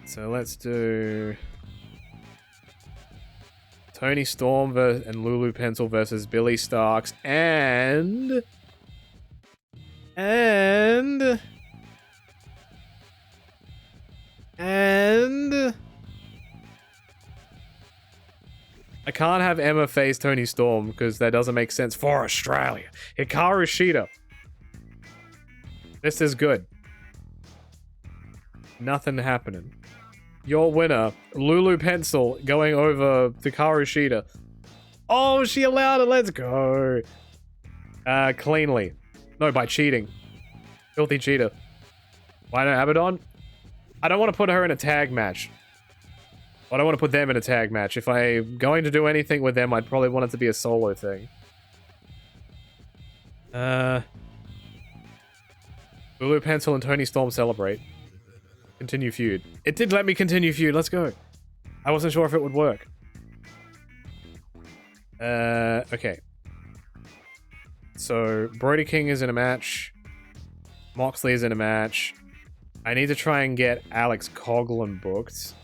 So let's do Toni Storm and Lulu Pencil versus Billy Starks and I can't have Emma face Toni Storm because that doesn't make sense for Australia. Hikaru Shida. This is good. Nothing happening. Your winner, Lulu Pencil, going over Hikaru Shida. Oh, she allowed it. Let's go. Cleanly. No, by cheating. Filthy cheater. Why not Abaddon? I don't want to put her in a tag match. I don't want to put them in a tag match. If I'm going to do anything with them, I'd probably want it to be a solo thing. Lulu Pencil and Tony Storm celebrate. Continue feud. It did let me continue feud. Let's go. I wasn't sure if it would work. Okay. So, Brody King is in a match. Moxley is in a match. I need to try and get Alex Coughlin booked.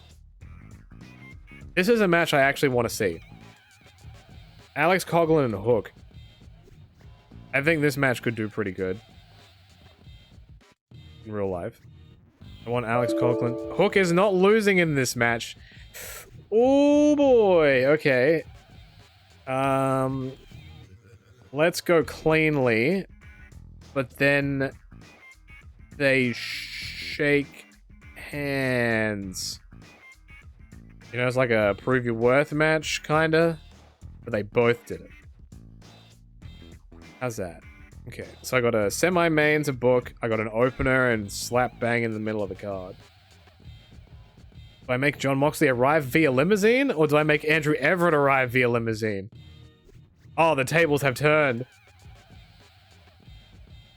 This is a match I actually want to see. Alex Coughlin and Hook. I think this match could do pretty good. In real life. I want Alex Coughlin. Hook is not losing in this match. Oh boy. Okay. Let's go cleanly. But then they shake hands. You know, it's like a prove your worth match, kinda. But they both did it. How's that? Okay, so I got a semi-main to book, I got an opener and slap bang in the middle of the card. Do I make John Moxley arrive via limousine, or do I make Andrew Everett arrive via limousine? Oh, the tables have turned.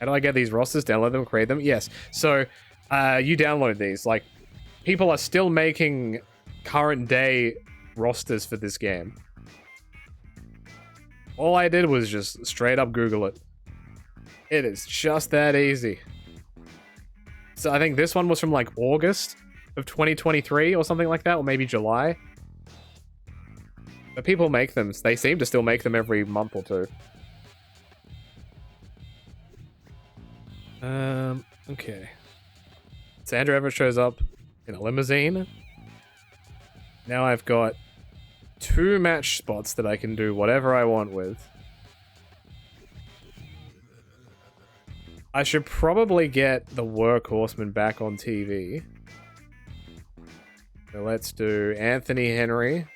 How do I get these rosters? Download them, create them? Yes. So, you download these. Like, people are still making current day rosters for this game. All I did was just straight up Google it. It is just that easy. So I think this one was from like August of 2023 or something like that, or maybe July. But people make them. They seem to still make them every month or two. Okay. So Andrew Everett shows up in a limousine. Now I've got 2 match spots that I can do whatever I want with. I should probably get the Workhorseman back on TV. So let's do Anthony Henry.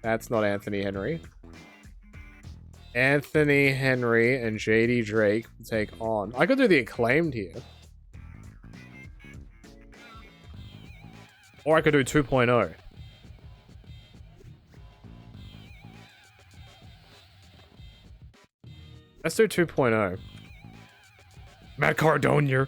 That's not Anthony Henry. Anthony Henry and JD Drake will take on. I could do the Acclaimed here. Or I could do 2.0. Let's do 2.0. Matt Cardona.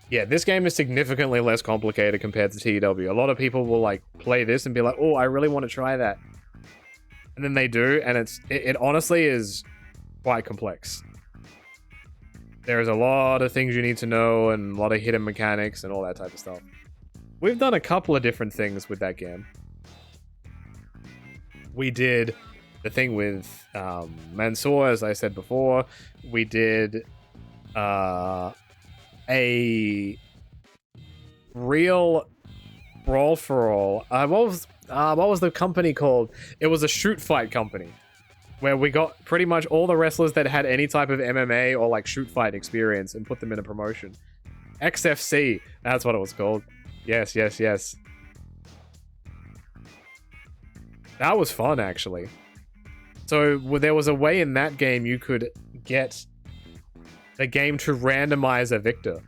Yeah, this game is significantly less complicated compared to TW. A lot of people will like play this and be like, oh, I really want to try that. And then they do, and it honestly is quite complex. There's a lot of things you need to know and a lot of hidden mechanics and all that type of stuff. We've done a couple of different things with that game. We did the thing with Mansoor, as I said before. We did a real brawl for all. What was the company called? It was a shoot fight company where we got pretty much all the wrestlers that had any type of MMA or like shoot fight experience and put them in a promotion. XFC, that's what it was called. Yes, yes, yes. That was fun, actually. So there was a way in that game you could get the game to randomize a victor.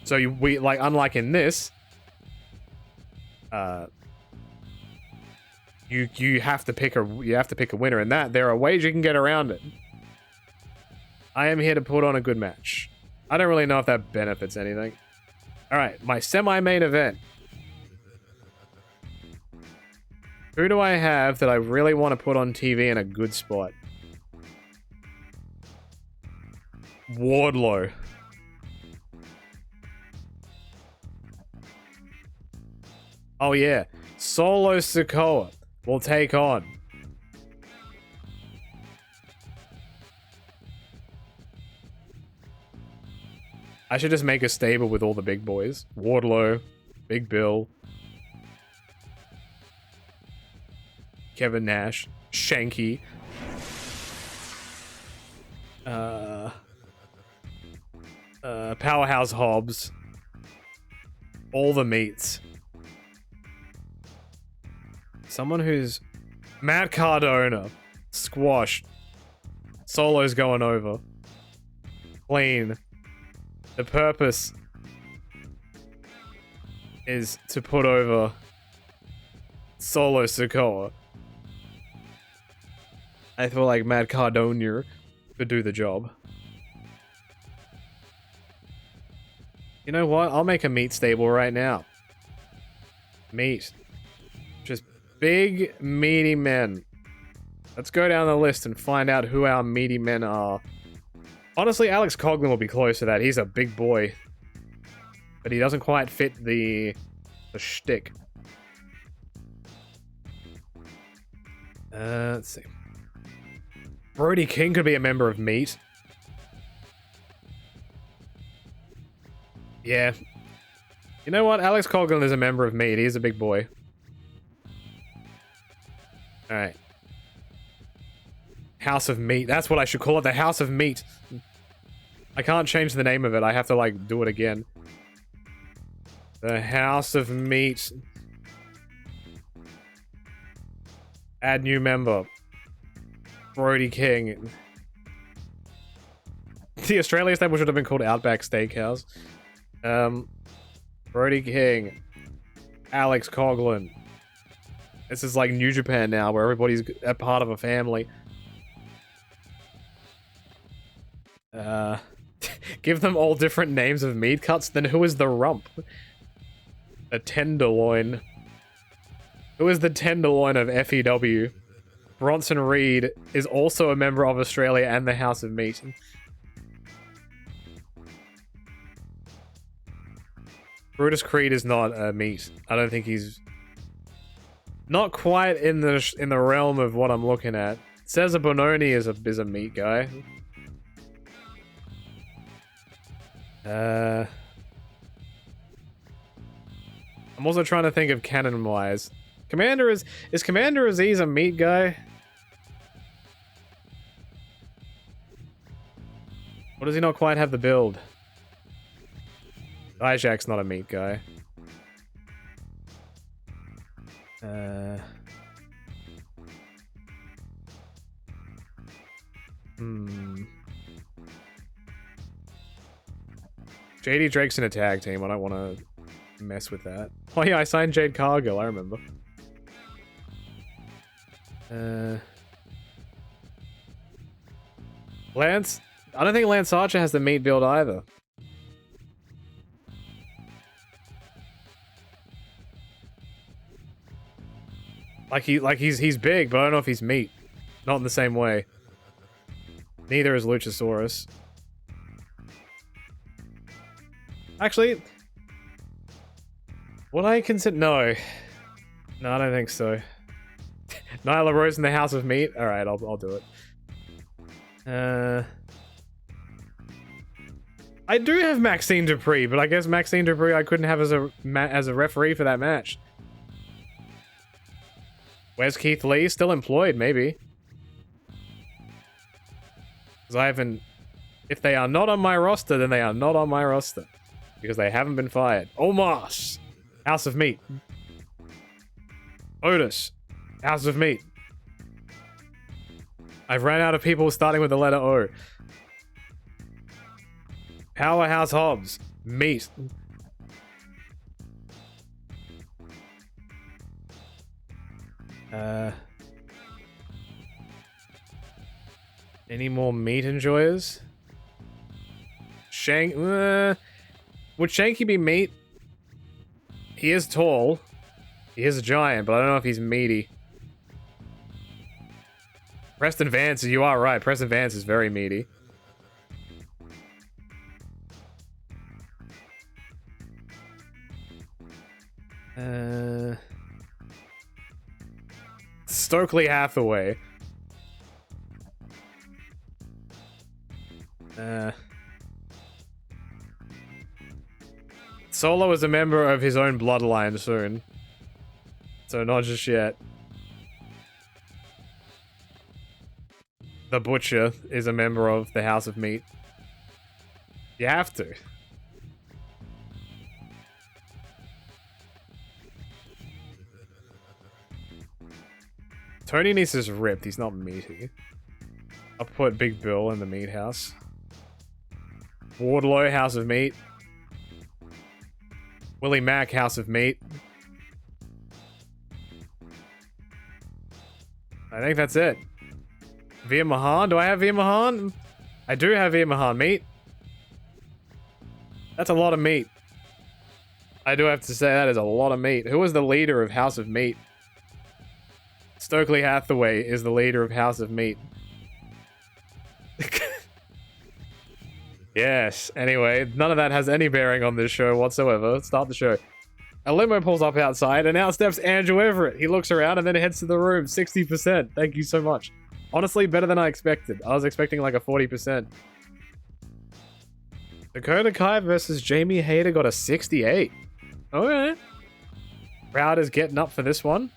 So we like, unlike in this, you have to pick a winner. In that, there are ways you can get around it. I am here to put on a good match. I don't really know if that benefits anything. All right, my semi-main event. Who do I have that I really want to put on TV in a good spot? Wardlow. Oh yeah, Solo Sikoa will take on I should just make a stable with all the big boys. Wardlow, Big Bill, Kevin Nash, Shanky. Powerhouse Hobbs. All the meats. Someone who's... Matt Cardona. Squash. Solo's going over. Clean. The purpose is to put over Solo Sikoa. I feel like Matt Cardona could do the job. You know what? I'll make a meat stable right now. Meat. Just big, meaty men. Let's go down the list and find out who our meaty men are. Honestly, Alex Coughlin will be close to that. He's a big boy. But he doesn't quite fit the shtick. Let's see. Brody King could be a member of Meat. Yeah. You know what? Alex Coughlin is a member of Meat. He's a big boy. Alright. House of Meat. That's what I should call it. The House of Meat. I can't change the name of it. I have to, like, do it again. The House of Meat. Add new member. Brody King. The Australia stable should have been called Outback Steakhouse. Brody King. Alex Coughlin. This is like New Japan now, where everybody's a part of a family. Give them all different names of meat cuts, then who is the rump? A tenderloin. Who is the tenderloin of FEW? Bronson Reed is also a member of Australia and the House of Meat. Brutus Creed is not a meat. I don't think he's... Not quite in the realm of what I'm looking at. Cesar Bononi is a meat guy. I'm also trying to think of canon-wise. Is Commander Aziz a meat guy? Or does he not quite have the build? Isaac's not a meat guy. JD Drake's in a tag team. I don't want to mess with that. Oh yeah, I signed Jade Cargill. I remember. Lance? I don't think Lance Archer has the meat build either. He's big, but I don't know if he's meat. Not in the same way. Neither is Luchasaurus. Actually, would I consider... No, I don't think so. Nyla Rose in the House of Meat? Alright, I'll do it. I do have Maxine Dupree, but I guess Maxine Dupree I couldn't have as a referee for that match. Where's Keith Lee? Still employed, maybe. Because I haven't... If they are not on my roster, then they are not on my roster. Because they haven't been fired. Omos! House of Meat. Otis. House of Meat. I've ran out of people starting with the letter O. Powerhouse Hobbs. Meat. Any more meat enjoyers? Would Shanky be meat? He is tall. He is a giant, but I don't know if he's meaty. Preston Vance, you are right. Preston Vance is very meaty. Stokely Hathaway. Solo is a member of his own bloodline soon. So not just yet. The Butcher is a member of the House of Meat. You have to. Tony Nese is ripped. He's not meaty. I'll put Big Bill in the meat house. Wardlow, House of Meat. Willie Mack, House of Meat. I think that's it. Veer Mahan? Do I have Veer Mahan? I do have Veer Mahan meat. That's a lot of meat. I do have to say that is a lot of meat. Who was the leader of House of Meat? Stokely Hathaway is the leader of House of Meat. Yes, anyway, none of that has any bearing on this show whatsoever. Let's start the show. A limo pulls up outside, and out steps Andrew Everett. He looks around and then heads to the room. 60%. Thank you so much. Honestly, better than I expected. I was expecting like a 40%. Dakota Kai versus Jamie Hayter got a 68. Okay. Crowd is getting up for this one.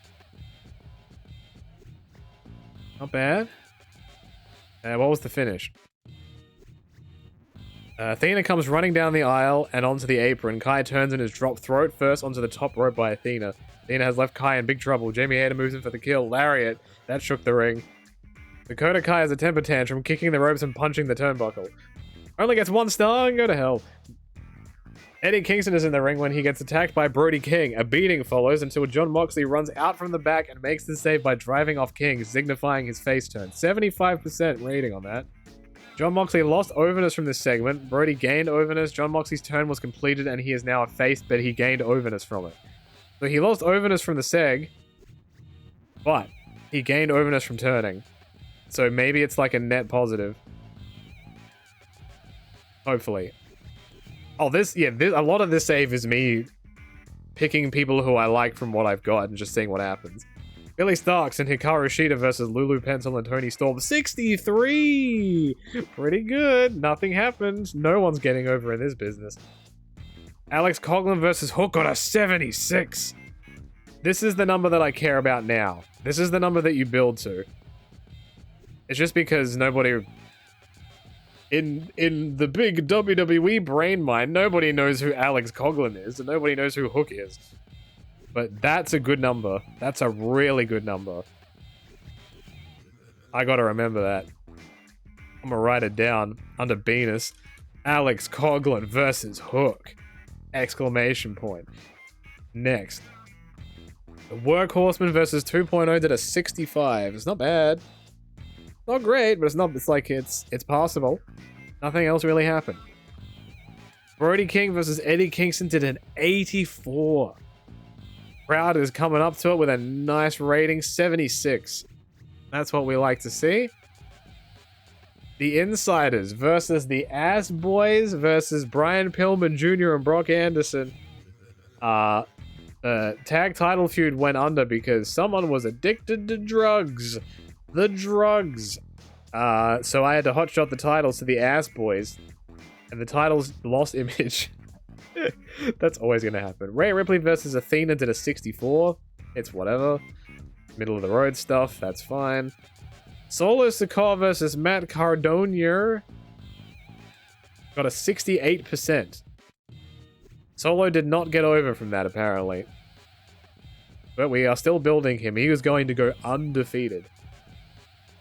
Not bad. What was the finish? Athena comes running down the aisle and onto the apron. Kai turns and is dropped throat first onto the top rope by Athena. Athena has left Kai in big trouble. Jamie Hayter moves in for the kill. Lariat. That shook the ring. Dakota Kai has a temper tantrum, kicking the ropes and punching the turnbuckle. Only gets 1 star and go to hell. Eddie Kingston is in the ring when he gets attacked by Brody King. A beating follows until Jon Moxley runs out from the back and makes the save by driving off King, signifying his face turn. 75% rating on that. Jon Moxley lost overness from this segment. Brody gained overness. Jon Moxley's turn was completed and he is now a face, but he gained overness from it. So he lost overness from the seg, but he gained overness from turning. So maybe it's like a net positive. Hopefully. Oh, a lot of this save is me picking people who I like from what I've got and just seeing what happens. Billy Starks and Hikaru Shida versus Lulu Pencil and Tony Storm. 63! Pretty good. Nothing happened. No one's getting over in this business. Alex Coughlin versus Hook got a 76. This is the number that I care about now. This is the number that you build to. It's just because nobody... In the big WWE brain mind, nobody knows who Alex Coughlin is, and nobody knows who Hook is. But that's a good number. That's a really good number. I gotta remember that. I'm gonna write it down under Venus. Alex Coughlin versus Hook! Exclamation point. Next. The Workhorseman versus 2.0 did a 65. It's not bad. Not great, but it's possible. Nothing else really happened. Brody King versus Eddie Kingston did an 84. Crowd is coming up to it with a nice rating, 76. That's what we like to see. The Insiders versus the Ass Boys versus Brian Pillman Jr. and Brock Anderson. Tag title feud went under because someone was addicted to drugs. The drugs. So I had to hotshot the titles to the Ass Boys. And the titles lost image. That's always going to happen. Rhea Ripley versus Athena did a 64. It's whatever. Middle of the road stuff. That's fine. Solo Sikoa versus Matt Cardona got a 68%. Solo did not get over from that, apparently. But we are still building him. He was going to go undefeated.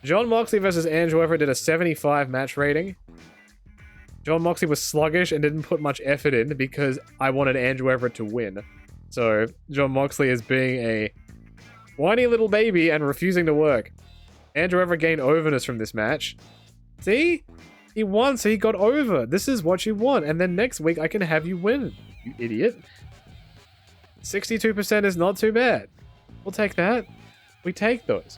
Jon Moxley versus Andrew Everett did a 75 match rating. Jon Moxley was sluggish and didn't put much effort in because I wanted Andrew Everett to win. So Jon Moxley is being a whiny little baby and refusing to work. Andrew Everett gained overness from this match. See? He won, so he got over. This is what you want. And then next week I can have you win, you idiot. 62% is not too bad. We'll take that. We take those.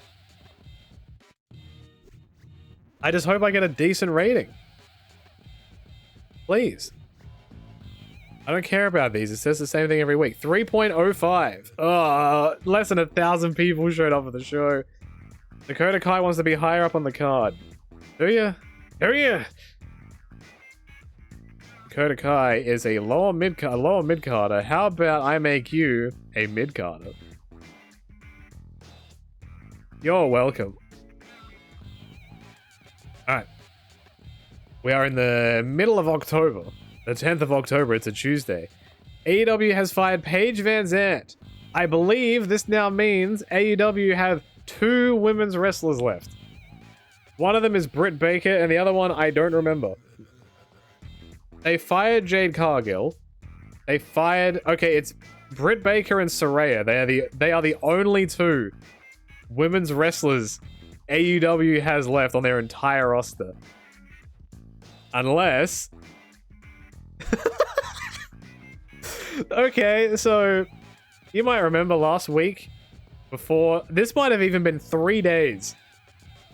I just hope I get a decent rating. Please. I don't care about these. It says the same thing every week. 3.05. Less than 1,000 people showed up for the show. Dakota Kai wants to be higher up on the card. Do ya? Do ya? Dakota Kai is a lower mid-carder. How about I make you a mid-carder? You're welcome. Alright. We are in the middle of October. The 10th of October. It's a Tuesday. AEW has fired Paige Van Zandt. I believe this now means AEW have 2 women's wrestlers left. One of them is Britt Baker, and the other one I don't remember. They fired Jade Cargill. They fired... Okay, it's Britt Baker and Saraya. They are the only 2 women's wrestlers AEW has left on their entire roster. Unless... Okay, so... You might remember last week, before... This might have even been 3 days.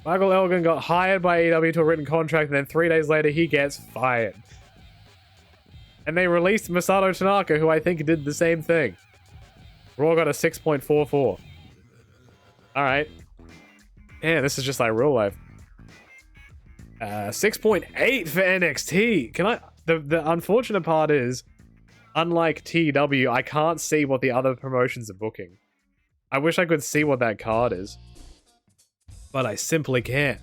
Michael Elgin got hired by AEW to a written contract, and then 3 days later, he gets fired. And they released Masato Tanaka, who I think did the same thing. Raw got a 6.44. Alright. Yeah, this is just like real life. 6.8 for NXT. Can I... The unfortunate part is, unlike TW, I can't see what the other promotions are booking. I wish I could see what that card is. But I simply can't.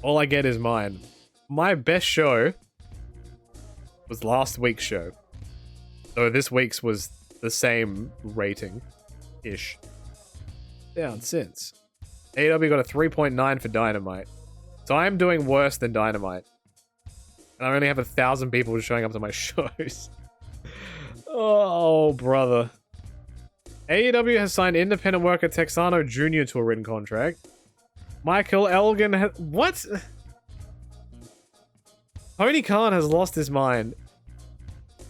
All I get is mine. My best show was last week's show. So this week's was the same rating-ish. Down since. AEW got a 3.9 for Dynamite. So I'm doing worse than Dynamite. And I only have 1,000 people showing up to my shows. Oh, brother. AEW has signed independent worker Texano Jr. to a written contract. Michael Elgin has... What? Tony Khan has lost his mind.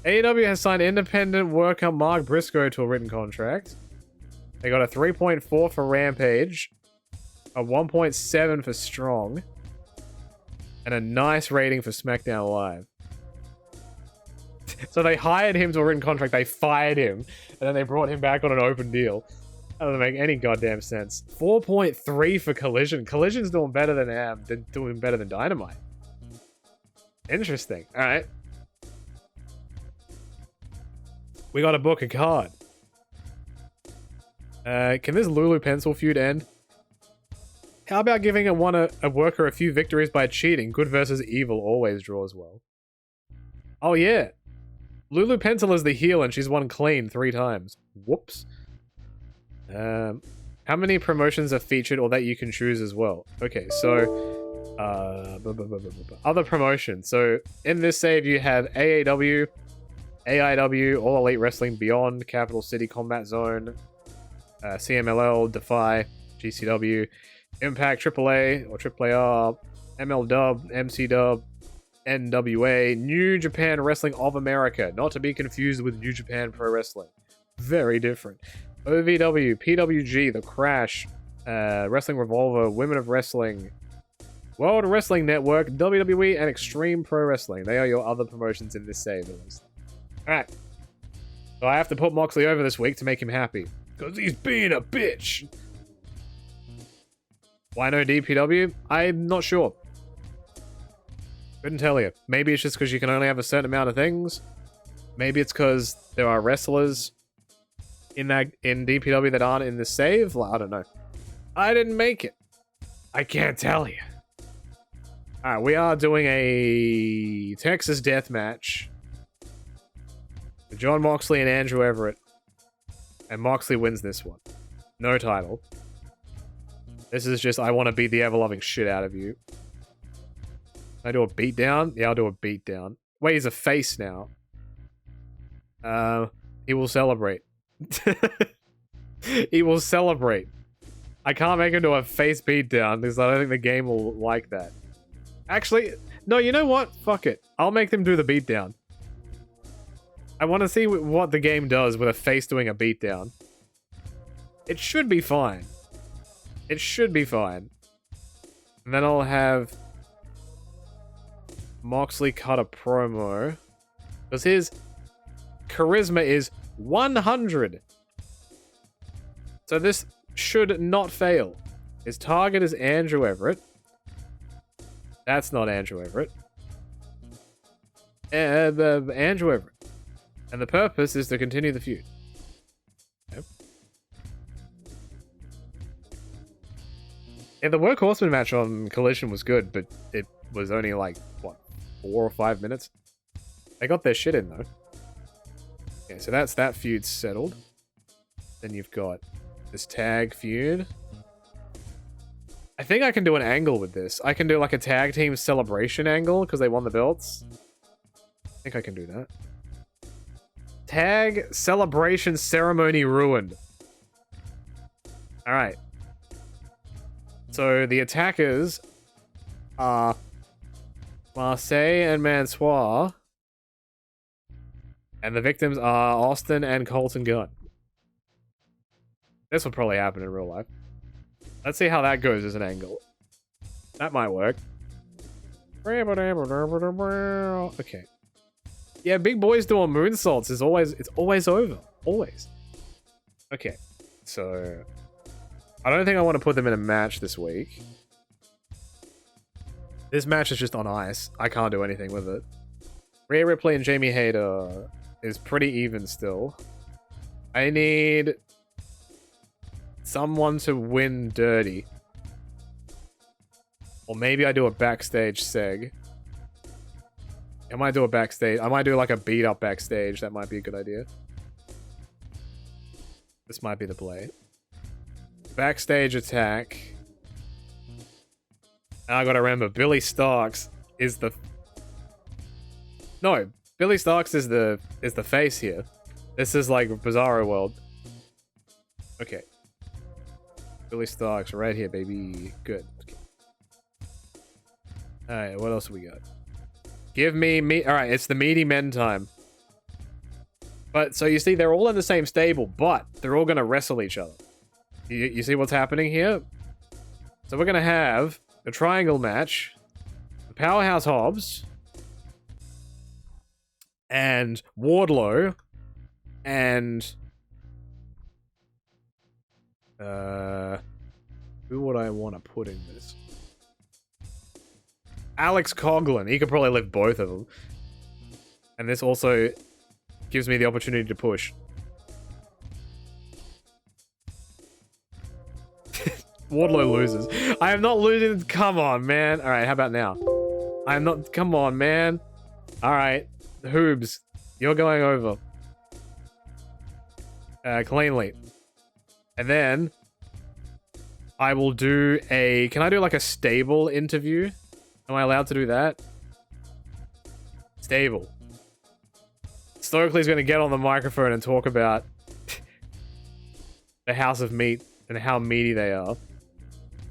AEW has signed independent worker Mark Briscoe to a written contract. They got a 3.4 for Rampage, a 1.7 for Strong, and a nice rating for SmackDown Live. So they hired him to a written contract, they fired him, and then they brought him back on an open deal. That doesn't make any goddamn sense. 4.3 for Collision. Collision's doing better than Dynamite. Interesting. Alright. We gotta book a card. Can this Lulu Pencil feud end? How about giving a worker a few victories by cheating? Good versus evil always draws well. Oh yeah. Lulu Pencil is the heel and she's won clean 3 times. Whoops. How many promotions are featured or that you can choose as well? Okay, so... other promotions. So in this save you have AAW, AIW, All Elite Wrestling Beyond, Capital City Combat Zone, CMLL, Defy, GCW, Impact, AAA or AAAR, ML Dub, MC Dub, NWA, New Japan Wrestling of America, not to be confused with New Japan Pro Wrestling. Very different. OVW, PWG, The Crash, Wrestling Revolver, Women of Wrestling, World Wrestling Network, WWE, and Extreme Pro Wrestling. They are your other promotions in this save list. Alright. So I have to put Moxley over this week to make him happy. Because he's being a bitch! Why no DPW? I'm not sure. Couldn't tell you. Maybe it's just because you can only have a certain amount of things. Maybe it's because there are wrestlers in DPW that aren't in the save. Well, I don't know. I didn't make it. I can't tell you. Alright, we are doing a Texas death match with John Moxley and Andrew Everett. And Moxley wins this one. No title. This is just, I want to beat the ever-loving shit out of you. Can I do a beatdown? Yeah, I'll do a beatdown. Wait, he's a face now. He will celebrate. He will celebrate. I can't make him do a face beatdown because I don't think the game will like that. Actually, no, you know what? Fuck it. I'll make them do the beatdown. I want to see what the game does with a face doing a beatdown. It should be fine. It should be fine. And then I'll have Moxley cut a promo. Because his charisma is 100. So this should not fail. His target is Andrew Everett. That's not Andrew Everett. Andrew Everett. And the purpose is to continue the feud. Yep. Yeah, the Workhorseman match on Collision was good, but it was only like, what, 4 or 5 minutes? They got their shit in, though. Okay, so that's that feud settled. Then you've got this tag feud. I think I can do an angle with this. I can do like a tag team celebration angle because they won the belts. I think I can do that. Tag celebration ceremony ruined. Alright. So the attackers are Marseille and Mansoir. And the victims are Austin and Colton Gunn. This will probably happen in real life. Let's see how that goes as an angle. That might work. Okay. Yeah, big boys doing moonsaults is always, it's always over. Always. Okay. So, I don't think I want to put them in a match this week. This match is just on ice. I can't do anything with it. Rhea Ripley and Jamie Hayter is pretty even still. I need someone to win dirty. Or maybe I do a backstage seg. I might do a backstage. I might do like a beat up backstage. That might be a good idea. This might be the play. Backstage attack. Now I gotta remember, Billy Starks is the... No, Billy Starks is the face here. This is like Bizarro World. Okay. Billy Starks right here, baby. Good. Okay. Alright, what else we got? Give me meat. Alright, it's the meaty men time. But, so you see, they're all in the same stable, but they're all gonna wrestle each other. You see what's happening here? So we're gonna have a triangle match. The Powerhouse Hobbs. And Wardlow. And... who would I want to put in this? Alex Coughlin. He could probably lift both of them. And this also gives me the opportunity to push. Wardlow loses. I am not losing. Come on, man. Alright, how about now? I am not... Come on, man. Alright. Hoobs. You're going over. Cleanly. And then... I will do a... Can I do like a stable interview? Am I allowed to do that? Stable. Stokely's going to get on the microphone and talk about the House of Meat and how meaty they are.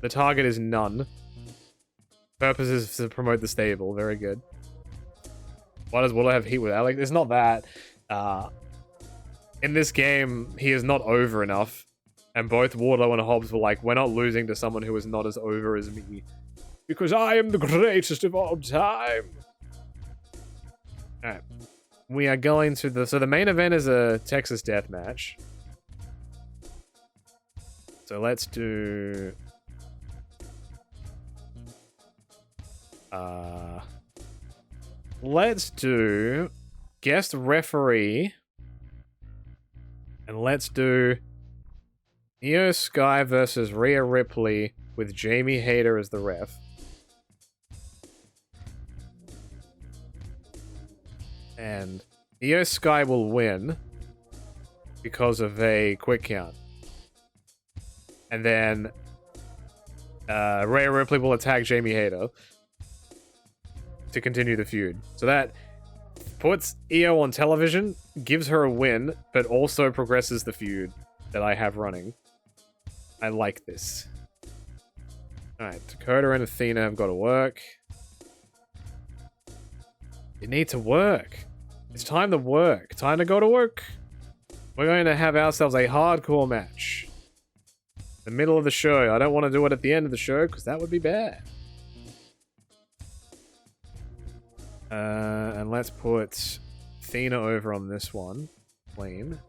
The target is none. Purpose is to promote the stable. Very good. Why does Wardlow have heat with Alex? It's not that. In this game, he is not over enough. And both Wardlow and Hobbs were like, we're not losing to someone who is not as over as me. Because I am the greatest of all time. Alright. We are going to the... So the main event is a Texas death match. So let's do... let's do... Guest referee. And let's do... Io Sky versus Rhea Ripley with Jamie Hayter as the ref. And Io Sky will win because of a quick count. And then Rhea Ripley will attack Jamie Hayter to continue the feud. So that puts Io on television, gives her a win, but also progresses the feud that I have running. I like this. Alright, Dakota and Athena have got to work. You need to work. It's time to work. Time to go to work. We're going to have ourselves a hardcore match. The middle of the show. I don't want to do it at the end of the show because that would be bad. And let's put Athena over on this one. Clean.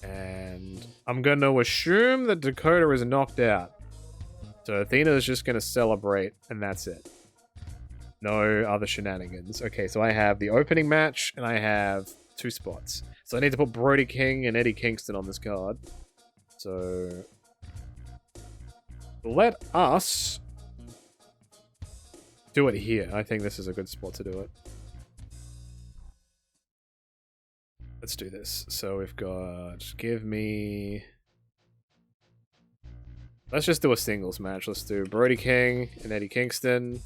And I'm going to assume that Dakota is knocked out. So Athena is just going to celebrate, and that's it. No other shenanigans. Okay, so I have the opening match, and I have 2 spots. So I need to put Brody King and Eddie Kingston on this card. So... let us do it here. I think this is a good spot to do it. Let's do this. So we've got... Give me... Let's just do a singles match. Let's do Brody King and Eddie Kingston.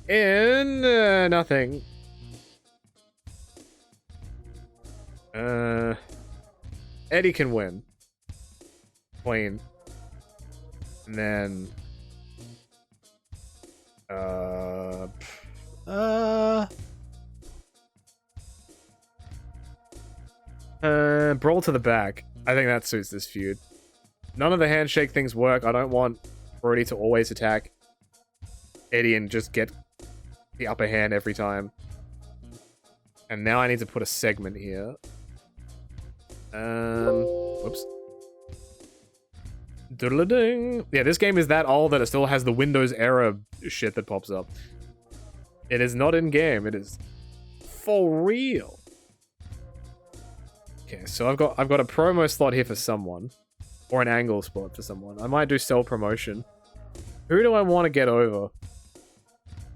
In nothing. Eddie can win. Clean. And then... Brawl to the back. I think that suits this feud. None of the handshake things work. I don't want Brody to always attack Eddie and just get the upper hand every time. And now I need to put a segment here. Whoops. Doodle-a-ding. Yeah, this game is that old that it still has the Windows error shit that pops up. It is not in-game. It is for real. Okay, so I've got a promo slot here for someone. Or an angle spot for someone. I might do self-promotion. Who do I want to get over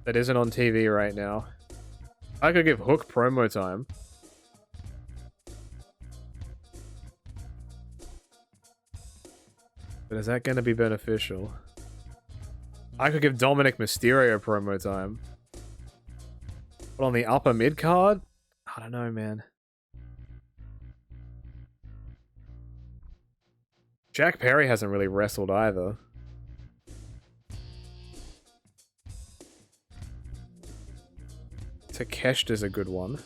that isn't on TV right now? I could give Hook promo time. But is that going to be beneficial? I could give Dominic Mysterio promo time. But on the upper mid card? I don't know, man. Jack Perry hasn't really wrestled either. Takeshita's a good one.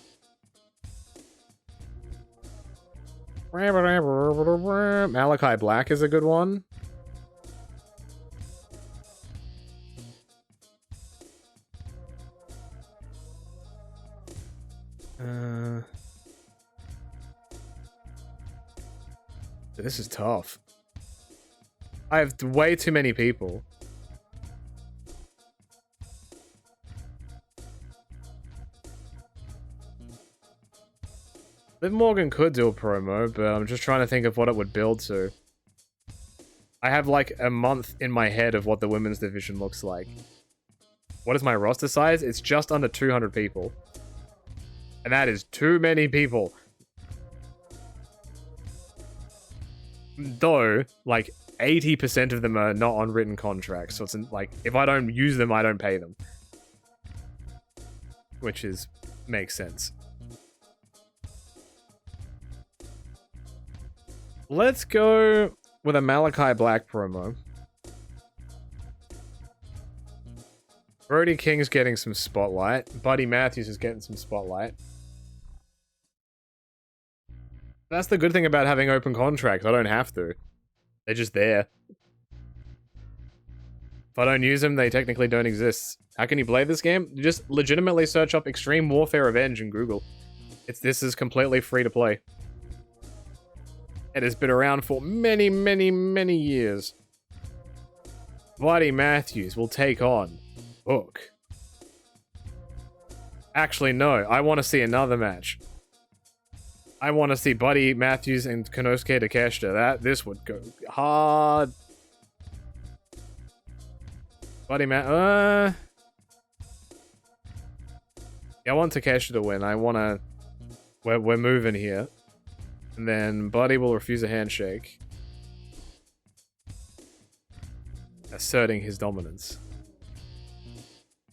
Malachi Black is a good one. This is tough. I have way too many people. Liv Morgan could do a promo, but I'm just trying to think of what it would build to. I have like a month in my head of what the women's division looks like. What is my roster size? It's just under 200 people. And that is too many people. Though, like, 80% of them are not on written contracts, so it's like, if I don't use them, I don't pay them. Which makes sense. Let's go with a Malachi Black promo. Brody King's getting some spotlight. Buddy Matthews is getting some spotlight. That's the good thing about having open contracts. I don't have to. They're just there. If I don't use them, they technically don't exist. How can you play this game? You just legitimately search up Extreme Warfare Revenge in Google. This is completely free to play. It has been around for many, many, many years. Buddy Matthews will take on Hook. Actually, no. I want to see another match. I want to see Buddy Matthews and Konosuke Takeshita. This would go hard. Buddy Yeah, I want Takeshita to win. I want to... We're moving here. And then Buddy will refuse a handshake. Asserting his dominance.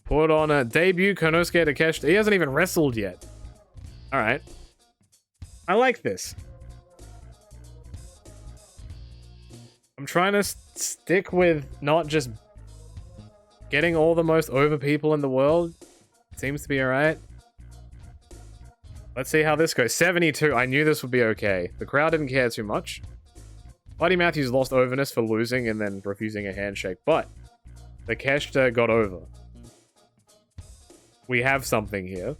Put on a debut Konosuke Takeshita. He hasn't even wrestled yet. Alright. I like this. I'm trying to stick with not just getting all the most over people in the world. Seems to be alright. Let's see how this goes. 72. I knew this would be okay. The crowd didn't care too much. Buddy Matthews lost overness for losing and then refusing a handshake, but Takeshita got over. We have something here.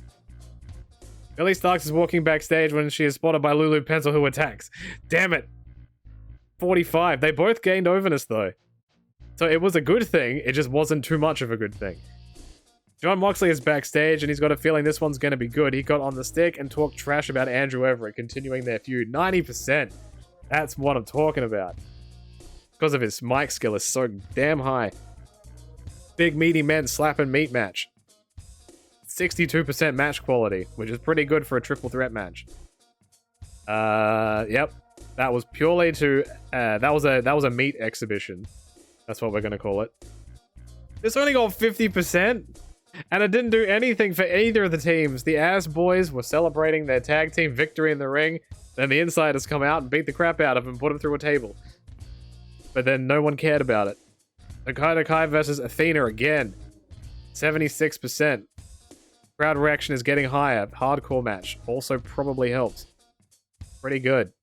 Billy Starks is walking backstage when she is spotted by Lulu Pencil, who attacks. Damn it. 45. They both gained overness, though. So it was a good thing. It just wasn't too much of a good thing. John Moxley is backstage, and he's got a feeling this one's going to be good. He got on the stick and talked trash about Andrew Everett, continuing their feud. 90%. That's what I'm talking about. Because of his mic skill is so damn high. Big meaty men slapping meat match. 62% match quality, which is pretty good for a triple threat match. Yep. That was purely to that was a meat exhibition. That's what we're gonna call it. This only got 50%, and it didn't do anything for either of the teams. The Ass Boys were celebrating their tag team victory in the ring, then the Insiders come out and beat the crap out of him and put him through a table. But then no one cared about it. Nakai versus Athena again. 76%. Crowd reaction is getting higher. Hardcore match also probably helps. Pretty good.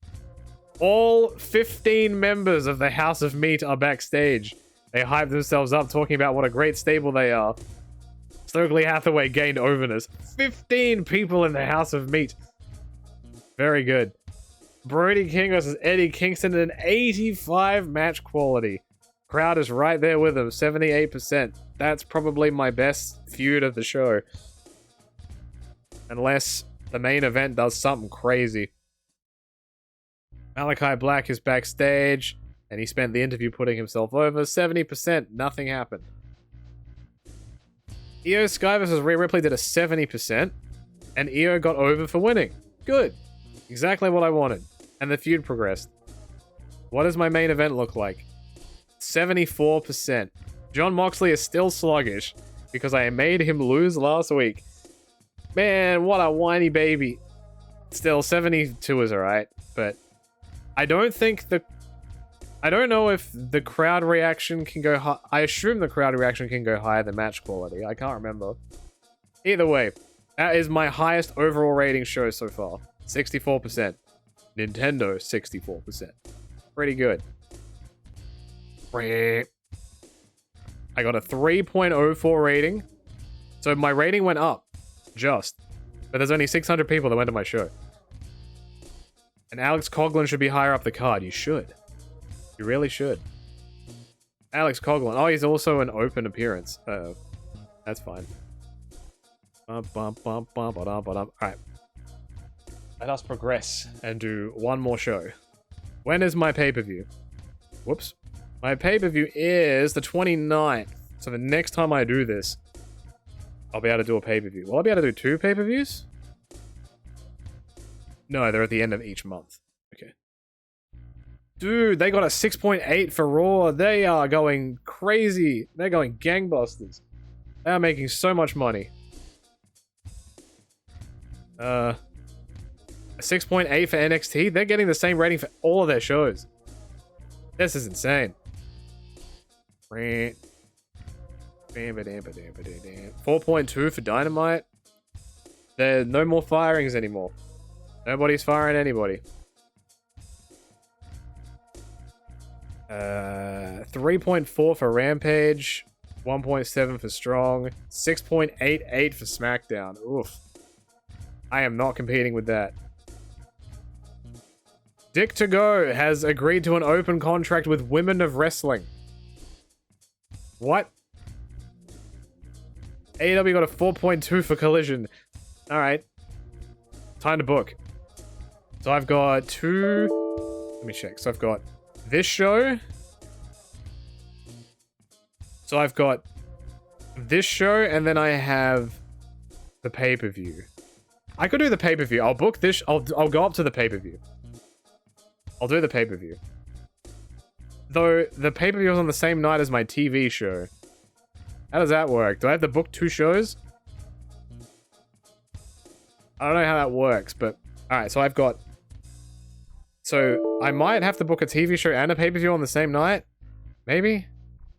All 15 members of the House of Meat are backstage. They hype themselves up talking about what a great stable they are. Stokely Hathaway gained overness. 15 people in the House of Meat. Very good. Brody King versus Eddie Kingston in an 85 match quality. Crowd is right there with them, 78%. That's probably my best feud of the show. Unless the main event does something crazy. Malachi Black is backstage, and he spent the interview putting himself over. 70%, nothing happened. Io Sky versus Rhea Ripley did a 70%, and Io got over for winning. Good. Exactly what I wanted. And the feud progressed. What does my main event look like? 74%. John Moxley is still sluggish, because I made him lose last week. Man, what a whiny baby. Still, 72 is alright, but I don't know if the crowd reaction can go high. I assume the crowd reaction can go higher than match quality. I can't remember. Either way, that is my highest overall rating show so far. 64%. Nintendo, 64%. Pretty good. I got a 3.04 rating. So my rating went up. Just. But there's only 600 people that went to my show. And Alex Coughlin should be higher up the card. You should. You really should. Alex Coughlin. Oh, he's also an open appearance. Uh-oh. That's fine. Alright. Let us progress and do one more show. When is my pay-per-view? Whoops. My pay-per-view is the 29th. So the next time I do this, I'll be able to do a pay-per-view. Will I be able to do 2 pay-per-views? No, they're at the end of each month. Okay. Dude, they got a 6.8 for Raw. They are going crazy. They're going gangbusters. They are making so much money. A 6.8 for NXT. They're getting the same rating for all of their shows. This is insane. 4.2 for Dynamite. There are no more firings anymore. Nobody's firing anybody. 3.4 for Rampage. 1.7 for Strong. 6.88 for SmackDown. Oof. I am not competing with that. Dick to Go has agreed to an open contract with Women of Wrestling. What? AEW got a 4.2 for Collision. Alright. Time to book. So I've got 2... Let me check. So I've got this show. So I've got this show, and then I have the pay-per-view. I could do the pay-per-view. I'll book this. I'll go up to the pay-per-view. I'll do the pay-per-view. Though, the pay-per-view is on the same night as my TV show. How does that work? Do I have to book 2 shows? I don't know how that works, but... Alright, so I've got... So, I might have to book a TV show and a pay-per-view on the same night? Maybe?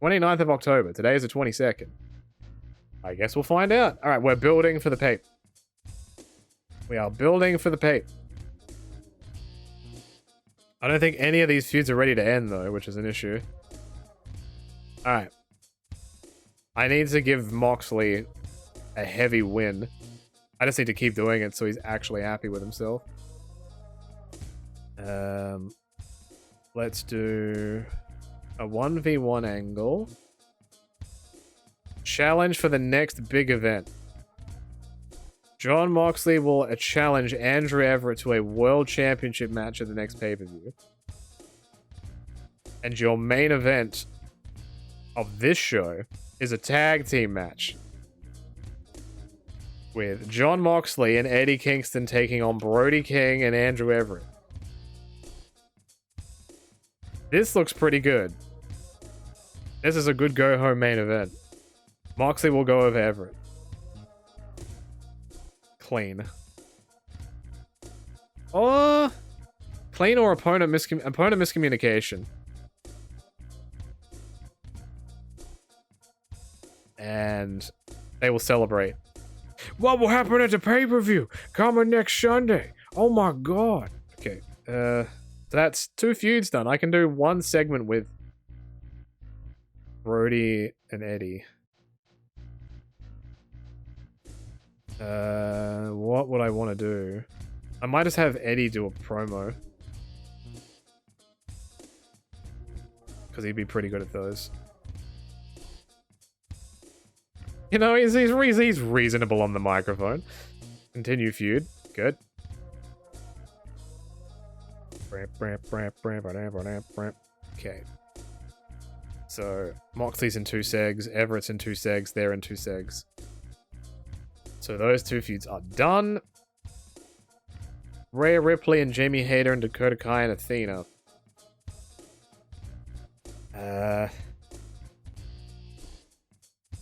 29th of October. Today is the 22nd. I guess we'll find out. Alright, we're building for the pay. We are building for the pay. I don't think any of these feuds are ready to end, though, which is an issue. Alright. I need to give Moxley a heavy win. I just need to keep doing it so he's actually happy with himself. Let's do a 1v1 angle. Challenge for the next big event. John Moxley will challenge Andrew Everett to a World Championship match at the next pay-per-view. And your main event of this show is a tag team match with John Moxley and Eddie Kingston taking on Brody King and Andrew Everett. This looks pretty good. This is a good go-home main event. Moxley will go over Everett. Clean. Oh, clean or opponent miscommunication. And they will celebrate. What will happen at the pay-per-view? Coming next Sunday. Oh my god. Okay. So that's 2 feuds done. I can do 1 segment with Brody and Eddie. What would I want to do? I might just have Eddie do a promo. Because he'd be pretty good at those. You know, he's reasonable on the microphone. Continue feud. Good. Okay. So, Moxley's in 2 segs, Everett's in 2 segs, they're in 2 segs. So those 2 feuds are done. Rhea Ripley and Jamie Hayter and Dakota Kai and Athena.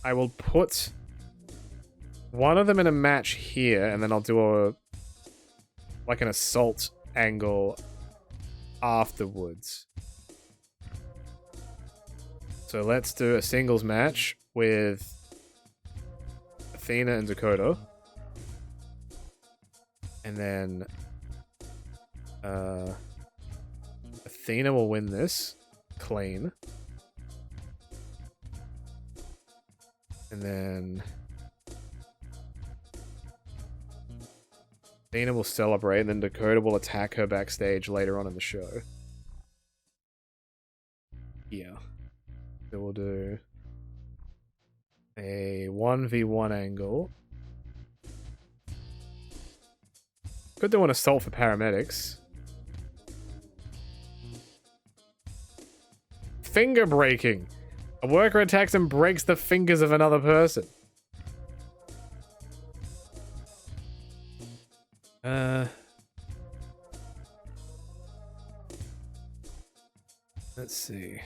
I will put one of them in a match here, and then I'll do like an assault angle afterwards. So let's do a singles match with Athena and Dakota. And then Athena will win this clean. And then Athena will celebrate, and then Dakota will attack her backstage later on in the show. Yeah. So we'll do a 1v1 angle. Could do an assault for paramedics. Finger breaking. A worker attacks and breaks the fingers of another person. Let's see.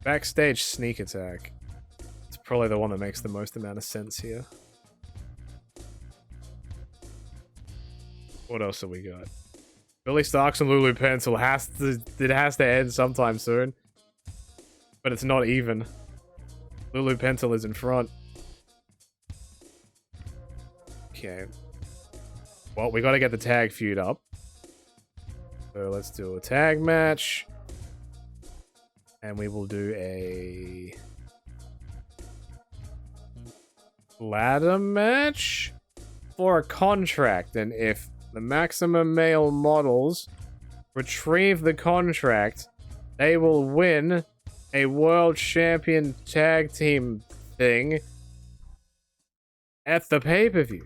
Backstage sneak attack. It's probably the one that makes the most amount of sense here. What else have we got? Billy Starks and Lulu Pencil it has to end sometime soon. But it's not even. Lulu Pencil is in front. Okay. Well, we gotta get the tag feud up. So let's do a tag match. And we will do a ladder match for a contract. And if the Maximum Male models retrieve the contract, they will win a world champion tag team thing at the pay-per-view.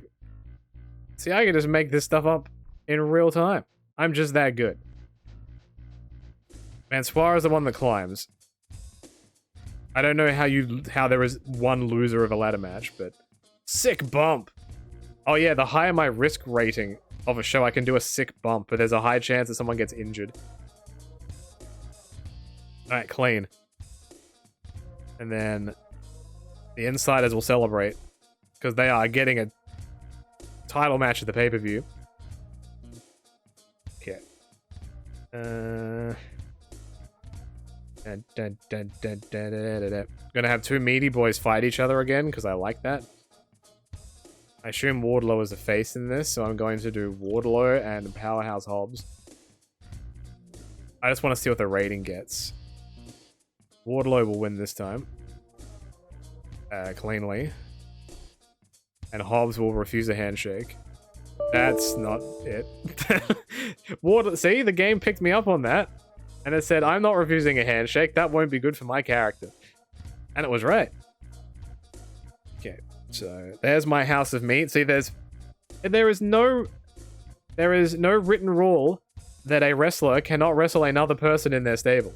See, I can just make this stuff up in real time. I'm just that good. Man, Suarez is the one that climbs. I don't know how there is one loser of a ladder match, but sick bump. Oh yeah, the higher my risk rating of a show, I can do a sick bump, but there's a high chance that someone gets injured. Alright, clean. And then the Insiders will celebrate because they are getting a title match at the pay-per-view. Okay. Gonna have 2 meaty boys fight each other again because I like that. I assume Wardlow is the face in this, so I'm going to do Wardlow and Powerhouse Hobbs. I just want to see what the rating gets. Wardlow will win this time. Cleanly. And Hobbs will refuse a handshake. That's not it. See, the game picked me up on that. And it said, I'm not refusing a handshake. That won't be good for my character. And it was right. Okay, so there's my house of meat. See, there is no There is no written rule that a wrestler cannot wrestle another person in their stable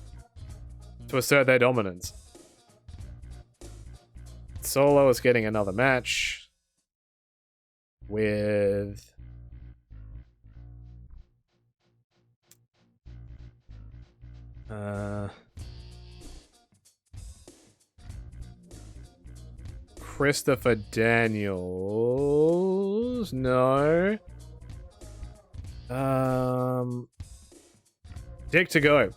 to assert their dominance. Solo is getting another match with Christopher Daniels. No. Dick to go.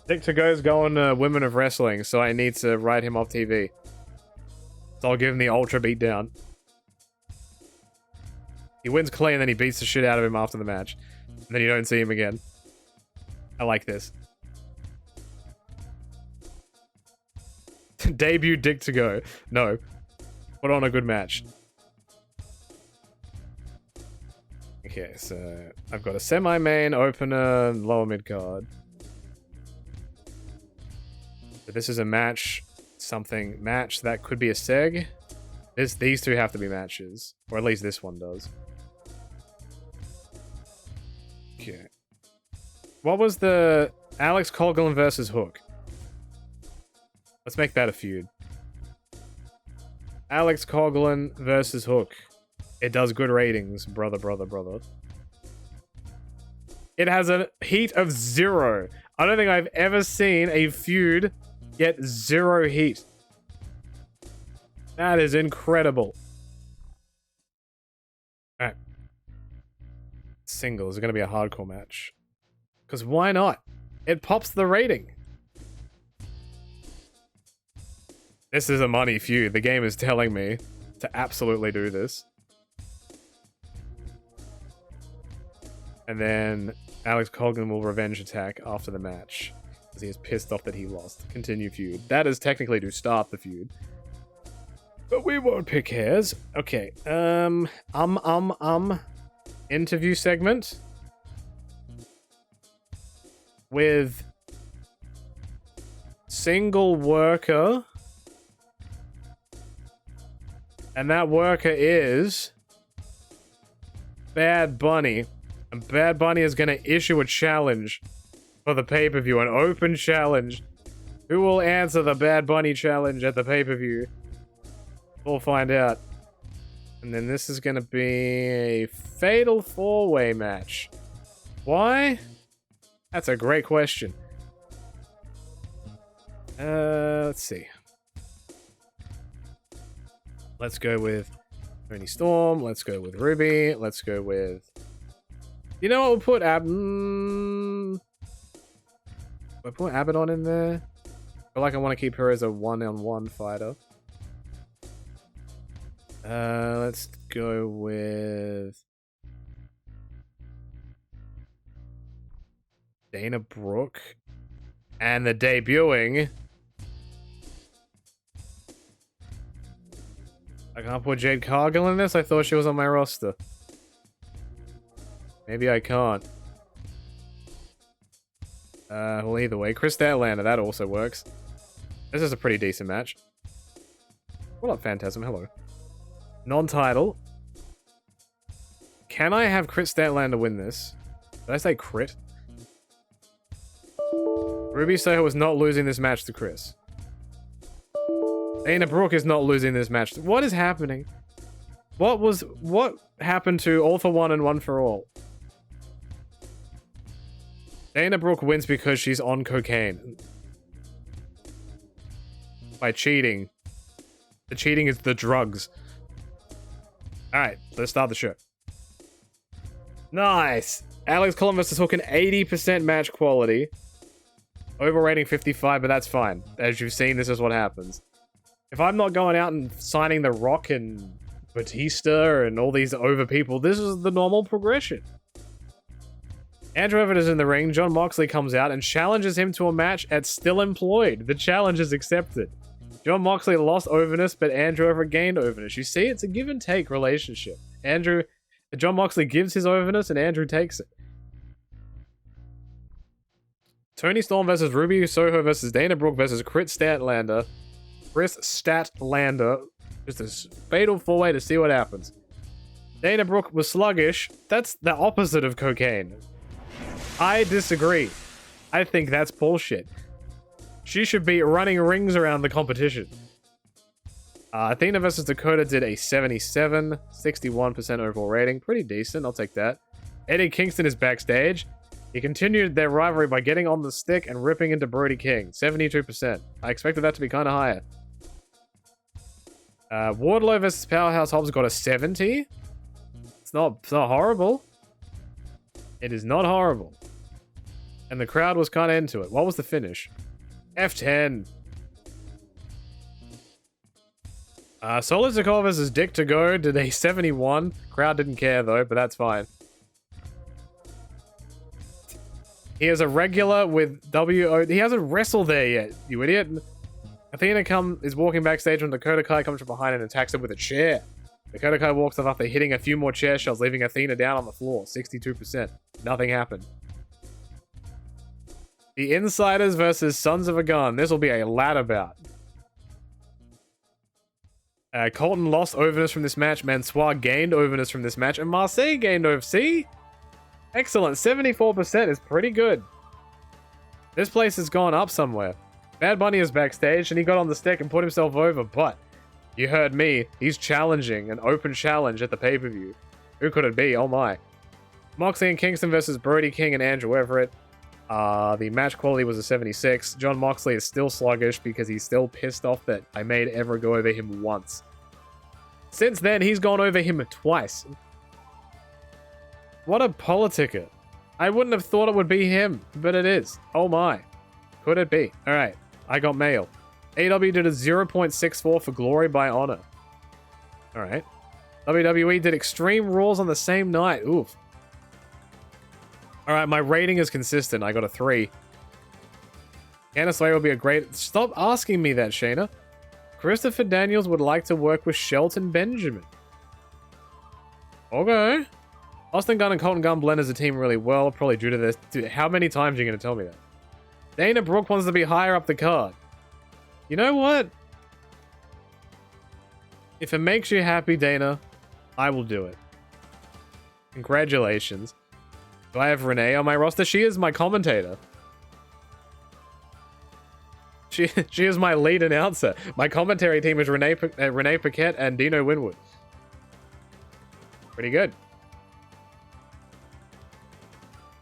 Dick to go is going to Women of Wrestling, so I need to write him off TV. So I'll give him the ultra beatdown. He wins clean and then he beats the shit out of him after the match. And then you don't see him again. I like this. Debut Dick to go. No. Put on a good match. Okay, so I've got a semi-main, opener, lower mid-card. So this is a match, match that could be a seg. These two have to be matches. Or at least this one does. Okay. What was the Alex Coughlin versus Hook? Let's make that a feud. Alex Coughlin versus Hook. It does good ratings, brother. It has a heat of 0. I don't think I've ever seen a feud get 0 heat. That is incredible. Alright. Singles is going to be a hardcore match. Because why not? It pops the rating. This is a money feud. The game is telling me to absolutely do this. And then Alex Coughlin will revenge attack after the match. Because he is pissed off that he lost. Continue feud. That is technically to start the feud. But we won't pick hairs. Okay. Interview segment. With single worker. And that worker is Bad Bunny. And Bad Bunny is going to issue a challenge for the pay-per-view. An open challenge. Who will answer the Bad Bunny challenge at the pay-per-view? We'll find out. And then this is going to be a fatal 4-way match. Why? That's a great question. Let's see. Let's go with Toni Storm. Let's go with Ruby. Let's go with... You know what? We'll put we'll put Abaddon in there. I feel like I want to keep her as a one-on-one fighter. Let's go with Dana Brooke. And the debuting... I can't put Jade Cargill in this? I thought she was on my roster. Maybe I can't. Well, either way. Chris Statlander, that also works. This is a pretty decent match. What up, Phantasm? Hello. Non-title. Can I have Chris Statlander win this? Did I say crit? Ruby Soho is not losing this match to Chris. Dana Brooke is not losing this match. What is happening? What happened to All for One and One for All? Dana Brooke wins because she's on cocaine. By cheating. The cheating is the drugs. Alright, let's start the show. Nice! Alex Coughlin vs. Hook, an 80% match quality. Overrating 55, but that's fine. As you've seen, this is what happens. If I'm not going out and signing The Rock and Batista and all these over people, this is the normal progression. Andrew Everett is in the ring. John Moxley comes out and challenges him to a match at Still Employed. The challenge is accepted. John Moxley lost overness, but Andrew Everett gained overness. You see, it's a give and take relationship. John Moxley gives his overness and Andrew takes it. Toni Storm versus Ruby Soho versus Dana Brooke versus Chris Statlander. Just a fatal 4-way to see what happens. Dana Brooke was sluggish. That's the opposite of cocaine. I disagree. I think that's bullshit. She should be running rings around the competition. Athena versus Dakota did a 77, 61% overall rating. Pretty decent, I'll take that. Eddie Kingston is backstage. He continued their rivalry by getting on the stick and ripping into Brody King. 72%. I expected that to be kind of higher. Wardlow versus Powerhouse Hobbs got a 70. It's not horrible. It is not horrible. And the crowd was kind of into it. What was the finish? F10. Solo Sikoa versus Dick to Go did a 71. Crowd didn't care though, but that's fine. He is a regular with WO. He hasn't wrestled there yet, you idiot. Athena is walking backstage when Dakota Kai comes from behind and attacks her with a chair. Dakota Kai walks off after hitting a few more chair shots, leaving Athena down on the floor. 62%. Nothing happened. The Insiders versus Sons of a Gun. This will be a ladder bout. Colton lost overness from this match. Mansoir gained overness from this match. And Marseille gained over. See? Excellent. 74% is pretty good. This place has gone up somewhere. Bad Bunny is backstage and he got on the stick and put himself over, but you heard me. He's challenging an open challenge at the pay-per-view. Who could it be? Oh my. Moxley and Kingston versus Brody King and Andrew Everett. The match quality was a 76. John Moxley is still sluggish because he's still pissed off that I made Everett go over him once. Since then, he's gone over him twice. What a politicker. I wouldn't have thought it would be him, but it is. Oh my. Could it be? Alright, I got mail. AW did a 0.64 for Glory by Honor. Alright. WWE did Extreme Rules on the same night. Oof. Alright, my rating is consistent. I got a 3. Candice LeRae will be a great... Stop asking me that, Shayna. Christopher Daniels would like to work with Shelton Benjamin. Okay. Austin Gunn and Colton Gunn blend as a team really well, probably due to this. Dude, how many times are you going to tell me that? Dana Brooke wants to be higher up the card. You know what? If it makes you happy, Dana, I will do it. Congratulations. Do I have Renee on my roster? She is my commentator. She is my lead announcer. My commentary team is Renee Paquette and Dino Winwood. Pretty good.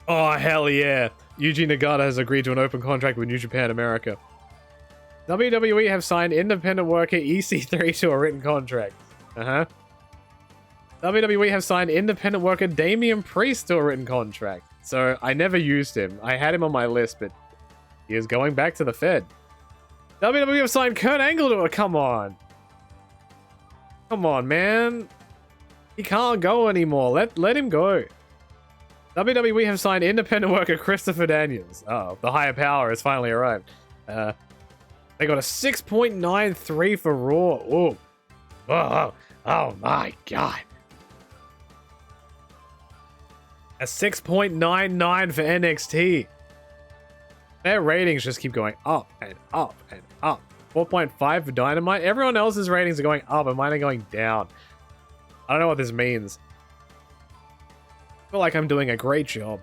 Oh, hell yeah. Yuji Nagata has agreed to an open contract with New Japan America. WWE have signed independent worker EC3 to a written contract. WWE have signed independent worker Damian Priest to a written contract. So, I never used him. I had him on my list, but he is going back to the Fed. WWE have signed Kurt Angle to a... Come on. Come on, man. He can't go anymore. Let him go. WWE have signed independent worker Christopher Daniels. Oh, the higher power has finally arrived. They got a 6.93 for Raw. Ooh. Oh my god. A 6.99 for NXT. Their ratings just keep going up and up and up. 4.5 for Dynamite. Everyone else's ratings are going up and mine are going down. I don't know what this means. I feel like I'm doing a great job.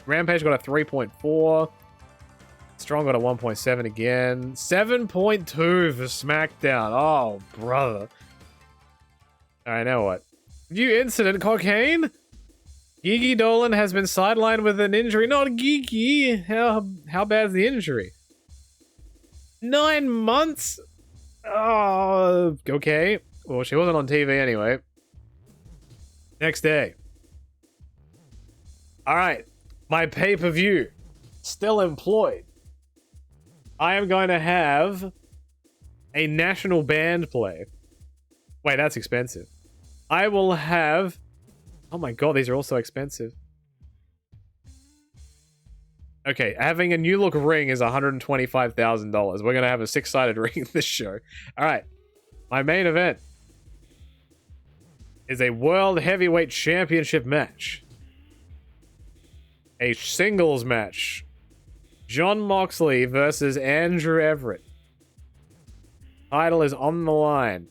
Rampage got a 3.4. Strong got a 1.7 again. 7.2 for SmackDown. Oh, brother. Alright, now what? New incident, cocaine? Gigi Dolan has been sidelined with an injury. Not Gigi. How bad's the injury? 9 months? Oh, okay. Well, she wasn't on TV anyway. Next day. Alright. My pay-per-view. Still employed. I am going to have a national band play. Wait, that's expensive. I will have... Oh my god, these are all so expensive. Okay, having a new look ring is $125,000. We're going to have a 6-sided ring in this show. Alright. My main event is a World Heavyweight Championship match. A singles match. John Moxley versus Andrew Everett. Title is on the line.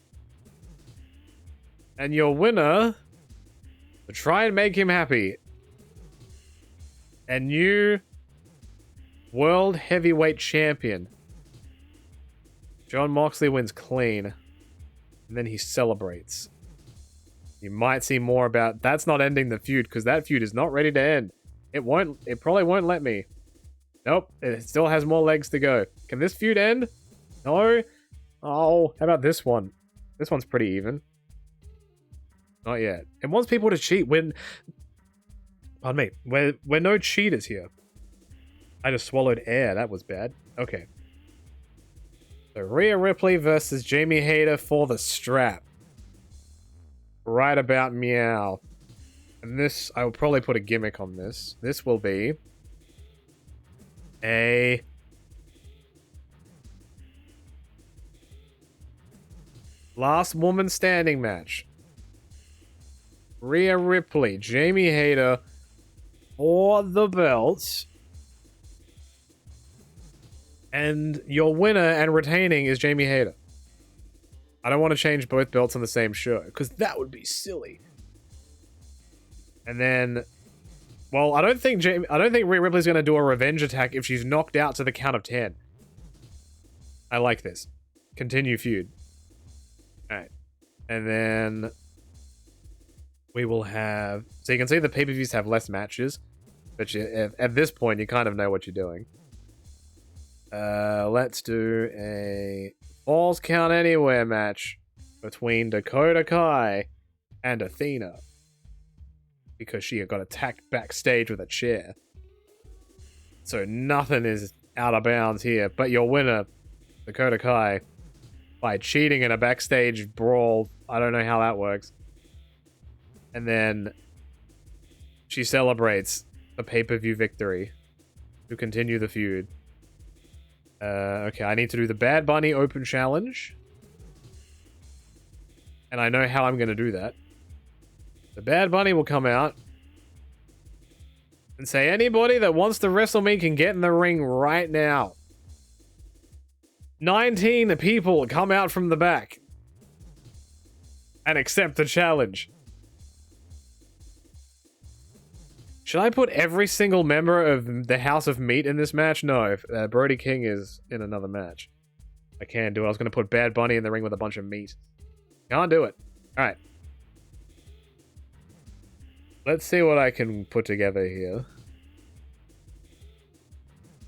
And your winner to try and make him happy. A new World Heavyweight Champion. John Moxley wins clean. And then he celebrates. You might see more about... That's not ending the feud, because that feud is not ready to end. It won't... It probably won't let me. Nope. It still has more legs to go. Can this feud end? No? Oh, how about this one? This one's pretty even. Not yet. It wants people to cheat when... Pardon me. We're no cheaters here. I just swallowed air. That was bad. Okay. So Rhea Ripley versus Jamie Hayter for the strap. Right about meow. And this, I will probably put a gimmick on this. This will be a last woman standing match. Rhea Ripley, Jamie Hayter for the belts. And your winner and retaining is Jamie Hayter. I don't want to change both belts on the same show, because that would be silly. And then, well, I don't think Rhea Ripley's going to do a revenge attack if she's knocked out to the count of 10. I like this. Continue feud. Alright. And then we will have... So you can see the pay-per-views have less matches, but at this point, you kind of know what you're doing. Let's do a Falls Count Anywhere match between Dakota Kai and Athena. Because she got attacked backstage with a chair. So nothing is out of bounds here. But your winner, Dakota Kai, by cheating in a backstage brawl. I don't know how that works. And then she celebrates the pay-per-view victory to continue the feud. Okay, I need to do the Bad Bunny Open Challenge. And I know how I'm going to do that. The Bad Bunny will come out and say, anybody that wants to wrestle me can get in the ring right now. 19 people come out from the back and accept the challenge. Should I put every single member of the House of Meat in this match? No, Brody King is in another match. I can't do it. I was going to put Bad Bunny in the ring with a bunch of meat. Can't do it. Alright. Let's see what I can put together here.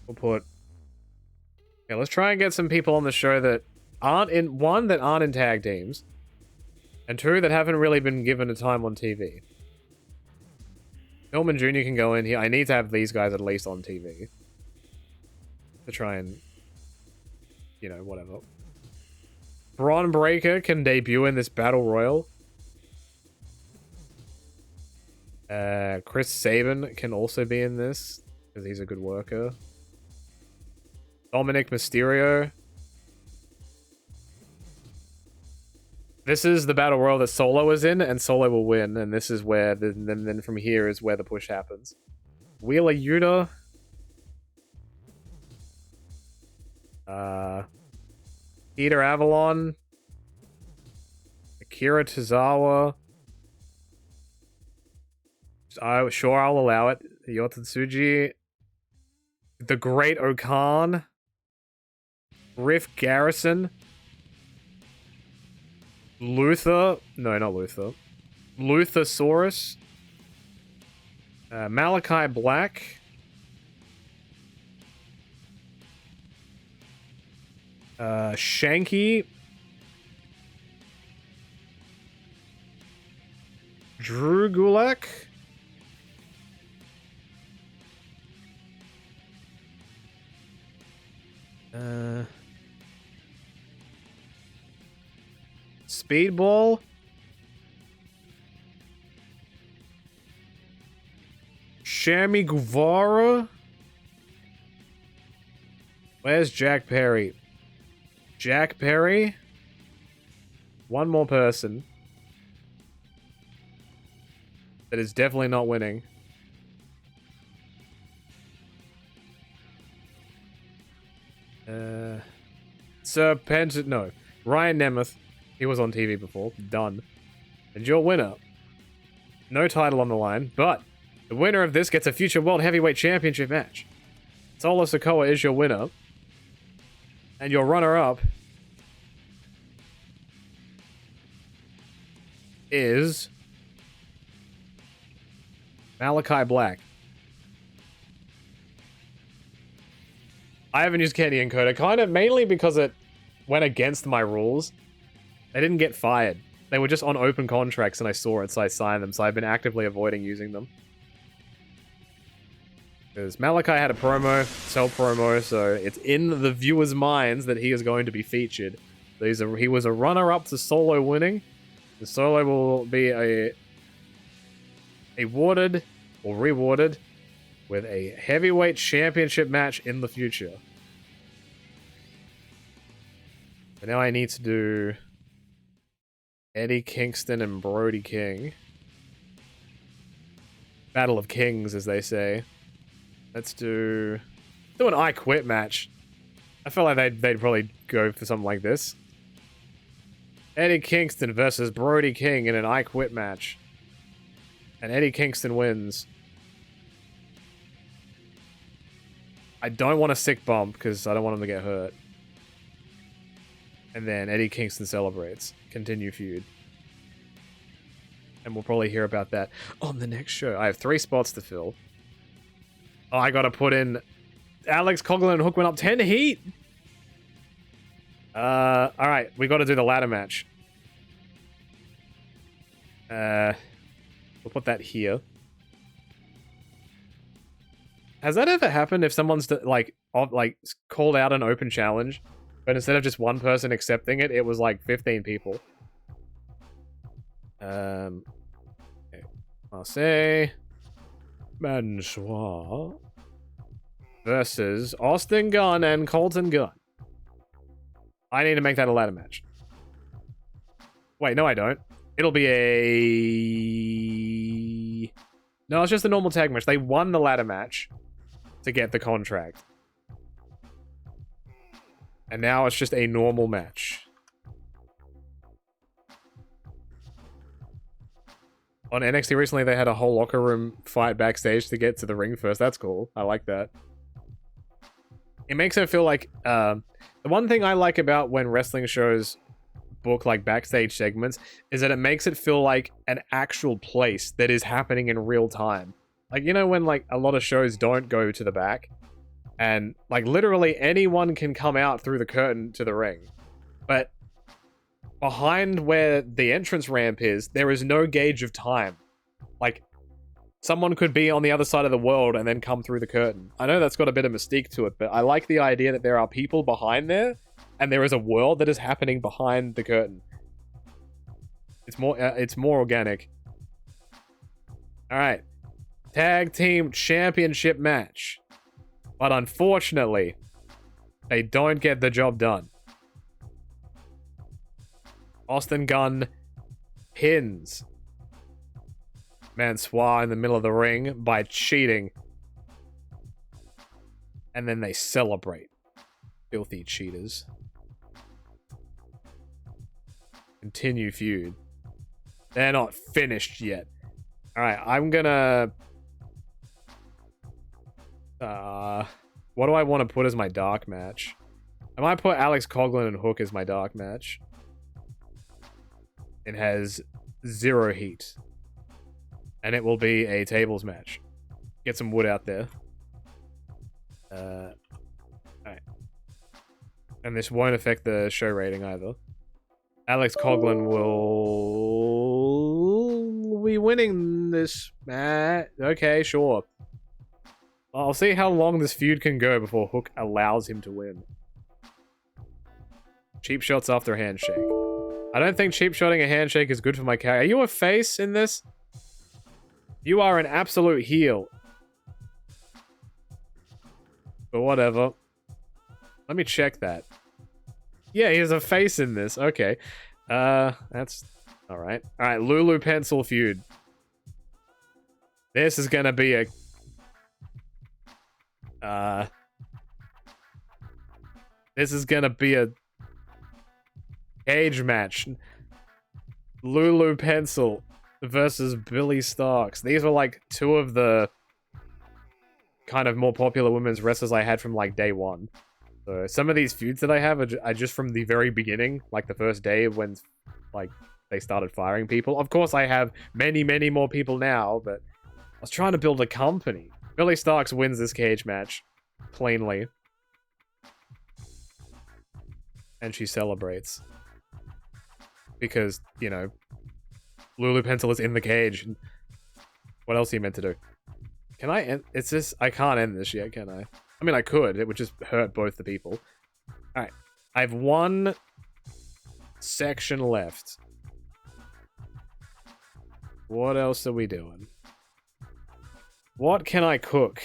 We'll put... Okay, let's try and get some people on the show that aren't in... One, that aren't in tag teams. And two, that haven't really been given a time on TV. Pillman Jr. can go in here. I need to have these guys at least on TV. To try and... You know, whatever. Braun Breaker can debut in this Battle Royal. Chris Sabin can also be in this, because he's a good worker. Dominic Mysterio. This is the Battle Royal that Solo is in, and Solo will win, and this is where, then from here is where the push happens. Wheeler Yuta. Peter Avalon. Akira Tozawa. Sure, I'll allow it. Yota Tsuji. The Great Okan. Riff Garrison. Luther. No, not Luther. Luthersaurus. Malachi Black. Shanky. Drew Gulak. Speedball. Sammy Guevara. Where's Jack Perry? Jack Perry. One more person. That is definitely not winning. Serpent... No. Ryan Nemeth. He was on TV before. Done. And your winner No title on the line, but the winner of this gets a future World Heavyweight Championship match. Solo Sikoa is your winner. And your runner-up is Malachi Black. I haven't used Candy Encoder, kind of mainly because it went against my rules. They didn't get fired. They were just on open contracts and I saw it, so I signed them. So I've been actively avoiding using them. Because Malachi had a promo, sell promo, so it's in the viewers' minds that he is going to be featured. So he was a runner-up to Solo winning. The Solo will be awarded or rewarded with a heavyweight championship match in the future. But now I need to do Eddie Kingston and Brody King. Battle of Kings, as they say. Let's do an I Quit match. I feel like they'd probably go for something like this. Eddie Kingston versus Brody King in an I Quit match. And Eddie Kingston wins. I don't want a sick bump because I don't want him to get hurt. And then Eddie Kingston celebrates. Continue feud. And we'll probably hear about that on the next show. I have 3 spots to fill. Oh, I gotta put in Alex Coughlin and Hook went up 10 heat. Alright, we gotta do the ladder match. We'll put that here. Has that ever happened if someone's like called out an open challenge, but instead of just one person accepting it, it was like 15 people? Okay. Marseille Mansoir versus Austin Gunn and Colton Gunn. I need to make that a ladder match. Wait, no I don't. It'll be a... No, it's just a normal tag match. They won the ladder match to get the contract. And now it's just a normal match. On NXT recently, they had a whole locker room fight backstage to get to the ring first. That's cool. I like that. It makes it feel like... the one thing I like about when wrestling shows book like backstage segments is that it makes it feel like an actual place that is happening in real time. Like, you know when like a lot of shows don't go to the back? And like literally anyone can come out through the curtain to the ring. But behind where the entrance ramp is, there is no gauge of time. Like, someone could be on the other side of the world and then come through the curtain. I know that's got a bit of mystique to it, but I like the idea that there are people behind there, and there is a world that is happening behind the curtain. It's more organic. Alright. Tag Team Championship match. But unfortunately, they don't get the job done. Austin Gunn pins Mansoir in the middle of the ring by cheating. And then they celebrate. Filthy cheaters. Continue feud. They're not finished yet. Alright, I'm gonna... what do I want to put as my dark match? I might put Alex Coughlin and Hook as my dark match. It has 0 heat. And it will be a tables match. Get some wood out there. Alright. And this won't affect the show rating either. Alex Coughlin will be winning this match. Okay, sure. I'll see how long this feud can go before Hook allows him to win. Cheap shots after a handshake. I don't think cheap shotting a handshake is good for my character. Are you a face in this? You are an absolute heel. But whatever. Let me check that. Yeah, he has a face in this. Okay. That's... Alright. Alright, Lulu Pencil feud. This is gonna be a... This is gonna be a... cage match. Lulu Pencil versus Billy Starks. These were like two of the kind of more popular women's wrestlers I had from like day one. So some of these feuds that I have are just from the very beginning, like the first day when like they started firing people. Of course, I have many, many more people now, but I was trying to build a company. Billy Starks wins this cage match cleanly. And she celebrates. Because, you know, Lulu Pencil is in the cage. What else are you meant to do? Can I end? It's just, I can't end this yet, can I? I mean, I could. It would just hurt both the people. Alright. I have one section left. What else are we doing? What can I cook?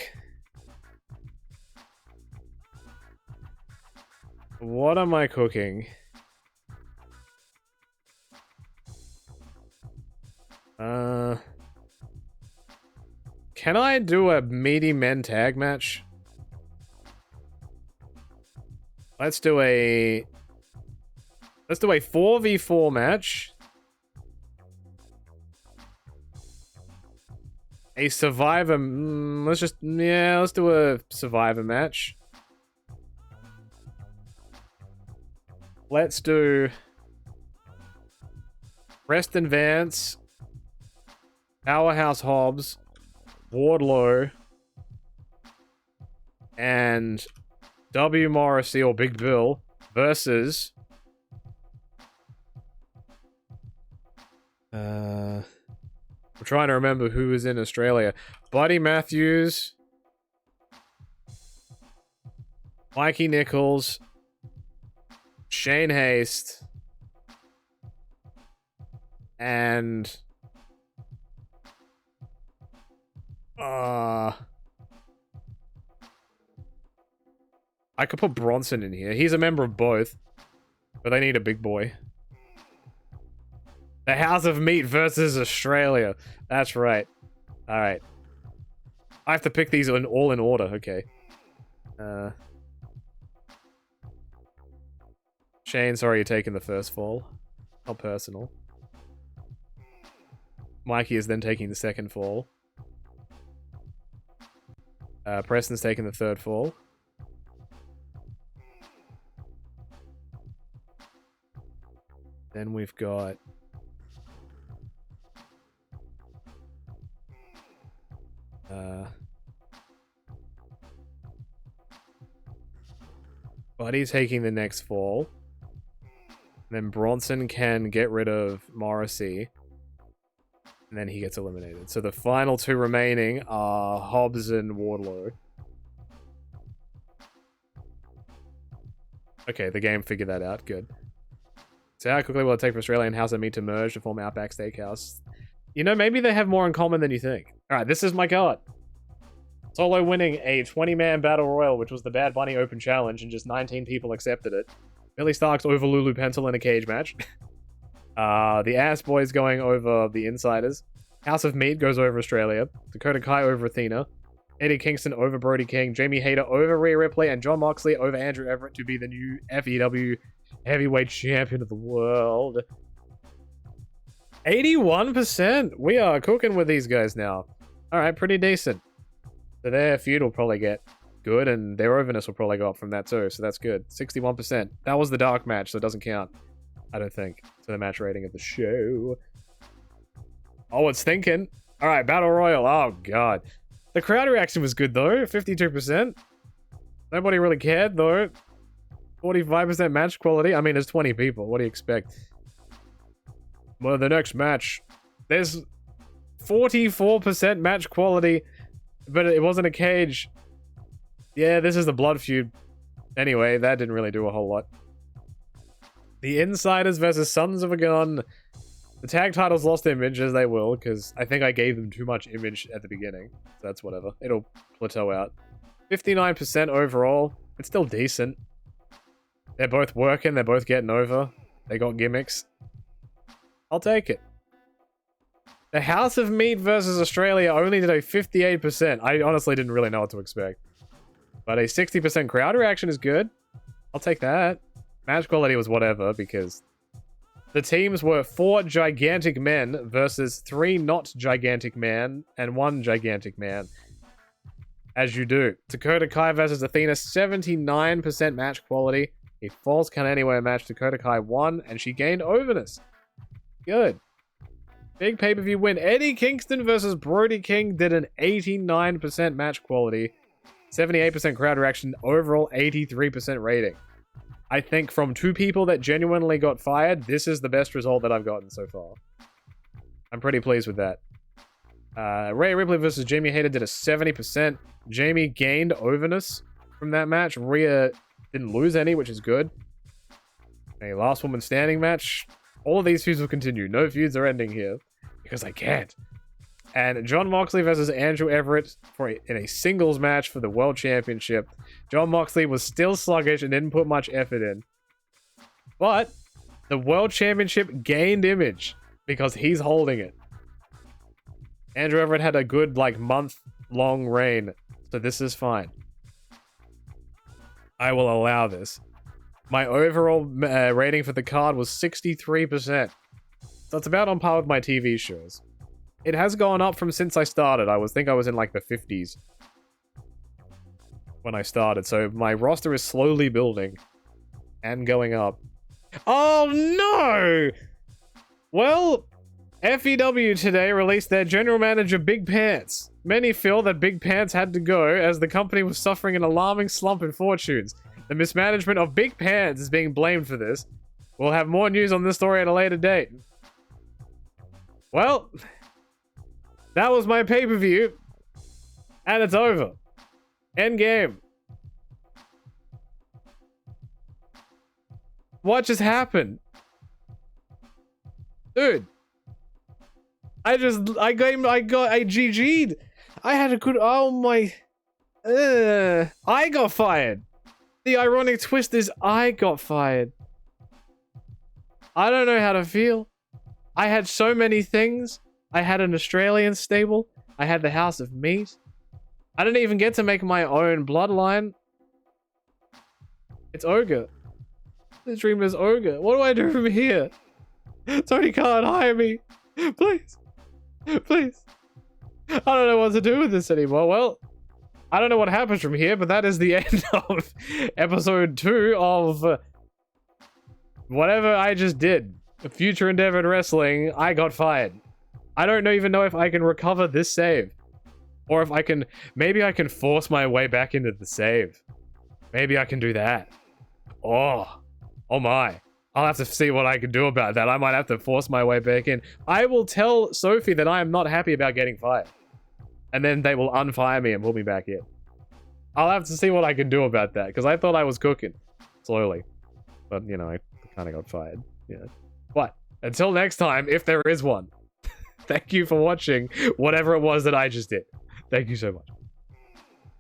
What am I cooking? Can I do a meaty men tag match? Let's do a 4v4 match. A survivor, let's do a survivor match. Let's do Preston Vance, Powerhouse Hobbs, Wardlow, and W. Morrissey or Big Bill versus I'm trying to remember who was in Australia. Buddy Matthews, Mikey Nichols, Shane Haste, and I could put Bronson in here. He's a member of both, but they need a big boy. The House of Meat versus Australia. That's right. Alright. I have to pick these all in order. Okay. Shane, sorry you're taking the first fall. Not personal. Mikey is then taking the second fall. Preston's taking the third fall. Then we've got Buddy taking the next fall. Then Bronson can get rid of Morrissey. And then he gets eliminated. So the final two remaining are Hobbs and Wardlow. Okay, the game figured that out. Good. So how quickly will it take for Australia and House of Meat to merge to form Outback Steakhouse? You know, maybe they have more in common than you think. Alright, this is my card. Solo winning a 20-man battle royal, which was the Bad Bunny Open Challenge, and just 19 people accepted it. Billy Starks over Lulu Pencil in a cage match. The Ass Boys going over the Insiders. House of Meat goes over Australia. Dakota Kai over Athena. Eddie Kingston over Brody King. Jamie Hayter over Rhea Ripley. And John Moxley over Andrew Everett to be the new FEW Heavyweight Champion of the world. 81%! We are cooking with these guys now. Alright, pretty decent. So their feud will probably get good, and their overness will probably go up from that too, so that's good. 61%. That was the dark match, so it doesn't count. I don't think. So the match rating of the show. Oh, it's thinking. Alright, Battle Royal. Oh, God. The crowd reaction was good, though. 52%. Nobody really cared, though. 45% match quality. I mean, there's 20 people. What do you expect? Well, the next match. There's 44% match quality, but it wasn't a cage. Yeah, this is the blood feud. Anyway, that didn't really do a whole lot. The Insiders versus Sons of a Gun. The tag titles lost image, as they will, because I think I gave them too much image at the beginning. So that's whatever. It'll plateau out. 59% overall. It's still decent. They're both working. They're both getting over. They got gimmicks. I'll take it. The House of Meat versus Australia only did a 58%. I honestly didn't really know what to expect. But a 60% crowd reaction is good. I'll take that. Match quality was whatever, because The teams were 4 gigantic men versus 3 not gigantic men and 1 gigantic man. As you do. Dakota Kai versus Athena, 79% match quality. A false count anywhere match. Dakota Kai won, and she gained overness. Good. Big pay-per-view win. Eddie Kingston versus Brody King did an 89% match quality. 78% crowd reaction. Overall, 83% rating. I think from 2 people that genuinely got fired, this is the best result that I've gotten so far. I'm pretty pleased with that. Rhea Ripley versus Jamie Hayter did a 70%. Jamie gained overness from that match. Rhea didn't lose any, which is good. A last woman standing match. All of these feuds will continue. No feuds are ending here. Because I can't. And John Moxley versus Andrew Everett in a singles match for the World Championship. John Moxley was still sluggish and didn't put much effort in. But the World Championship gained image because he's holding it. Andrew Everett had a good, month-long reign. So this is fine. I will allow this. My overall rating for the card was 63%. So it's about on par with my TV shows. It has gone up from since I started. I think I was in the 50s when I started. So my roster is slowly building and going up. Oh no! Well, FEW today released their general manager Big Pants. Many feel that Big Pants had to go as the company was suffering an alarming slump in fortunes. The mismanagement of Big Pants is being blamed for this. We'll have more news on this story at a later date. Well, that was my pay-per-view. And it's over. End game. What just happened? Dude. I GG'd. I had a good, oh my. I got fired. The ironic twist is I got fired. I don't know how to feel. I had so many things. I had an Australian stable. I had the House of Meat. I didn't even get to make my own bloodline. It's Ogre. The dream is Ogre. What do I do from here? Tony can't hire me. Please. Please. I don't know what to do with this anymore. Well, I don't know what happens from here, but that is the end of episode 2 of whatever I just did. Future Endeavored Wrestling. I got fired. I don't even know if I can recover this save. Or if I can... Maybe I can force my way back into the save. Maybe I can do that. Oh my. I'll have to see what I can do about that. I might have to force my way back in. I will tell Sophie that I am not happy about getting fired. And then they will unfire me and pull me back in. I'll have to see what I can do about that. Because I thought I was cooking. Slowly. But, I kind of got fired. Yeah. But, until next time, if there is one. Thank you for watching whatever it was that I just did. Thank you so much.